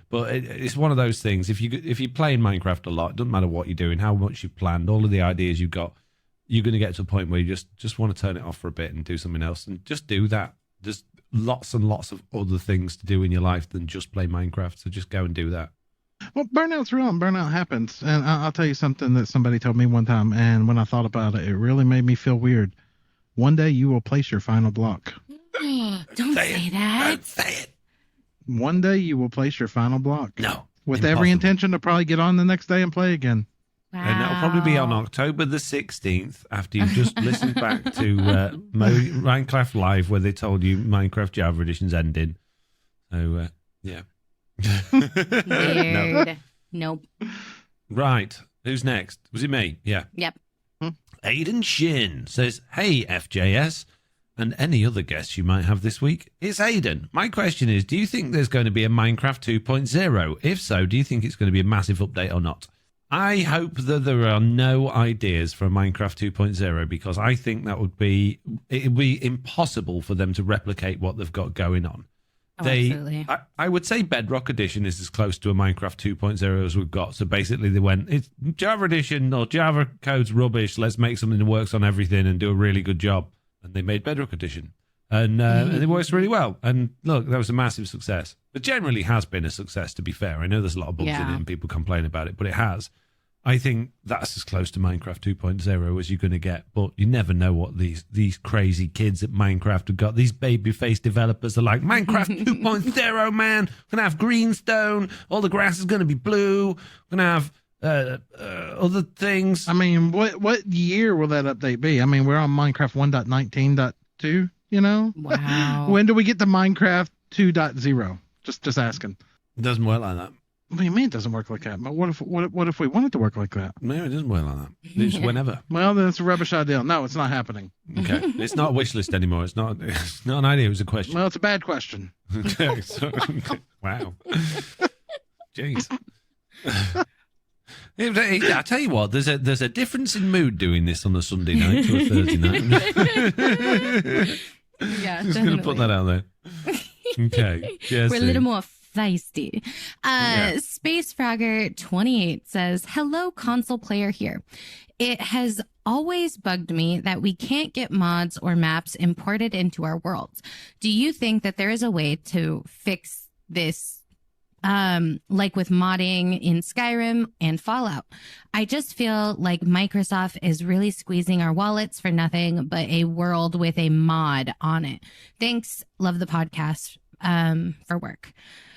But it's one of those things. If you're playing Minecraft a lot, it doesn't matter what you're doing, how much you've planned, all of the ideas you've got, you're going to get to a point where you just want to turn it off for a bit and do something else, and just do that. There's lots and lots of other things to do in your life than just play Minecraft. So just go and do that. Well, burnout's real and burnout happens. And I'll tell you something that somebody told me one time. And when I thought about it, it really made me feel weird. One day you will place your final block. Don't say that. Don't say it. One day you will place your final block. No. With impossible. every intention to probably get on the next day and play again. Wow. And that'll probably be on October the 16th after you've just listened back to Minecraft Live where they told you Minecraft Java Edition's ending. So, yeah. Weird. Nope. Right. Who's next? Was it me? Yeah. Yep. Aiden Shin says, hey, FJS, and any other guests you might have this week. It's Aiden. My question is, do you think there's going to be a Minecraft 2.0? If so, do you think it's going to be a massive update or not? I hope that there are no ideas for Minecraft 2.0 because I think it would be impossible for them to replicate what they've got going on. absolutely. I would say Bedrock Edition is as close to a Minecraft 2.0 as we've got. So basically they went, it's Java Edition or Java code's rubbish. Let's make something that works on everything and do a really good job. And they made Bedrock Edition. And it works really well. And look, that was a massive success. It generally has been a success, to be fair. I know there's a lot of bugs in it and people complain about it, but it has. I think that's as close to Minecraft 2.0 as you're going to get. But you never know what these crazy kids at Minecraft have got. These baby-faced developers are like, Minecraft 2.0, man. We're going to have greenstone. All the grass is going to be blue. We're going to have other things. I mean, what year will that update be? I mean, we're on Minecraft 1.19.2. You know? Wow. When do we get to Minecraft 2.0? Just asking. It doesn't work like that. What do you mean it doesn't work like that? But what if we want it to work like that? No, it doesn't work like that. It's whenever. Well, then it's a rubbish idea. No, it's not happening. Okay. It's not a wish list anymore. It's not an idea. It was a question. Well, it's a bad question. Okay. Wow. Jeez. I tell you what, there's a difference in mood doing this on a Sunday night to a Thursday night. Yeah, just going to put that out there. Okay. Jessiie. We're a little more feisty. Space Frogger 28 says, hello, console player here. It has always bugged me that we can't get mods or maps imported into our worlds. Do you think that there is a way to fix this, like with modding in Skyrim and Fallout? I just feel like Microsoft is really squeezing our wallets for nothing but a world with a mod on it. Thanks. Love the podcast for work.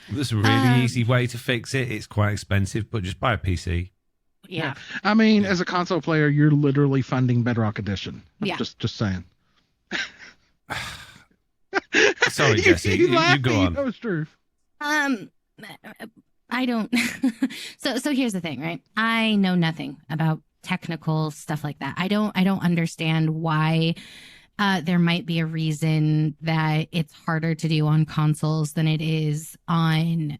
There's a really easy way to fix it. It's quite expensive, but just buy a PC. Yeah. I mean, as a console player, you're literally funding Bedrock Edition. Yeah. Just saying. Sorry, Jessiie. You go on. That was true. I don't. So here's the thing, right? I know nothing about technical stuff like that. I don't understand why there might be a reason that it's harder to do on consoles than it is on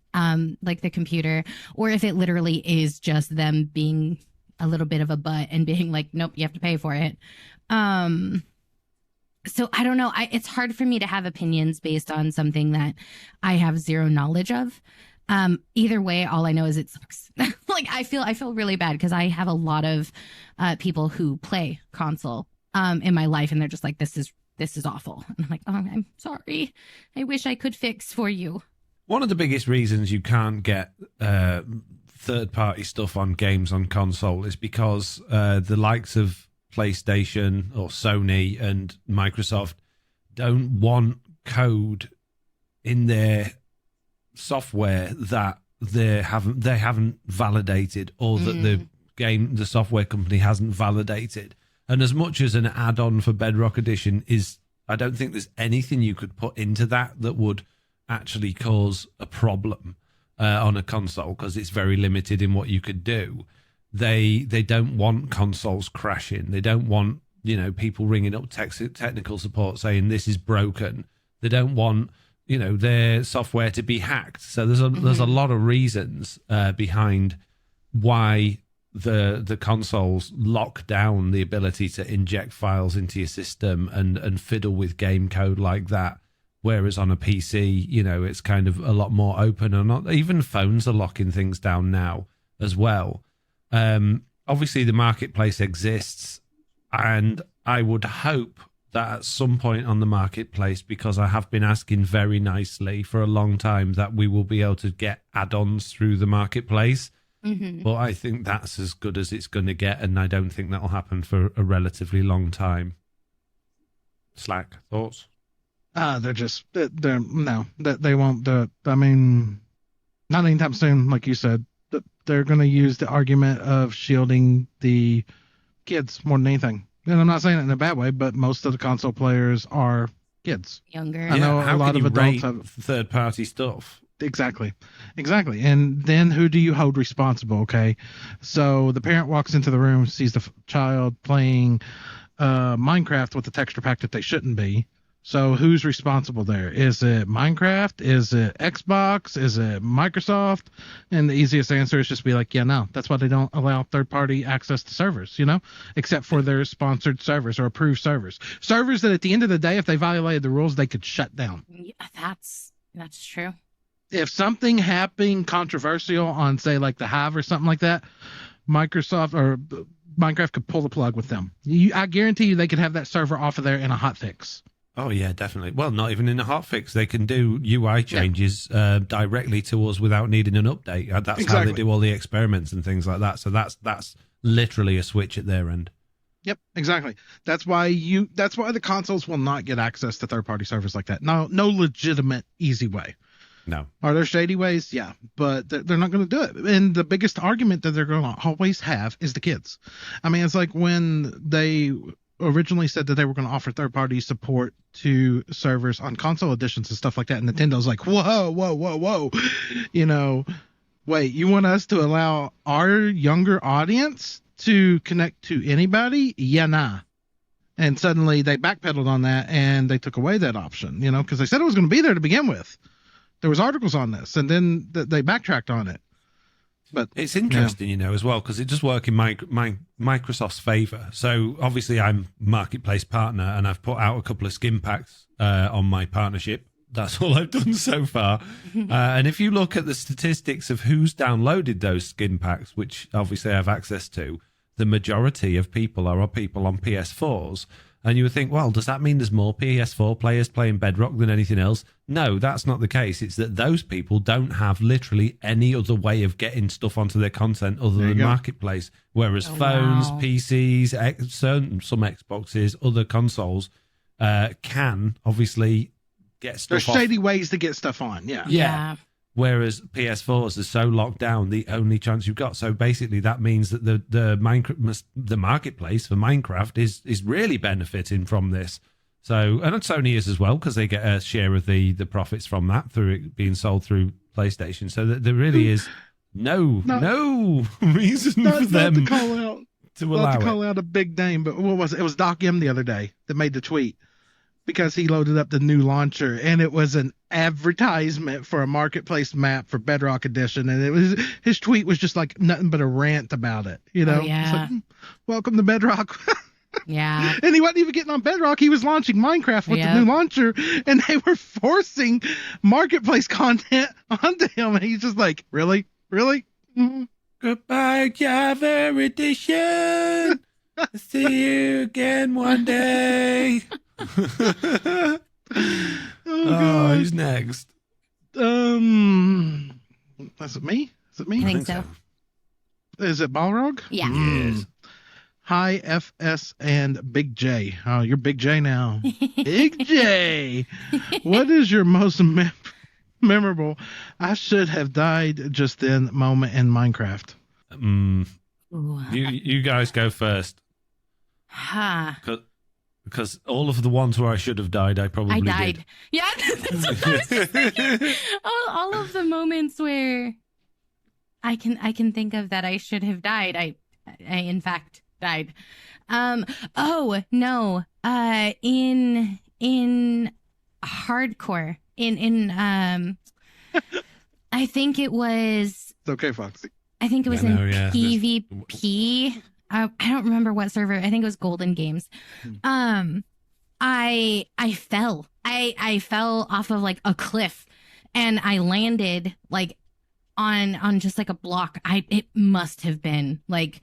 like the computer, or if it literally is just them being a little bit of a butt and being like, nope, you have to pay for it. So I don't know. It's hard for me to have opinions based on something that I have zero knowledge of. Either way, all I know is it sucks. Like I feel really bad because I have a lot of people who play console in my life, and they're just like, this is awful. And I'm like, oh, I'm sorry. I wish I could fix for you. One of the biggest reasons you can't get third-party stuff on games on console is because the likes of PlayStation or Sony and Microsoft don't want code in their software that they haven't validated, or that the software company hasn't validated. And as much as an add-on for Bedrock Edition is, I don't think there's anything you could put into that would actually cause a problem on a console, because it's very limited in what you could do. They don't want consoles crashing. They don't want, people ringing up technical support saying this is broken. They don't want, their software to be hacked. So there's a lot of reasons behind why the consoles lock down the ability to inject files into your system and fiddle with game code like that. Whereas on a PC, it's kind of a lot more open, and not even phones are locking things down now as well. Obviously the marketplace exists, and I would hope that at some point on the marketplace, because I have been asking very nicely for a long time, that we will be able to get add-ons through the marketplace. Mm-hmm. But I think that's as good as it's going to get, and I don't think that'll happen for a relatively long time. Slack, thoughts? They won't do it. I mean, not anytime soon, like you said. They're going to use the argument of shielding the kids more than anything. And I'm not saying it in a bad way, but most of the console players are kids. Younger. I know a lot of adults have third-party stuff. Exactly. And then who do you hold responsible? Okay, so the parent walks into the room, sees the child playing Minecraft with a texture pack that they shouldn't be. So who's responsible there? Is it Minecraft? Is it Xbox? Is it Microsoft? And the easiest answer is just be like, yeah, no. That's why they don't allow third-party access to servers, except for their sponsored servers or approved servers. Servers that at the end of the day, if they violated the rules, they could shut down. Yeah, that's That's true. If something happened controversial on, say, like the Hive or something like that, Microsoft or Minecraft could pull the plug with them. I guarantee you they could have that server off of there in a hot fix. Oh, yeah, definitely. Well, not even in a hotfix. They can do UI changes directly to us without needing an update. That's how they do all the experiments and things like that. So that's literally a switch at their end. Yep, exactly. That's why the consoles will not get access to third-party servers like that. No legitimate easy way. No. Are there shady ways? Yeah, but they're not going to do it. And the biggest argument that they're going to always have is the kids. I mean, it's like when they originally said that they were going to offer third-party support to servers on console editions and stuff like that. And Nintendo's like, whoa. You know, wait, you want us to allow our younger audience to connect to anybody? Yeah, nah. And suddenly they backpedaled on that and they took away that option, you know, because they said it was going to be there to begin with. There was articles on this, and then they backtracked on it. But it's interesting, you know, as well, because it does work in Microsoft's favor. So obviously I'm marketplace partner, and I've put out a couple of skin packs on my partnership. That's all I've done so far. And if you look at the statistics of who's downloaded those skin packs, which obviously I have access to, the majority of people are people on PS4s. And you would think, well, does that mean there's more PS4 players playing Bedrock than anything else? No, that's not the case. It's that those people don't have literally any other way of getting stuff onto their content other than Marketplace. Whereas phones, PCs, some Xboxes, other consoles can obviously get stuff There's shady ways to get stuff on, Yeah. Whereas PS4s are so locked down, the only chance you've got. So basically, that means that the marketplace for Minecraft is really benefiting from this. So, and Sony is as well, because they get a share of the profits from that through it being sold through PlayStation. So there really is no reason for them to call out a big name, but what was it? It was Doc M the other day that made the tweet. Because he loaded up the new launcher, and it was an advertisement for a marketplace map for Bedrock Edition, and his tweet was just like nothing but a rant about it, you know? Yeah. Like, welcome to Bedrock. Yeah. And he wasn't even getting on Bedrock. He was launching Minecraft with the new launcher, and they were forcing marketplace content onto him, and he's just like, really? Mm-hmm. Goodbye, Java Edition. See you again one day. Oh, who's next? Is it me? I think so. Is it Balrog? Yeah. Yes. Hi, FS and Big J. Oh, you're Big J now. Big J. What is your most memorable I should have died just then moment in Minecraft? You guys go first. Because all of the ones where I should have died, I probably died. Did. Yeah, that's what I was just thinking. All of the moments where I can think of that I should have died. I in fact died. Oh no. In hardcore. I think it was. It's okay, Foxy. I think it was PvP. I don't remember what server. I think it was Golden Games. I fell. I fell off of like a cliff, and I landed like on just like a block. It must have been like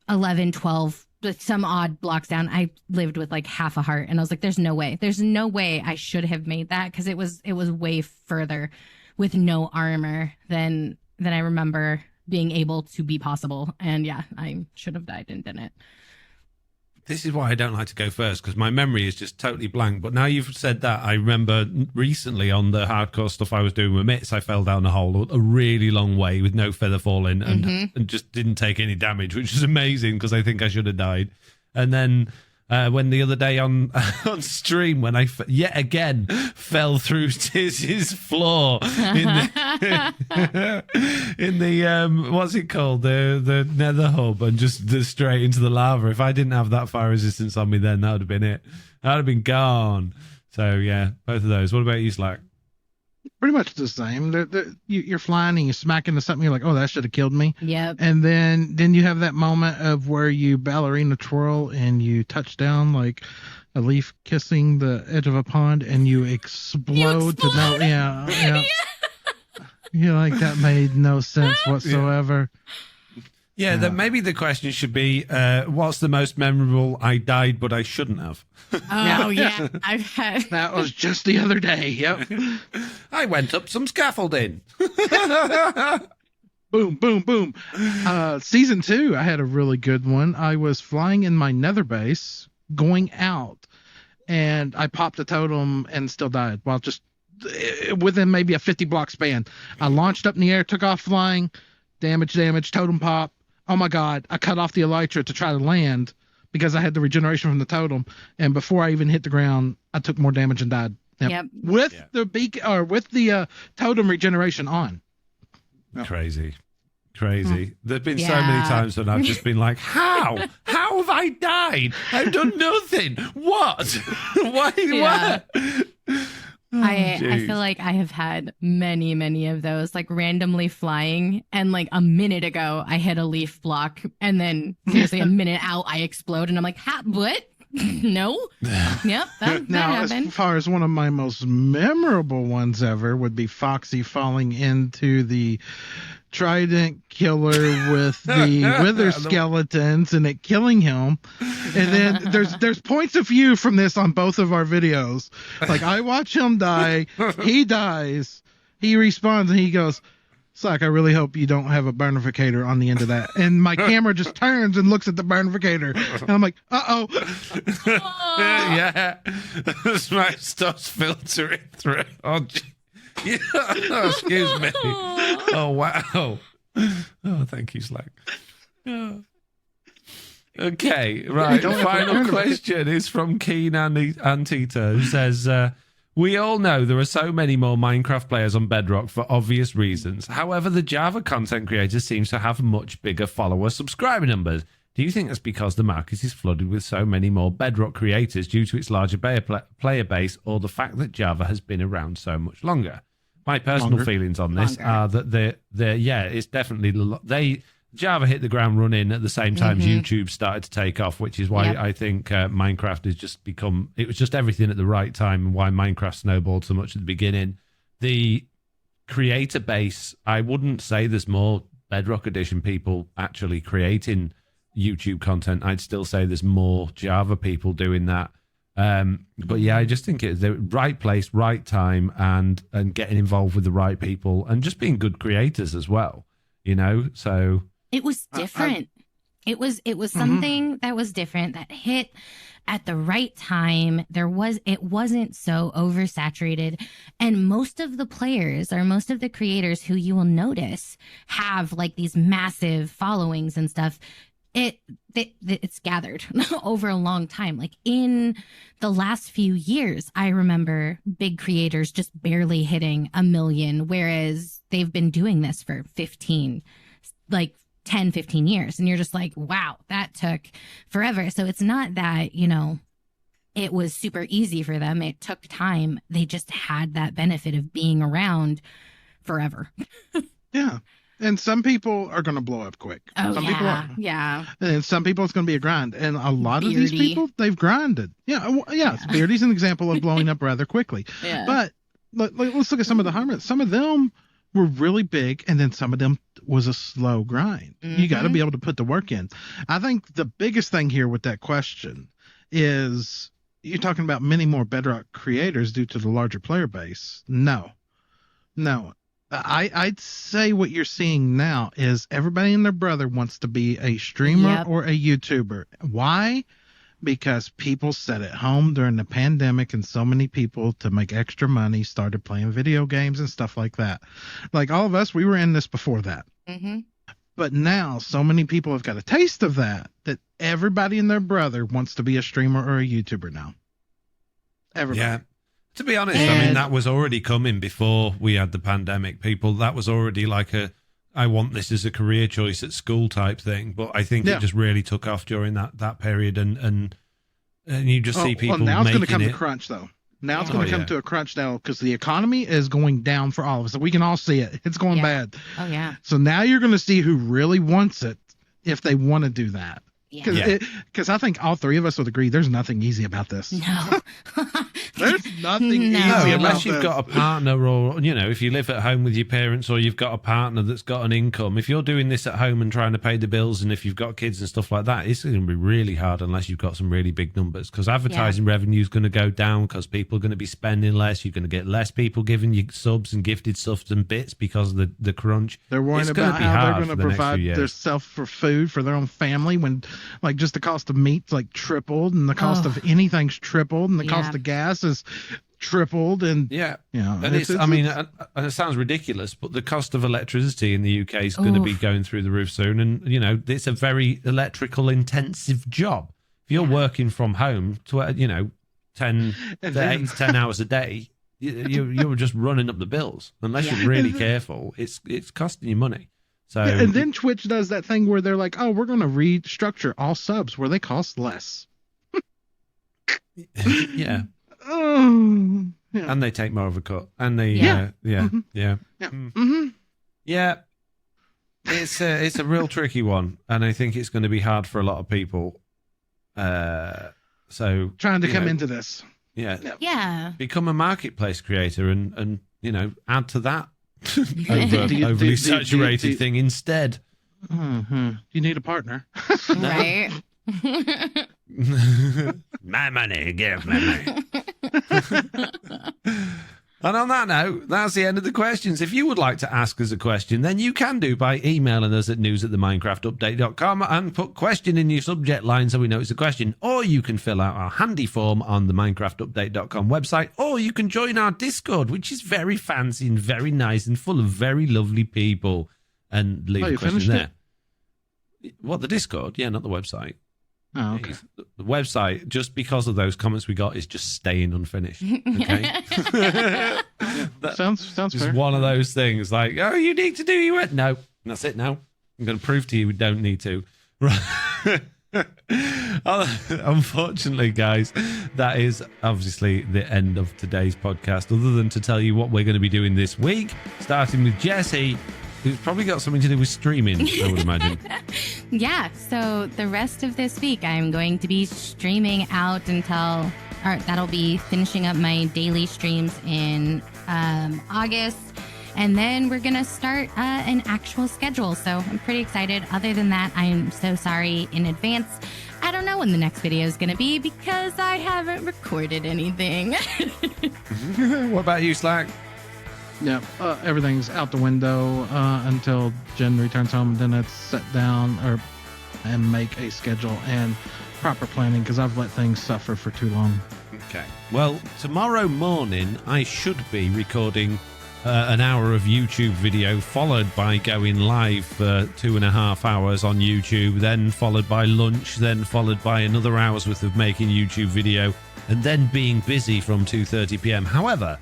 11, 12, some odd blocks down. I lived with like half a heart, and I was like, "There's no way. There's no way I should have made that," because it was way further with no armor than I remember being able to be possible. And yeah, I should have died and didn't. This is why I don't like to go first, because my memory is just totally blank. But now you've said that, I remember recently on the hardcore stuff I was doing with Mitts, I fell down a hole a really long way with no feather falling and just didn't take any damage, which is amazing because I think I should have died. And then when the other day on stream, when I yet again fell through Tiz's floor in the what's it called, the nether hub, and just straight into the lava. If I didn't have that fire resistance on me, then that would have been it. That would have been gone. So yeah, both of those. What about you, Slack? Pretty much the same. You're flying and you smack into something. You're like, oh, that should have killed me. Yep. And then you have that moment of where you ballerina twirl and you touch down like a leaf kissing the edge of a pond, and you explode to no. Yeah. You're like, that made no sense whatsoever. Yeah, then maybe the question should be, what's the most memorable I died but I shouldn't have? Oh, yeah. I've had... That was just the other day. Yep. I went up some scaffolding. Boom, boom, boom. Season 2, I had a really good one. I was flying in my nether base, going out, and I popped a totem and still died. Well, just within maybe a 50 block span. I launched up in the air, took off flying, damage, totem pop. Oh my God, I cut off the elytra to try to land because I had the regeneration from the totem. And before I even hit the ground, I took more damage and died. Yep. With the totem regeneration on. Yep. Crazy. There've been so many times when I've just been like, how have I died? I've done nothing. What? Why? What? I feel like I have had many of those, like randomly flying, and like a minute ago I hit a leaf block, and then seriously a minute out I explode, and I'm like, what? No. Yep. That happened. As far as one of my most memorable ones ever would be Foxy falling into the trident killer with the wither skeletons and it killing him. And then there's points of view from this on both of our videos. Like, I watch him die, he dies, he respawns, and he goes, Slack, I really hope you don't have a burnificator on the end of that. And my camera just turns and looks at the burnificator. And I'm like, uh-oh. Yeah. My stuff's filtering through. Oh, yeah. Oh, excuse me. Oh, wow. Oh, thank you, Slack. Oh. Okay, right. The final question is from Keen Antita, who says, we all know there are so many more Minecraft players on Bedrock for obvious reasons. However, the Java content creator seems to have much bigger follower-subscriber numbers. Do you think that's because the market is flooded with so many more Bedrock creators due to its larger player base, or the fact that Java has been around so much longer? My personal feelings on this are that it's definitely Java hit the ground running at the same time YouTube started to take off, which is why I think Minecraft has just become, it was just everything at the right time, and why Minecraft snowballed so much at the beginning. The creator base, I wouldn't say there's more Bedrock Edition people actually creating YouTube content. I'd still say there's more Java people doing that. But yeah, I just think it's the right place, right time, and getting involved with the right people, and just being good creators as well, you know. So it was different. It was something that was different, that hit at the right time. It wasn't so oversaturated, and most of the players, or most of the creators who you will notice have like these massive followings and stuff, it's gathered over a long time. Like in the last few years, I remember big creators just barely hitting 1 million, whereas they've been doing this for 10, 15 years. And you're just like, wow, that took forever. So it's not that, it was super easy for them. It took time. They just had that benefit of being around forever. Yeah. And some people are going to blow up quick. Some people are. Yeah. And some people, it's going to be a grind. And a lot of these people, they've grinded. Yeah. Beardy's an example of blowing up rather quickly. Yeah. But let's look at some of the harmonists. Some of them were really big, and then some of them was a slow grind. You got to be able to put the work in. I think the biggest thing here with that question is, you're talking about many more Bedrock creators due to the larger player base. No. I'd say what you're seeing now is everybody and their brother wants to be a streamer or a YouTuber. Why? Because people sat at home during the pandemic, and so many people, to make extra money, started playing video games and stuff like that. Like all of us, we were in this before that. But now so many people have got a taste of that everybody and their brother wants to be a streamer or a YouTuber now. Everybody. Yeah. To be honest, I mean, that was already coming before we had the pandemic. That was already like I want this as a career choice at school type thing. But I think it just really took off during that period. And you just see people now it's going to come to crunch, though. Now it's Yeah. going to come to a crunch now because the economy is going down for all of us. We can all see it. It's going bad. Oh, yeah. So now you're going to see who really wants it if they want to do that. Yeah. Because I think all three of us would agree there's nothing easy about this. No. There's nothing easy No. about Unless you've this. got a partner or, if you live at home with your parents or you've got a partner that's got an income, if you're doing this at home and trying to pay the bills and if you've got kids and stuff like that, it's going to be really hard unless you've got some really big numbers because advertising revenue is going to go down because people are going to be spending less. You're going to get less people giving you subs and gifted stuff and bits because of the crunch. They're worrying It's about gonna be how hard they're going for to the next provide few years. themselves for food for their own family when, like, just the cost of meat's like tripled and the cost of anything's tripled and the cost of gas is tripled and and it sounds ridiculous, but the cost of electricity in the UK is going to be going through the roof soon, and it's a very electrical intensive job. If you're working from home to 10 hours a day, you're just running up the bills unless you're really careful. It's costing you money. So and then Twitch does that thing where they're like, oh, we're going to restructure all subs where they cost less. yeah. And they take more of a cut, and they it's a real tricky one, and I think it's going to be hard for a lot of people. So trying to come into this, become a marketplace creator, and add to that overly saturated thing instead. You need a partner, Right. My money, give me money. And on that note, that's the end of the questions. If you would like to ask us a question, then you can do by emailing us at news@theminecraftupdate.com and put question in your subject line so we know it's a question. Or you can fill out our handy form on the minecraftupdate.com website. Or you can join our Discord, which is very fancy and very nice and full of very lovely people. And leave a question there. What, the Discord? Yeah, not the website. Oh, okay. The website, just because of those comments we got, is just staying unfinished. Okay, sounds just fair. one of those things. Like, oh, you need to do your work. No, that's it. Now I'm going to prove to you we don't need to. Right. Unfortunately, guys, that is obviously the end of today's podcast. Other than to tell you what we're going to be doing this week, starting with Jessiie, who's probably got something to do with streaming, I would imagine. Yeah, so the rest of this week, I'm going to be streaming out until, or that'll be finishing up my daily streams in August. And then we're going to start an actual schedule. So I'm pretty excited. Other than that, I'm so sorry in advance. I don't know when the next video is going to be because I haven't recorded anything. What about you, Slack? Yeah, everything's out the window until Jen returns home. Then it's set down and make a schedule and proper planning because I've let things suffer for too long. Okay. Well, tomorrow morning I should be recording an hour of YouTube video, followed by going live for 2.5 hours on YouTube, then followed by lunch, then followed by another hour's worth of making YouTube video, and then being busy from 2:30 p.m. However,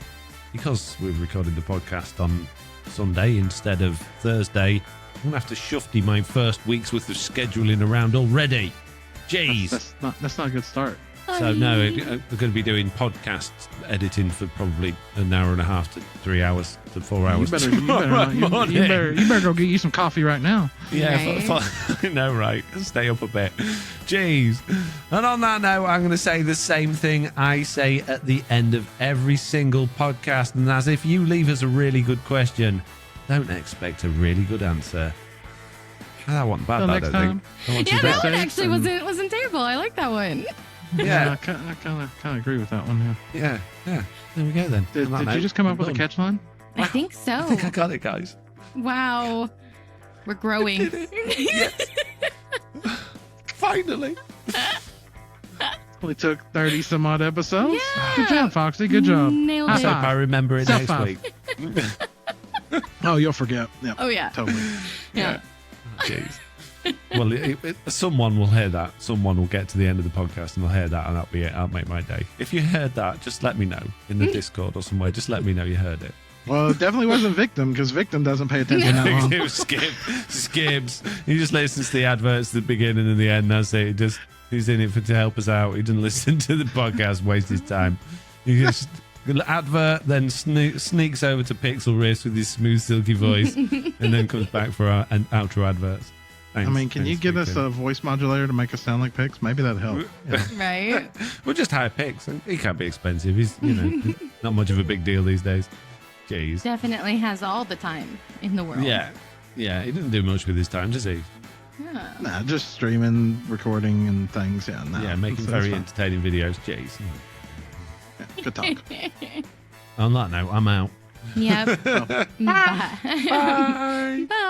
because we've recorded the podcast on Sunday instead of Thursday, I'm going to have to shufty my first week's worth of scheduling around already. Jeez. That's not a good start. So, no, we're going to be doing podcast editing for probably an hour and a half to 3 hours to 4 hours. You better go get you some coffee right now. Yeah, Right. I know, right? Stay up a bit. Jeez. And on that note, I'm going to say the same thing I say at the end of every single podcast. And as if you leave us a really good question, don't expect a really good answer. That wasn't bad, I don't think. Yeah, that one actually wasn't terrible. I like that one. Yeah, I kind of agree with that one. Yeah. There we go then. Did you just come up with a catch line? I think so. I think I got it, guys. Wow. We're growing. Yes. Finally. Only took 30 some odd episodes. Yeah. Good job, Foxy. Good job. Nailed I it. hope I remember it Self next five. week. Oh, you'll forget. Yeah. Oh, yeah. Totally. Yeah. Jeez. Well, someone will hear that. Someone will get to the end of the podcast and they'll hear that, and that'll be it. That'll make my day. If you heard that, just let me know in the Discord or somewhere. Just let me know you heard it. Well, it definitely wasn't Victim because Victim doesn't pay attention that long. It was Skips. He just listens to the adverts at the beginning and the end. That's it. He's in it to help us out. He doesn't listen to the podcast, waste his time. He just advert, then sneaks over to Pixel Wrist with his smooth, silky voice, and then comes back for our outro adverts. Thanks, I mean, can you get us a voice modulator to make us sound like Pix? Maybe that'd help. Yeah. Right? We'll just hire Pix. He can't be expensive. He's, not much of a big deal these days. Jeez. Definitely has all the time in the world. Yeah. Yeah, he doesn't do much with his time, does he? Yeah. Nah, just streaming, recording, and things. Yeah, no. Yeah, making very entertaining videos. Jeez. Yeah, good talk. On that note, I'm out. Yep. Oh. Bye. Bye. Bye.